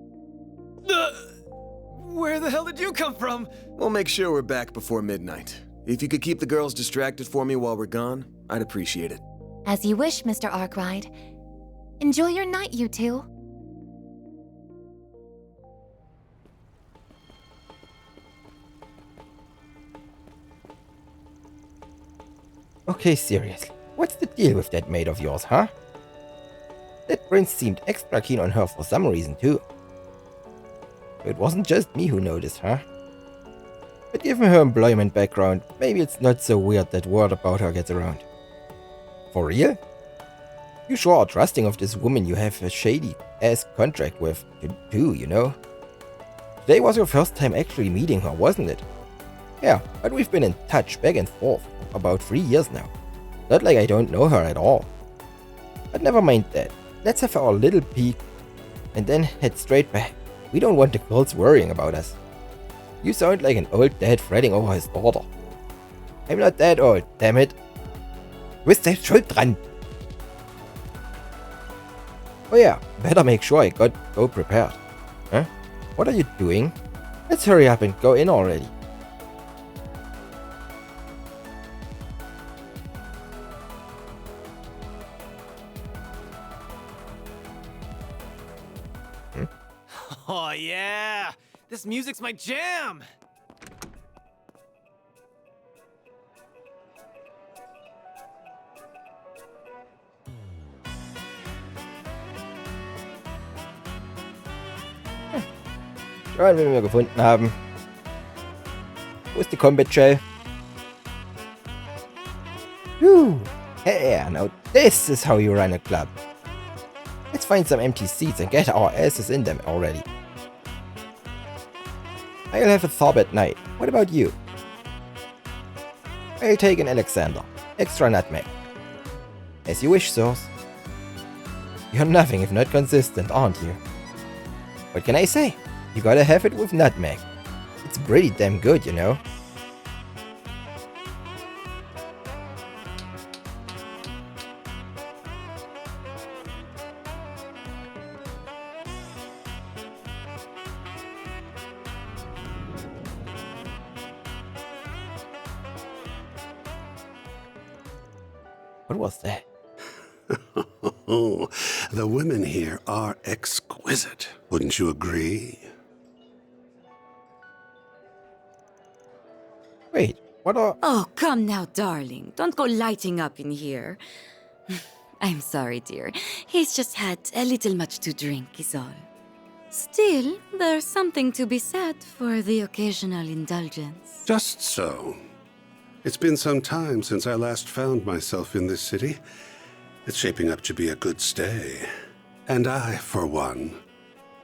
Where the hell did you come from? We'll make sure we're back before midnight. If you could keep the girls distracted for me while we're gone, I'd appreciate it. As you wish, Mr. Arkwright. Enjoy your night, you two. Okay, seriously. What's the deal with that maid of yours, huh? That prince seemed extra keen on her for some reason, too. It wasn't just me who noticed, huh? But given her employment background, maybe it's not so weird that word about her gets around. For real? You sure are trusting of this woman you have a shady-ass contract with, too, you know? Today was your first time actually meeting her, wasn't it? Yeah, but we've been in touch back and forth for about 3 years now. Not like I don't know her at all. But never mind that. Let's have our little peek and then head straight back. We don't want the girls worrying about us. You sound like an old dad fretting over his daughter. I'm not that old, damn it. Du bist selbst schuld dran. Oh yeah, better make sure I go prepared. Huh? What are you doing? Let's hurry up and go in already. Oh yeah! This music's my jam! Schauen, wen wir gefunden haben. Wo ist die Combat Shell? Whew. Yeah, now this is how you run a club. Let's find some empty seats and get our asses in them already. I'll have a Tharbad night. What about you? I'll take an Alexander. Extra nutmeg. As you wish, sirs. You're nothing if not consistent, aren't you? What can I say? You gotta have it with nutmeg. It's pretty damn good, you know. What was that? Oh, the women here are exquisite. Wouldn't you agree? Wait, what are... Oh, come now, darling. Don't go lighting up in here. I'm sorry, dear. He's just had a little much to drink, is all. Still, there's something to be said for the occasional indulgence. Just so. It's been some time since I last found myself in this city. It's shaping up to be a good stay. And I, for one,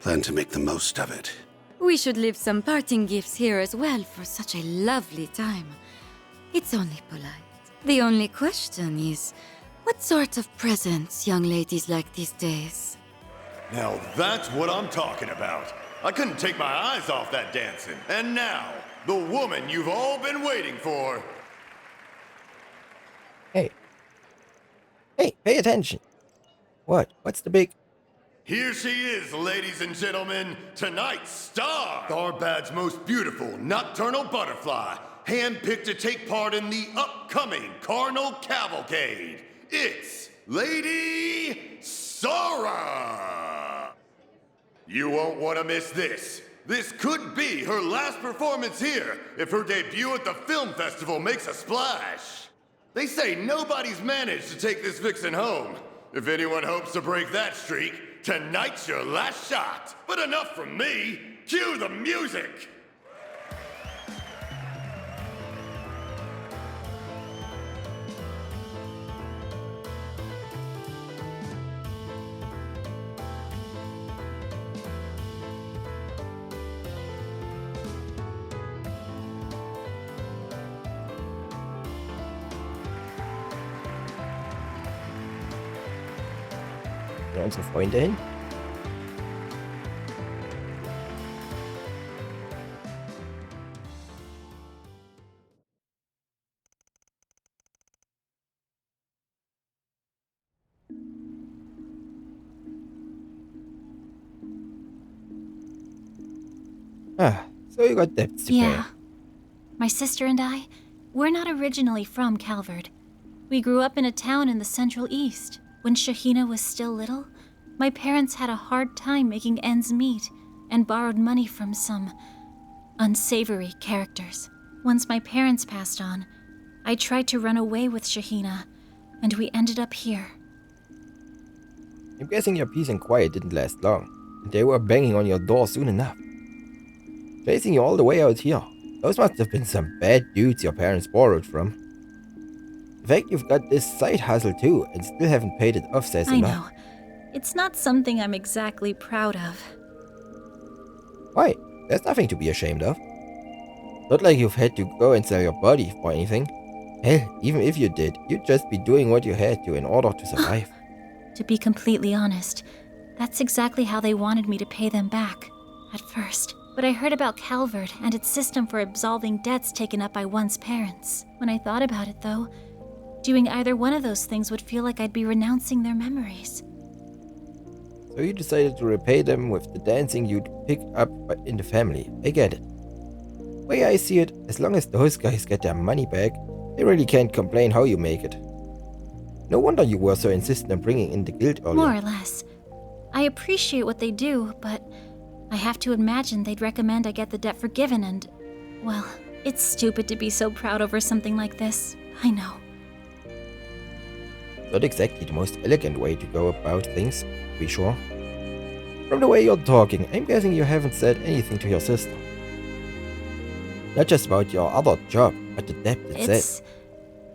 plan to make the most of it. We should leave some parting gifts here as well for such a lovely time. It's only polite. The only question is, what sort of presents young ladies like these days? Now that's what I'm talking about. I couldn't take my eyes off that dancing. And now, the woman you've all been waiting for. Hey. Hey, pay attention. What? What's the big... Here she is, ladies and gentlemen, tonight's star! Tharbad's most beautiful nocturnal butterfly, handpicked to take part in the upcoming Carnal Cavalcade. It's Lady Sora! You won't want to miss this. This could be her last performance here if her debut at the film festival makes a splash. They say nobody's managed to take this vixen home. If anyone hopes to break that streak, tonight's your last shot. But enough from me. Cue the music. unsere Freunde hin. So you got debts to pay. My sister and I, we're not originally from Calvard. We grew up in a town in the Central East. When Shahina was still little, my parents had a hard time making ends meet and borrowed money from some unsavory characters. Once my parents passed on, I tried to run away with Shahina, and we ended up here. I'm guessing your peace and quiet didn't last long, and they were banging on your door soon enough. Chasing you all the way out here. Those must have been some bad dudes your parents borrowed from. The fact you've got this side hustle too, and still haven't paid it off says enough. I know. It's not something I'm exactly proud of. Why? There's nothing to be ashamed of. Not like you've had to go and sell your body or anything. Hell, even if you did, you'd just be doing what you had to in order to survive. To be completely honest, that's exactly how they wanted me to pay them back, at first. But I heard about Calvard and its system for absolving debts taken up by one's parents. When I thought about it, though, doing either one of those things would feel like I'd be renouncing their memories. So you decided to repay them with the dancing you'd picked up in the family. I get it. The way I see it, as long as those guys get their money back, they really can't complain how you make it. No wonder you were so insistent on bringing in the guild earlier. More or less. I appreciate what they do, but I have to imagine they'd recommend I get the debt forgiven and, well, it's stupid to be so proud over something like this. I know. Not exactly the most elegant way to go about things, to be sure. From the way you're talking, I'm guessing you haven't said anything to your sister. Not just about your other job, but the debt itself. It's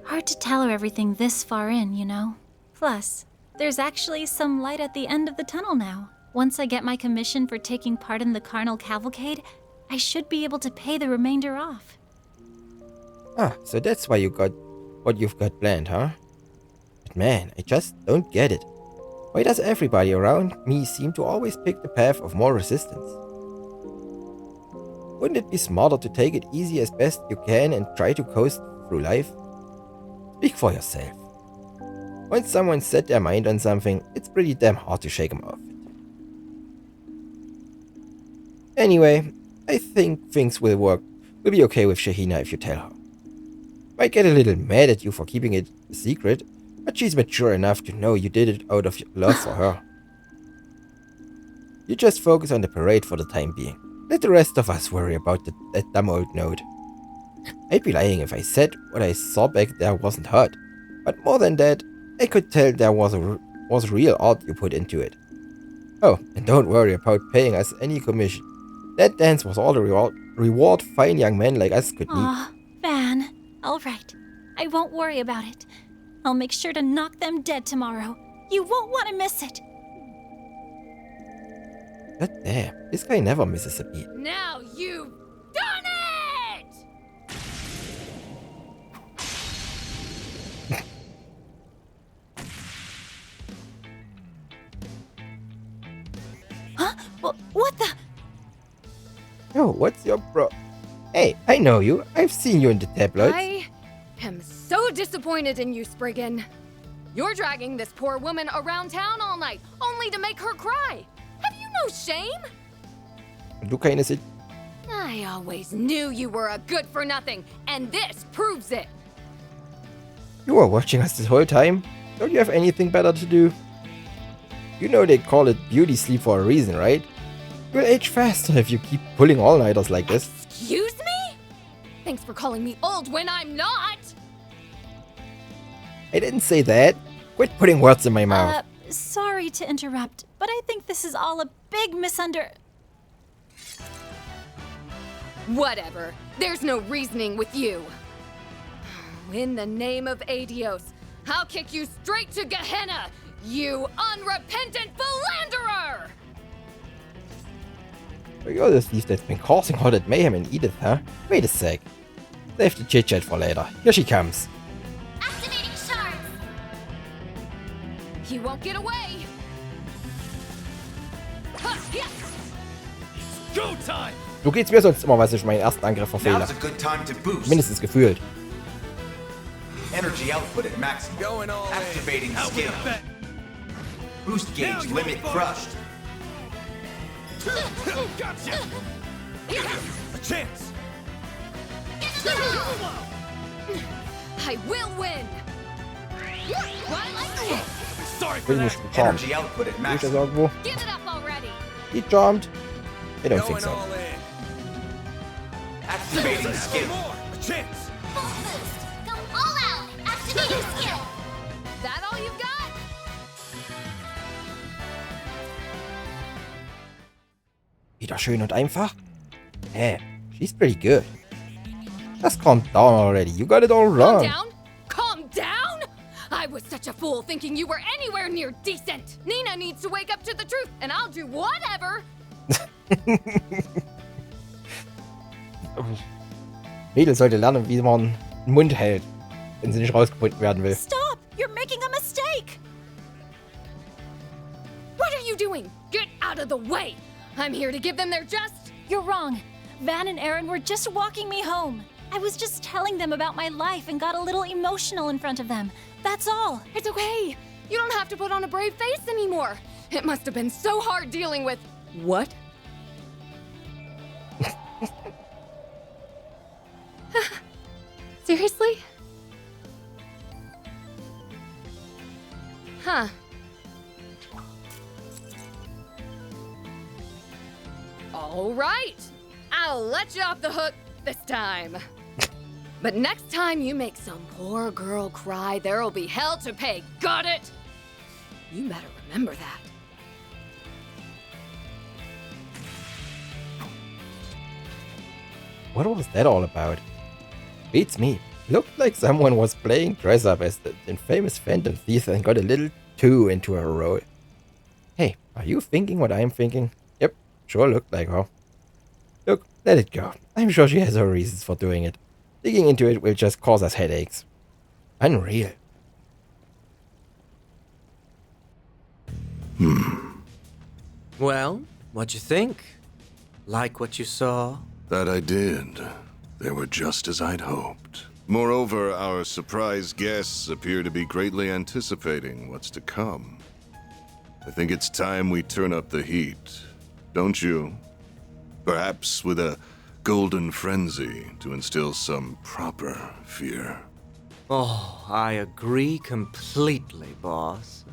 hard to tell her everything this far in, you know? Plus, there's actually some light at the end of the tunnel now. Once I get my commission for taking part in the Carnal Cavalcade, I should be able to pay the remainder off. Ah, so that's why you got what you've got planned, huh? But man, I just don't get it. Why does everybody around me seem to always pick the path of more resistance? Wouldn't it be smarter to take it easy as best you can and try to coast through life? Speak for yourself. Once someone's set their mind on something, it's pretty damn hard to shake them off it. Anyway, I think things will be okay with Shahina if you tell her. Might get a little mad at you for keeping it a secret, But she's mature enough to know you did it out of love for her. You just focus on the parade for the time being. Let the rest of us worry about that dumb old note. I'd be lying if I said what I saw back there wasn't hurt. But more than that, I could tell there was real art you put into it. Oh, and don't worry about paying us any commission. That dance was all the reward fine young men like us could need. Aw, Van. All right. I won't worry about it. I'll make sure to knock them dead tomorrow. You won't want to miss it. But damn, this guy never misses a beat. Now you've done it! Huh? What the? Yo, what's your Hey, I know you. I've seen you in the tabloids. I am so disappointed in you, Spriggan. You're dragging this poor woman around town all night, only to make her cry. Have you no shame? Du keine Sit. I always knew you were a good-for-nothing, and this proves it. You were watching us this whole time? Don't you have anything better to do? You know they call it beauty sleep for a reason, right? You'll age faster if you keep pulling all-nighters like this. Excuse me? Thanks for calling me old when I'm not. I didn't say that. Quit putting words in my mouth. Sorry to interrupt, but I think this is all a big Whatever. There's no reasoning with you. In the name of Adios, I'll kick you straight to Gehenna, you unrepentant philanderer! You're the thief that's been causing all that mayhem in Edith, huh? Wait a sec. Save the chit-chat for later. Here she comes. Activating shards! He won't get away! Ha, yes. Go time! So geht's mir sonst immer, was ich meinen ersten Angriff verfehle. Now's a good time to boost. Mindestens gefühlt. Energy output at maximum. Going all activating skill. Boost gauge limit crushed. Gotcha! A chance! I will win! Sorry Bin nicht gecharmt. Energy output at Sehe ich das maximum. irgendwo? Give it up already! He charmed? I don't think so. Activating skill. A chance! Full boost! Go all out! Activating skill! That all you've got? Wieder schön und einfach? Hey, she's pretty good. Just calm down already. You got it all Calm wrong. down? Calm down? I was such a fool thinking you were anywhere near decent. Nina needs to wake up to the truth, and I'll do whatever. Mädel sollte lernen, wie man den Mund hält, wenn sie nicht rausgefunden werden will. Stop! You're making a mistake! What are you doing? Get out of the way! I'm here to give them their just. You're wrong. Van and Aaron were just walking me home. I was just telling them about my life and got a little emotional in front of them. That's all. It's okay. You don't have to put on a brave face anymore. It must have been so hard dealing with... What? Seriously? Huh. All right. I'll let you off the hook this time. But next time you make some poor girl cry, there'll be hell to pay. Got it? You better remember that. What was that all about? Beats me. Looked like someone was playing dress up as the infamous Phantom Thief and got a little too into her role. Hey, are you thinking what I'm thinking? Yep, sure looked like her. Look, let it go. I'm sure she has her reasons for doing it. Digging into it will just cause us headaches. Unreal. Well, what'd you think? Like what you saw? That I did. They were just as I'd hoped. Moreover, our surprise guests appear to be greatly anticipating what's to come. I think it's time we turn up the heat, don't you? Perhaps with a golden frenzy to instill some proper fear. Oh, I agree completely, boss.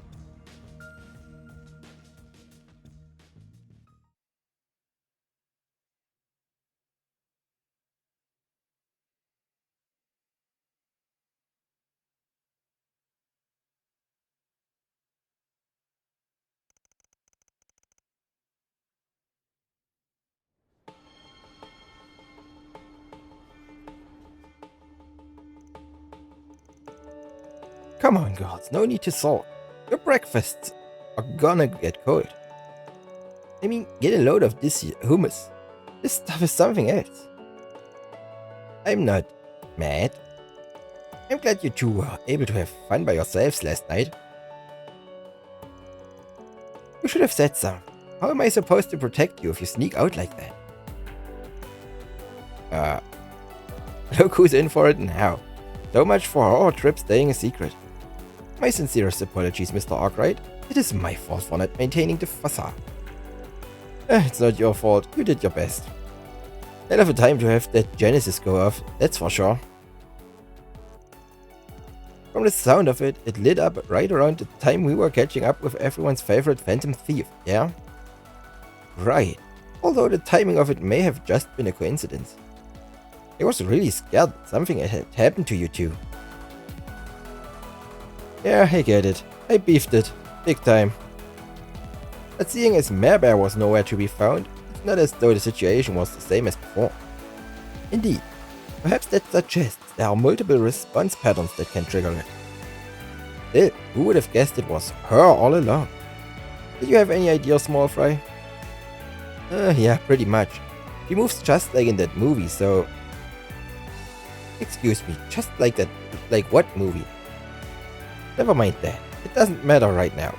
Come on, girls, no need to sulk. Your breakfasts are gonna get cold. I mean, get a load of this hummus. This stuff is something else. I'm not mad. I'm glad you two were able to have fun by yourselves last night. You should have said something. How am I supposed to protect you if you sneak out like that? Look who's in for it now. So much for our trip staying a secret. My sincerest apologies, Mr. Arkwright. It is my fault for not maintaining the facade. It's not your fault. You did your best. Hell of a time to have that Genesis go off, that's for sure. From the sound of it, it lit up right around the time we were catching up with everyone's favorite Phantom Thief, yeah? Right. Although the timing of it may have just been a coincidence. I was really scared that something had happened to you two. Yeah, I get it. I beefed it. Big time. But seeing as Mare Bear was nowhere to be found, it's not as though the situation was the same as before. Indeed, perhaps that suggests there are multiple response patterns that can trigger it. Still, who would have guessed it was her all along? Did you have any idea, Small Fry? Yeah, pretty much. She moves just like in that movie, so... Excuse me, just like that... Like what movie? Never mind that. It doesn't matter right now.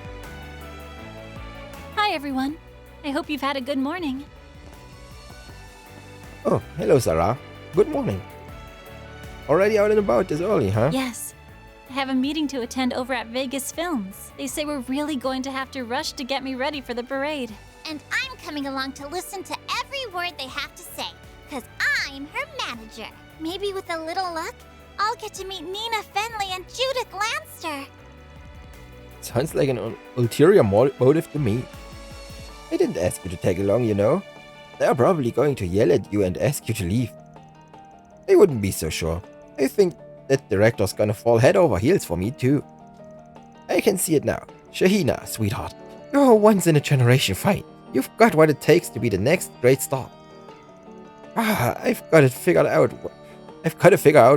Hi, everyone. I hope you've had a good morning. Oh, hello, Sarah. Good morning. Already out and about this early, huh? Yes. I have a meeting to attend over at Vegas Films. They say we're really going to have to rush to get me ready for the parade. And I'm coming along to listen to every word they have to say, because I'm her manager. Maybe with a little luck, I'll get to meet Nina Fenley and Judith Lanster. Sounds like an ulterior motive to me. I didn't ask you to tag along, you know. They're probably going to yell at you and ask you to leave. I wouldn't be so sure. I think that director's gonna fall head over heels for me too. I can see it now. Shahina, sweetheart. You're a once-in-a-generation fight. You've got what it takes to be the next great star. I've got to figure out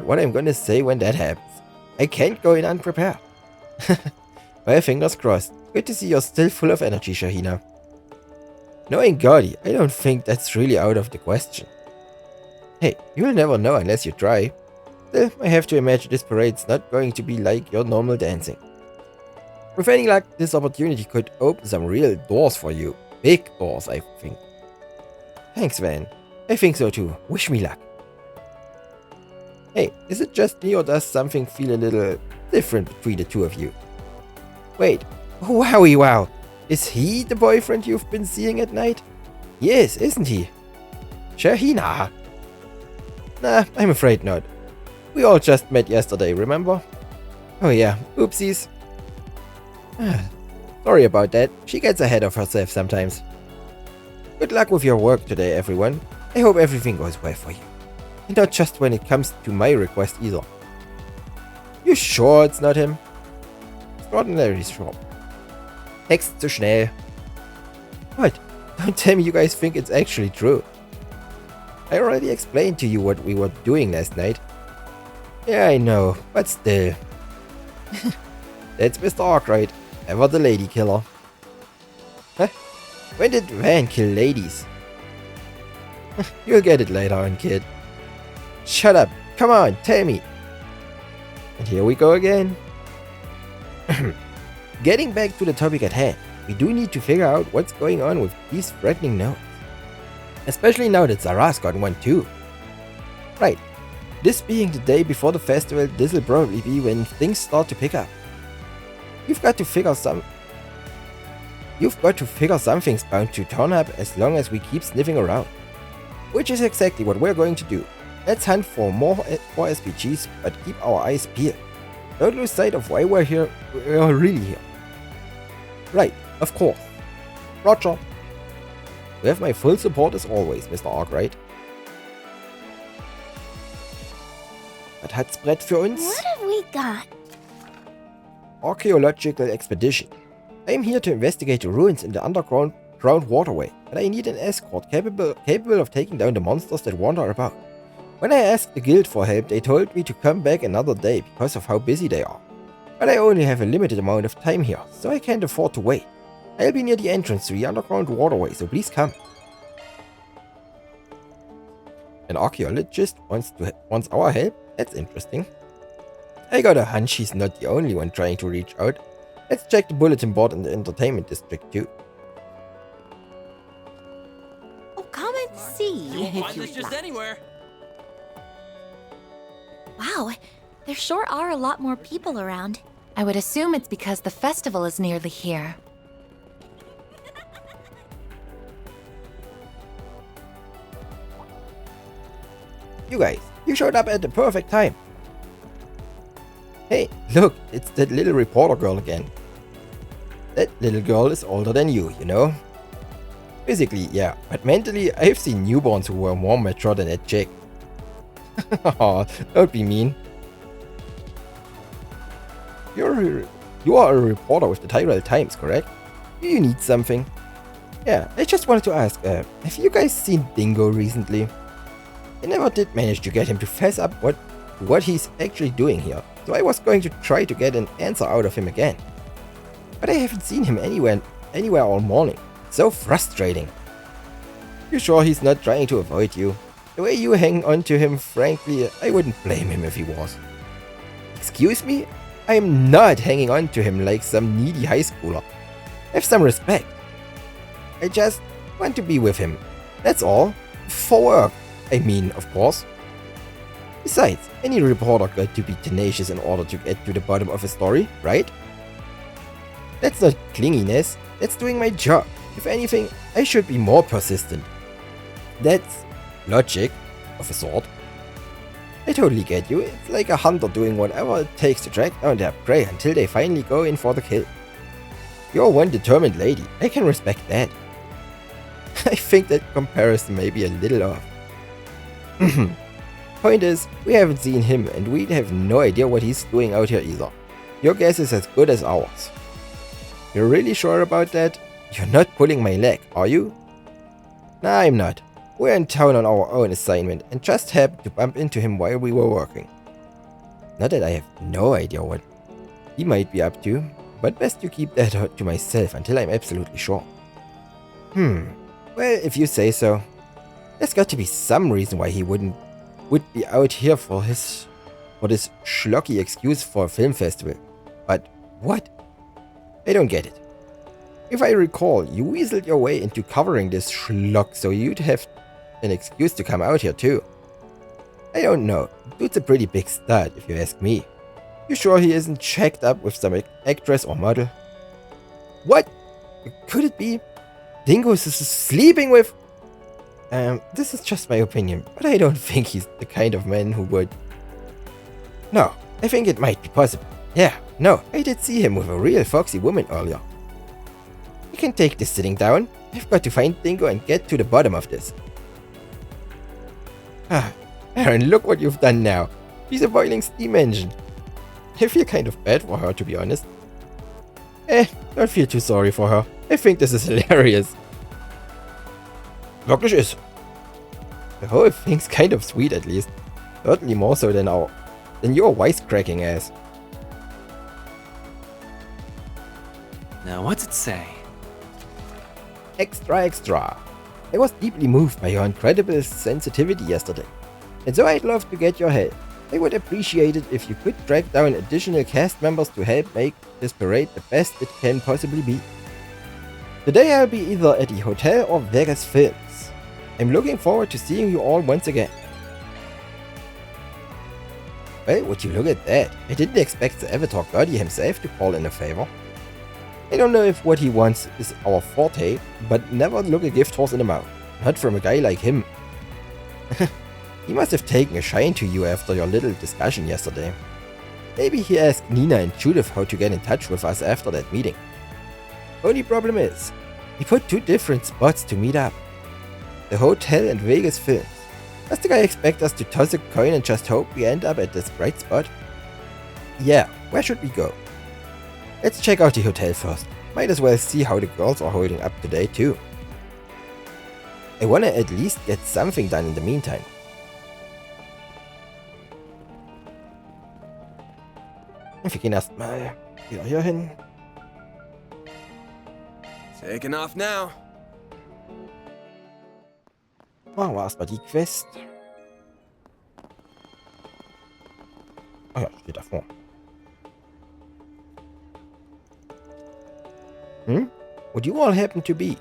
what I'm gonna say when that happens. I can't go in unprepared. Well, fingers crossed. Good to see you're still full of energy, Shahina. Knowing Gordy, I don't think that's really out of the question. Hey, you'll never know unless you try. Still, I have to imagine this parade's not going to be like your normal dancing. With any luck, this opportunity could open some real doors for you. Big doors, I think. Thanks, Van. I think so too. Wish me luck. Hey, is it just me or does something feel a little different between the two of you? Wait, wowie wow. Is he the boyfriend you've been seeing at night? Yes, isn't he? Shahina. Nah, I'm afraid not. We all just met yesterday, remember? Oh yeah, oopsies. Sorry about that. She gets ahead of herself sometimes. Good luck with your work today, everyone. I hope everything goes well for you. And not just when it comes to my request either. You sure it's not him? Extraordinary sure. Text zu schnell. What? Don't tell me you guys think it's actually true. I already explained to you what we were doing last night. Yeah, I know, but still. That's Mr. Arkwright, ever the lady killer. Huh? When did Van kill ladies? You'll get it later on, kid. Shut up. Come on, tell me. And here we go again. Getting back to the topic at hand, we do need to figure out what's going on with these threatening notes. Especially now that Zara's got one too. Right. This being the day before the festival, this'll probably be when things start to pick up. You've got to figure something's bound to turn up as long as we keep sniffing around. Which is exactly what we're going to do. Let's hunt for more SPGs, but keep our eyes peeled. don't lose sight of why we're here. We're really here. Right, of course. Roger. You have my full support as always, Mr. Arkwright. Was hat's Brett für uns? What have we got? Archaeological expedition. I am here to investigate the ruins in the underground waterway, but I need an escort capable of taking down the monsters that wander about. When I asked the guild for help, they told me to come back another day because of how busy they are. But I only have a limited amount of time here, so I can't afford to wait. I'll be near the entrance to the underground waterway, so please come. An archaeologist wants our help? That's interesting. I got a hunch he's not the only one trying to reach out. Let's check the bulletin board in the entertainment district too. Oh, come and see. You won't find this just anywhere. Wow, there sure are a lot more people around. I would assume it's because the festival is nearly here. You guys, you showed up at the perfect time. Hey, look, it's that little reporter girl again. That little girl is older than you know? Physically, yeah, but mentally, I've seen newborns who were more mature than that chick. Aw, don't be mean. You are a reporter with the Teil Times, correct? Do you need something? Yeah, I just wanted to ask, have you guys seen Dingo recently? I never did manage to get him to fess up what he's actually doing here, so I was going to try to get an answer out of him again. But I haven't seen him anywhere all morning. It's so frustrating. You sure he's not trying to avoid you? The way you hang on to him, frankly, I wouldn't blame him if he was. Excuse me? I am not hanging on to him like some needy high schooler. Have some respect. I just want to be with him. That's all. For work, I mean, of course. Besides, any reporter got to be tenacious in order to get to the bottom of a story, right? That's not clinginess, that's doing my job. If anything, I should be more persistent. That's logic, of a sort. I totally get you. It's like a hunter doing whatever it takes to track down their prey until they finally go in for the kill. You're one determined lady. I can respect that. I think that comparison may be a little off. Point is, we haven't seen him and we have no idea what he's doing out here either. Your guess is as good as ours. You're really sure about that? You're not pulling my leg, are you? Nah, I'm not. We're in town on our own assignment and just happened to bump into him while we were working. Not that I have no idea what he might be up to, but best to keep that to myself until I'm absolutely sure. Well, if you say so. There's got to be some reason why he would be out here for this schlocky excuse for a film festival. But what? I don't get it. If I recall, you weaseled your way into covering this schlock so you'd have an excuse to come out here too. I don't know. Dude's a pretty big stud, if you ask me. You sure he isn't checked up with some actress or model? What? Could it be? Dingo's is sleeping with... this is just my opinion, but I don't think he's the kind of man who would... No, I think it might be possible. Yeah, no, I did see him with a real foxy woman earlier. You can take this sitting down. I've got to find Dingo and get to the bottom of this. Aaron, look what you've done now. She's a boiling steam engine. I feel kind of bad for her, to be honest. Don't feel too sorry for her. I think this is hilarious. Wirklich ist. The whole thing's kind of sweet, at least. Certainly more so than your wisecracking ass. Now, what's it say? Extra, extra. I was deeply moved by your incredible sensitivity yesterday, and so I'd love to get your help. I would appreciate it if you could track down additional cast members to help make this parade the best it can possibly be. Today I'll be either at the hotel or Vegas Films. I'm looking forward to seeing you all once again. Well, would you look at that? I didn't expect the Avatar Goddie himself to call in a favor. I don't know if what he wants is our forte, but never look a gift horse in the mouth. Not from a guy like him. He must have taken a shine to you after your little discussion yesterday. Maybe he asked Nina and Judith how to get in touch with us after that meeting. Only problem is, he put 2 different spots to meet up. The hotel and Vegas Films. Does the guy expect us to toss a coin and just hope we end up at this bright spot? Yeah, where should we go? Let's check out the hotel first. Might as well see how the girls are holding up today too. I wanna at least get something done in the meantime. Wir gehen erstmal wieder hier hin. Taking off now. Machen wir erstmal die Quest. Ah ja, steht davor. Would you all happen to be?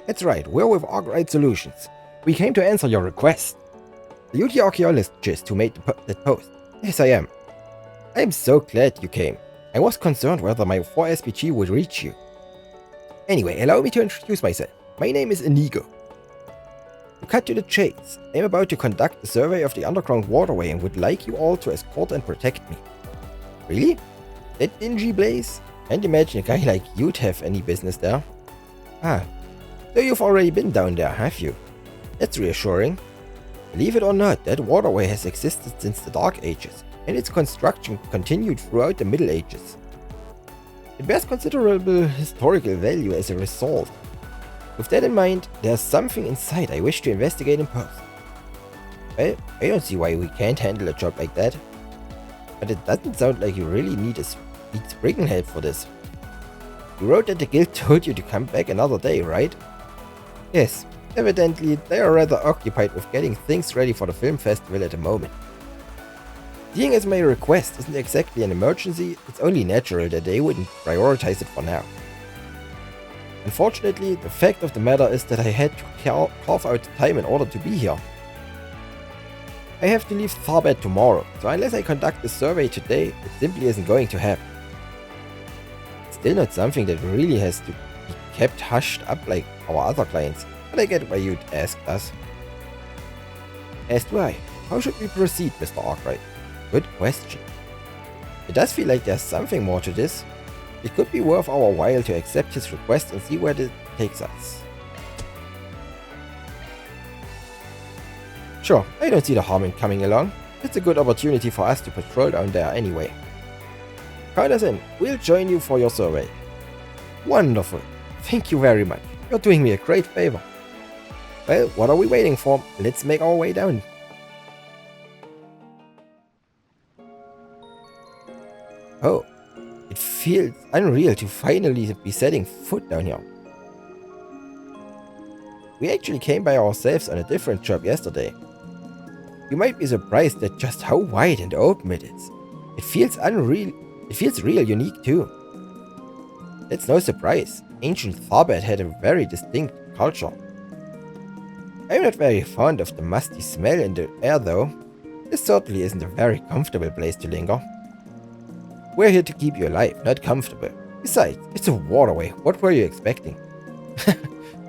That's right, we're with Arkwright Solutions. We came to answer your request. Are you the archaeologist who made that post? Yes, I am. I am so glad you came. I was concerned whether my 4 SPG would reach you. Anyway, allow me to introduce myself. My name is Inigo. To cut to the chase, I am about to conduct a survey of the underground waterway and would like you all to escort and protect me. Really? That dingy place? Can't imagine a guy like you'd have any business there. Ah, so you've already been down there, have you? That's reassuring. Believe it or not, that waterway has existed since the Dark Ages, and its construction continued throughout the Middle Ages. It bears considerable historical value as a result. With that in mind, there's something inside I wish to investigate in post. Well, I don't see why we can't handle a job like that. But it doesn't sound like you really need Spriggan help for this. You wrote that the guild told you to come back another day, right? Yes, evidently they are rather occupied with getting things ready for the film festival at the moment. Seeing as my request isn't exactly an emergency, it's only natural that they wouldn't prioritize it for now. Unfortunately, the fact of the matter is that I had to carve out time in order to be here. I have to leave Tharbad tomorrow, so unless I conduct the survey today, it simply isn't going to happen. It's still not something that really has to be kept hushed up like our other clients, but I get why you'd ask us. As do I. How should we proceed, Mr. Arkwright? Good question. It does feel like there's something more to this. It could be worth our while to accept his request and see where it takes us. Sure, I don't see the harm in coming along. It's a good opportunity for us to patrol down there anyway. Count us in. We'll join you for your survey. Wonderful. Thank you very much. You're doing me a great favor. Well, what are we waiting for? Let's make our way down. Oh, it feels unreal to finally be setting foot down here. We actually came by ourselves on a different job yesterday. You might be surprised at just how wide and open it is. It feels unreal. It feels real unique too. That's no surprise. Ancient Tharbad had a very distinct culture. I'm not very fond of the musty smell in the air though. This certainly isn't a very comfortable place to linger. We're here to keep you alive, not comfortable. Besides, it's a waterway. What were you expecting?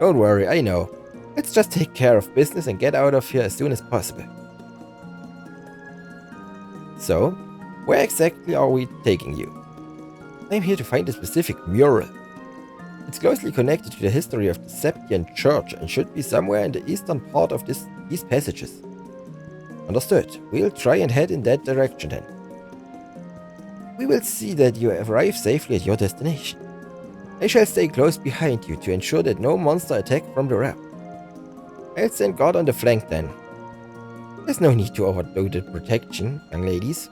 Don't worry, I know. Let's just take care of business and get out of here as soon as possible. So, where exactly are we taking you? I'm here to find a specific mural. It's closely connected to the history of the Septian Church and should be somewhere in the eastern part of these passages. Understood. We'll try and head in that direction then. We will see that you arrive safely at your destination. I shall stay close behind you to ensure that no monster attack from the rear. I'll send guard on the flank then. There's no need to overdo the protection, young ladies.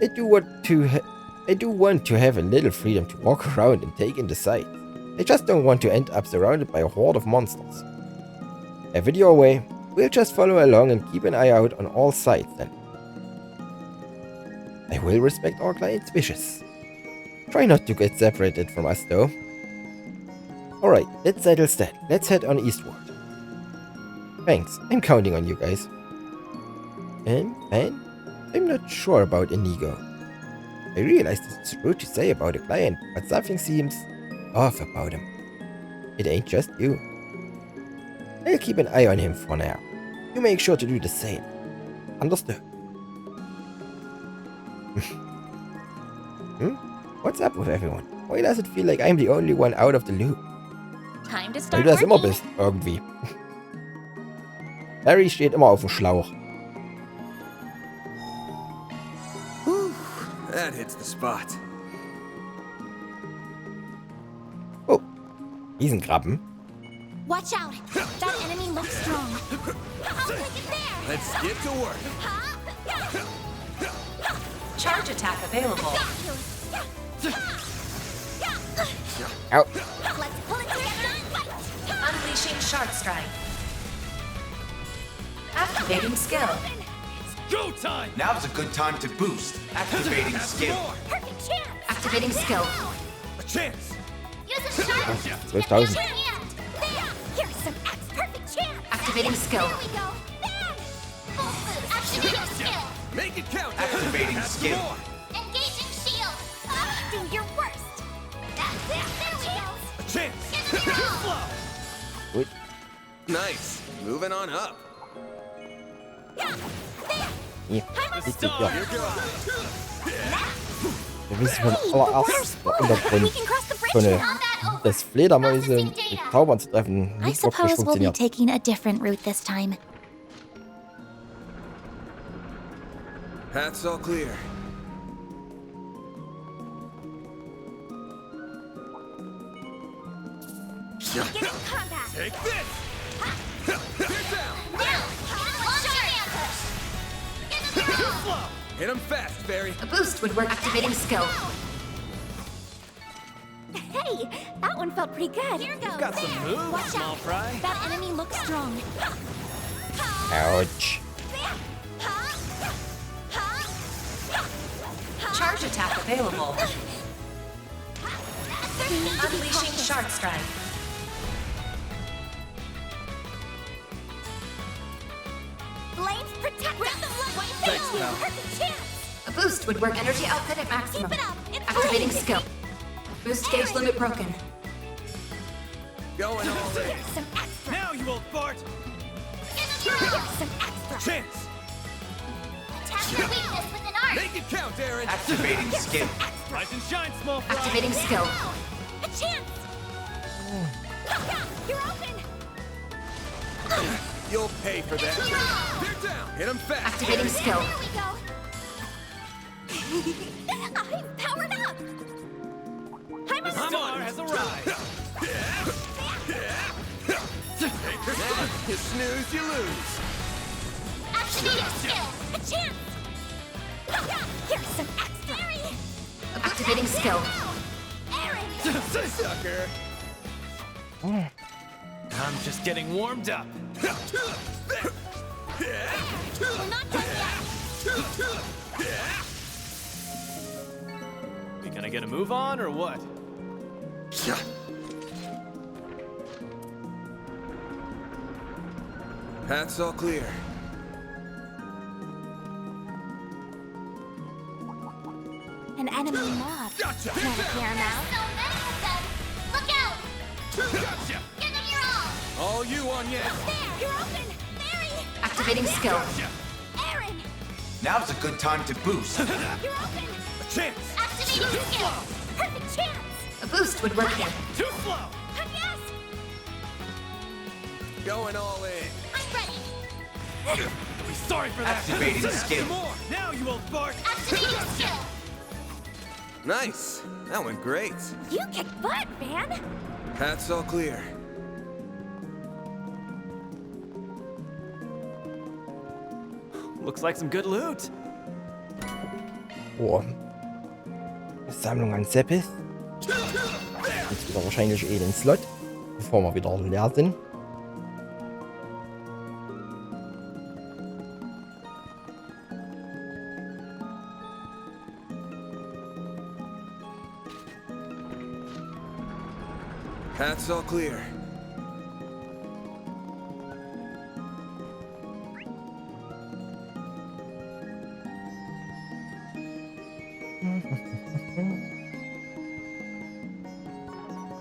I do want to have a little freedom to walk around and take in the sights. I just don't want to end up surrounded by a horde of monsters. Have it your way. We'll just follow along and keep an eye out on all sides then. I will respect our client's wishes. Try not to get separated from us though. Alright, let's settle that. Let's head on eastward. Thanks, I'm counting on you guys. And I'm not sure about Inigo. I realize it's rude to say about a client, but something seems off about him. It ain't just you. I'll keep an eye on him for now. You make sure to do the same. Understood? What's up with everyone? Why does it feel like I'm the only one out of the loop? Time to Weil start du das immer working. bist, irgendwie. Harry steht immer auf dem Schlauch. That hits the spot. Oh, Riesenkrabben. Watch out. That enemy looks strong. I'll take it there. Let's get to work. Charge attack available. Ow. Let's pull it together and fight. Unleashing Shark Strike. Activating skill. Go time! Now's a good time to boost. Activating skill. Perfect chance. Activating skill. A chance! Use a sharp. 12.000. There. Here's some perfect chance. Activating skill. There we go. There. Full boost. Activating skill. Make it count! Activating skill. Engaging shield. Do your worst. That's it. There we go. A chance! Give it your all. Gut. Nice. Moving on up. Hier, liegt ja. Wir wissen vom allerersten Untergrund dass Fledermäuse mit Zaubern zu treffen I nicht wirklich suppose we'll be funktioniert. taking a different route this time. Path's all clear. Get in combat. Take this! Hit him fast, Fairy. A boost would work. Activating skill. Hey, that one felt pretty good. Here goes. Got some moves, Watch small out. fry. That enemy looks strong. Ouch. Charge attack available. Unleashing Shark Strike. Blades protect us. Thanks, pal. Perfect chance. A boost would work. Energy output at maximum. Keep it up. It's Activating great. skill. Boost gauge limit broken. Going all in. Here's some extra. Now, you old fart! Here's some extra. Chance! Attack your weakness with an art. Make it count, Aaron. Activating skill. Rise and shine, small fry! Activating skill. A chance. You're open. You'll pay for that. They're down. Hit him fast. Activating skill. There we go. I'm powered up. I'm a Star has arrived! You snooze, you lose. activating skill. A chance. Here's some extra. Activating skill. Aaron. Sucker. I'm just getting warmed up. We're not done yet. We gonna get a move on or what? Path's all clear. An enemy mob. Gotcha! Not a paramount. So many of them. Look out! Gotcha! Give them your all! All you on yet? There, you're open. Barry. Activating skill. Aaron. Now's a good time to boost. You're open. A chance! Activating skill. Perfect chance. A boost would work here. Too slow! Yes. Going all in. I'm ready. You'll be sorry for that! Activating skill. More! Now, you old fart! Activating skill. Nice. That went great. You kick butt, man. Path's all clear. Looks like some good loot. Oh. Sammlung an Seppis. Jetzt wieder wahrscheinlich den Slot, bevor wir wieder leer sind. Path's all clear.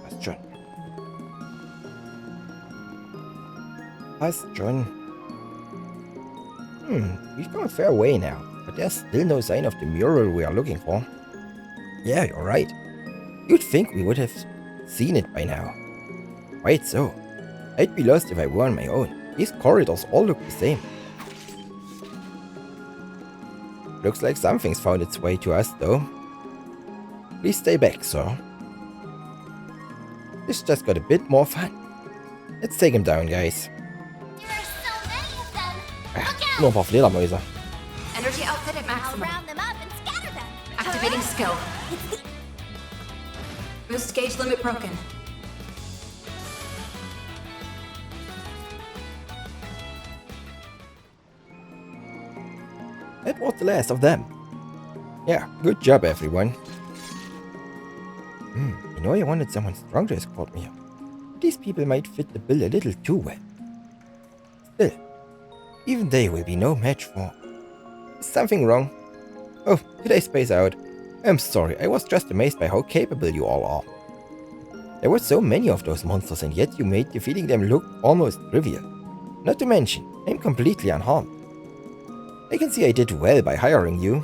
Passt schon. Passt schon. We've gone a fair way now, but there's still no sign of the mural we are looking for. Yeah, you're right. You'd think we would have seen it by now. Quite so. I'd be lost if I were on my own. These corridors all look the same. Looks like something's found its way to us, though. Please stay back, sir. This just got a bit more fun. Let's take him down, guys. Nur ein paar Fledermäuse. Energy output at maximum. Round them up and scatter them. Activating skill. Boost gauge limit broken. That was the last of them. Yeah, good job, everyone. You know, I wanted someone strong to escort me here. These people might fit the bill a little too well. Still, even they will be no match for... Is something wrong? Oh, did I space out? I'm sorry, I was just amazed by how capable you all are. There were so many of those monsters, and yet you made defeating them look almost trivial. Not to mention, I'm completely unharmed. I can see I did well by hiring you.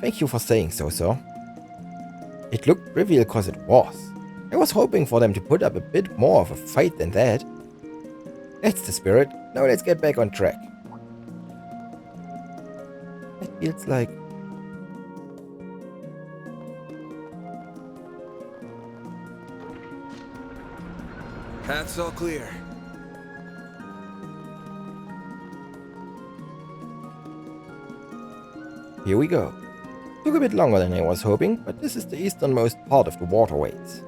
Thank you for saying so, sir. It looked trivial cause it was. I was hoping for them to put up a bit more of a fight than that. That's the spirit. Now let's get back on track. It feels like... Path's all clear. Here we go. Took a bit longer than I was hoping, but this is the easternmost part of the waterways.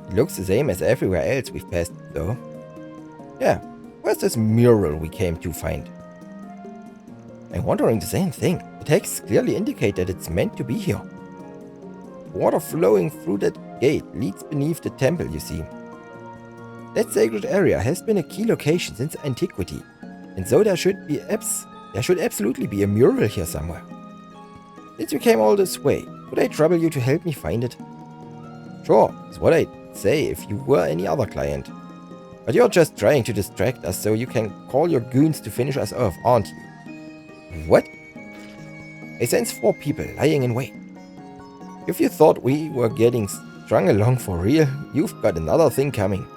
It looks the same as everywhere else we've passed, though. Yeah, where's this mural we came to find? I'm wondering the same thing. The texts clearly indicate that it's meant to be here. Water flowing through that gate leads beneath the temple, you see. That sacred area has been a key location since antiquity, and so there should absolutely be a mural here somewhere. Since you came all this way, would I trouble you to help me find it? Sure, is what I'd say if you were any other client. But you're just trying to distract us so you can call your goons to finish us off, aren't you? What? I sense 4 people lying in wait. If you thought we were getting strung along for real, you've got another thing coming.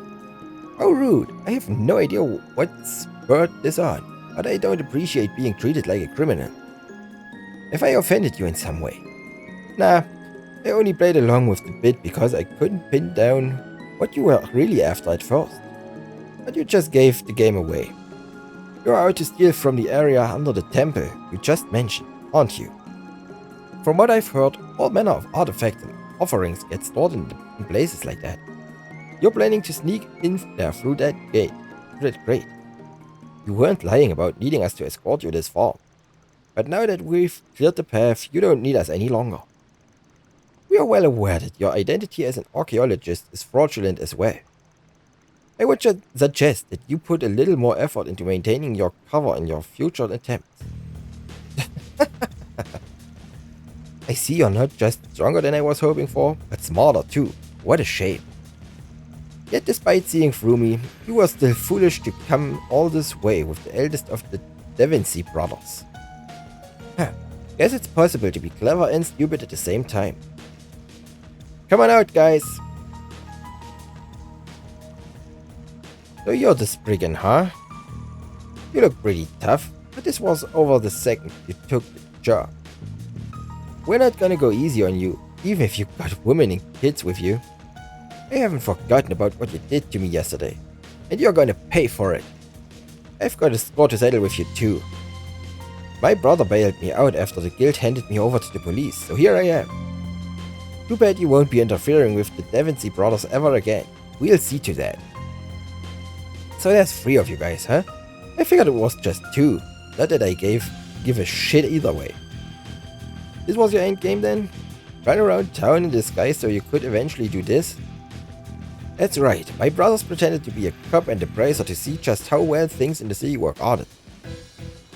How rude. I have no idea what spurred this on, but I don't appreciate being treated like a criminal. If I offended you in some way? Nah, I only played along with the bit because I couldn't pin down what you were really after at first. But you just gave the game away. You're out to steal from the area under the temple you just mentioned, aren't you? From what I've heard, all manner of artifacts and offerings get stored in places like that. You're planning to sneak in there through that gate. Great. You weren't lying about needing us to escort you this far. But now that we've cleared the path, you don't need us any longer. We are well aware that your identity as an archaeologist is fraudulent as well. I would just suggest that you put a little more effort into maintaining your cover in your future attempts. I see you're not just stronger than I was hoping for, but smarter too. What a shame. Yet despite seeing through me, you were still foolish to come all this way with the eldest of the Davinci brothers. Guess it's possible to be clever and stupid at the same time. Come on out, guys. So you're the brigand, huh? You look pretty tough, but this was over the second you took the job. We're not gonna go easy on you, even if you've got women and kids with you. I haven't forgotten about what you did to me yesterday, and you're gonna pay for it. I've got a score to settle with you too. My brother bailed me out after the guild handed me over to the police, so here I am. Too bad you won't be interfering with the Davinci brothers ever again. We'll see to that. So there's 3 of you guys, huh? I figured it was just 2. Not that I give a shit either way. This was your end game then? Run around town in disguise so you could eventually do this? That's right, my brothers pretended to be a cop and a bracer to see just how well things in the city were guarded.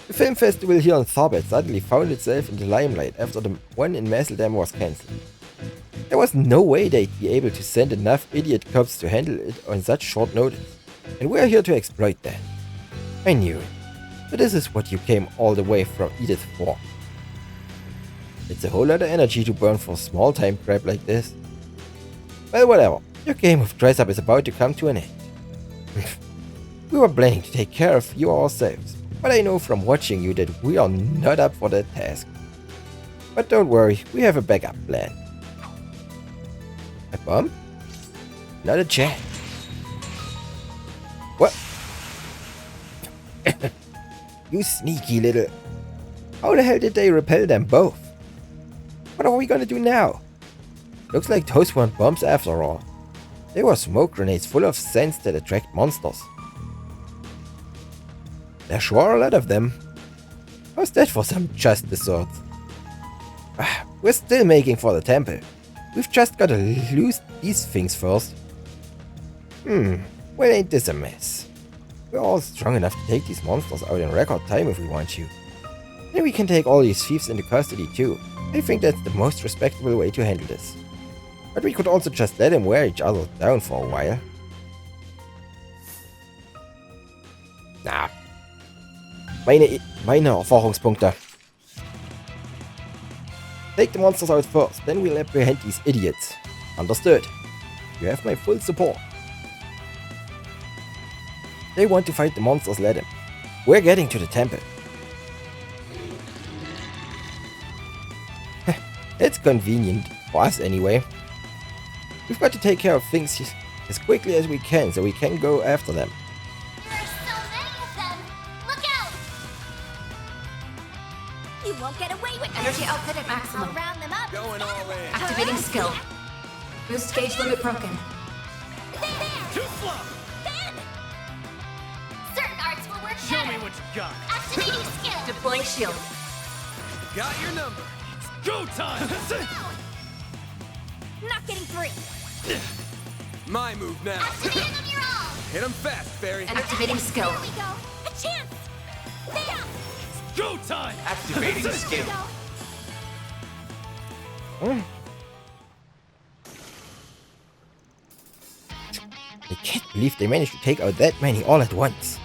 The film festival here in Tharbet suddenly found itself in the limelight after the one in Masseldam was cancelled. There was no way they'd be able to send enough idiot cops to handle it on such short notice, and we're here to exploit that. I knew it. But this is what you came all the way from Edith for. It's a whole lot of energy to burn for small time crap like this. Well, whatever. Your game of dress up is about to come to an end. We were planning to take care of you ourselves, but I know from watching you that we are not up for that task. But don't worry, we have a backup plan. A bomb? Not a chance. What? You sneaky little... How the hell did they repel them both? What are we gonna do now? Looks like those weren't bombs after all. They were smoke grenades full of scents that attract monsters. There sure are a lot of them. How's that for some just dessert? We're still making for the temple. We've just gotta lose these things first. Well, ain't this a mess? We're all strong enough to take these monsters out in record time if we want to. Then we can take all these thieves into custody too. I think that's the most respectable way to handle this. But we could also just let them wear each other down for a while. Na. Meine Erfahrungspunkte. Take the monsters out first, then we'll apprehend these idiots. Understood. You have my full support. They want to fight the monsters, let them. We're getting to the temple. It's convenient, for us anyway. We've got to take care of things as quickly as we can so we can go after them. There are so many of them! Look out! You won't get away with Energy this! output at maximum. I'll round them up! Going all in. Activating skill. Boost gauge limit broken. Too slow! Ben! Certain arts will work Show better! me what you got. Activating skill! Deploying shield. Got your number. Go time! Not getting through! My move now. Activating on your own! Hit him fast, Barry. Activating skill. There we go! A chance! There! Go time! Activating skill. I can't believe they managed to take out that many all at once.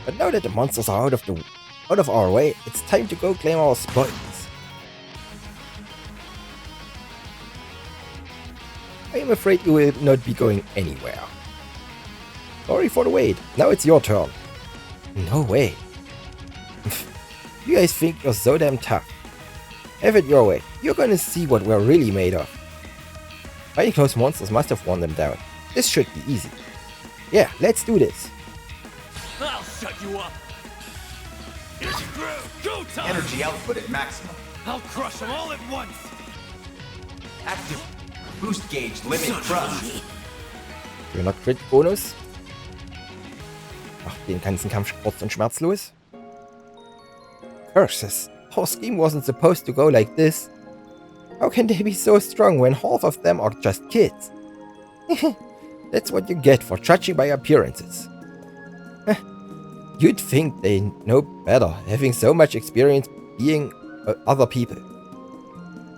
But now that the monsters are out of our way, it's time to go claim our spoils. I am afraid you will not be going anywhere. Sorry for the wait. Now it's your turn. No way. You guys think you're so damn tough. Have it your way. You're gonna see what we're really made of. Fighting those monsters must have worn them down. This should be easy. Yeah, let's do this. I'll shut you up! It's through! Go time! Energy output at maximum. I'll crush them all at once! Active. Boost gauge limit crushed. Schöner Crit-Bonus. Macht den ganzen Kampf kurz und schmerzlos. Curses. Our scheme wasn't supposed to go like this. How can they be so strong when half of them are just kids? That's what you get for judging by appearances. You'd think they know better, having so much experience being other people.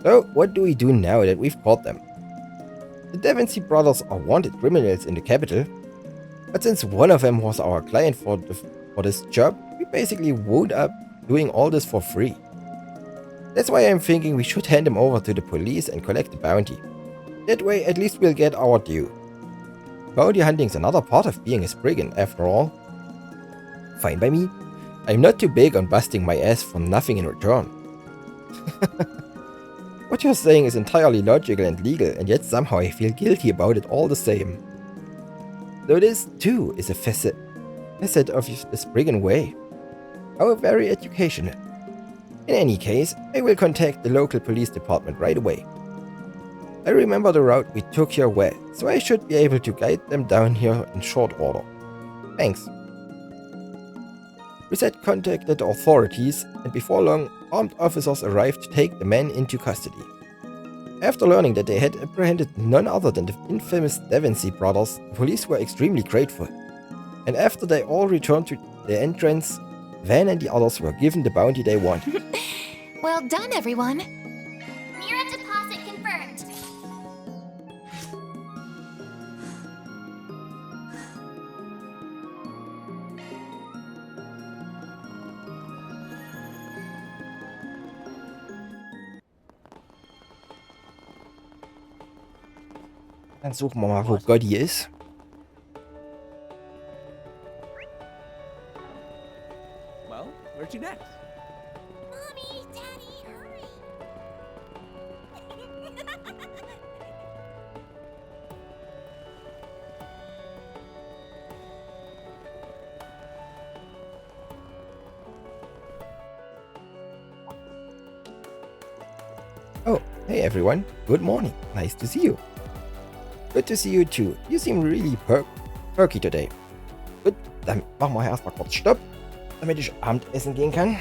So, what do we do now that we've caught them? The Devoncy brothers are wanted criminals in the capital, but since one of them was our client for this job, we basically wound up doing all this for free. That's why I'm thinking we should hand him over to the police and collect the bounty. That way at least we'll get our due. Bounty hunting's another part of being a brigand after all. Fine by me. I'm not too big on busting my ass for nothing in return. What you're saying is entirely logical and legal, and yet somehow I feel guilty about it all the same. Though this too is a facet of this brigand way. How very educational. In any case, I will contact the local police department right away. I remember the route we took here well, so I should be able to guide them down here in short order. Thanks. Reset contacted the authorities, and before long, armed officers arrived to take the men into custody. After learning that they had apprehended none other than the infamous Devoncy brothers, the police were extremely grateful. And after they all returned to their entrance, Van and the others were given the bounty they wanted. Well done, everyone. Mira deposit confirmed. Dann suchen wir mal, wo Gotti ist. Well, where'd you next? Mommy, Daddy, hurry! Oh, hey everyone. Good morning. Nice to see you. Good to see you too. You seem really perky today. Gut, dann machen wir erstmal kurz Stopp, damit ich Abendessen gehen kann.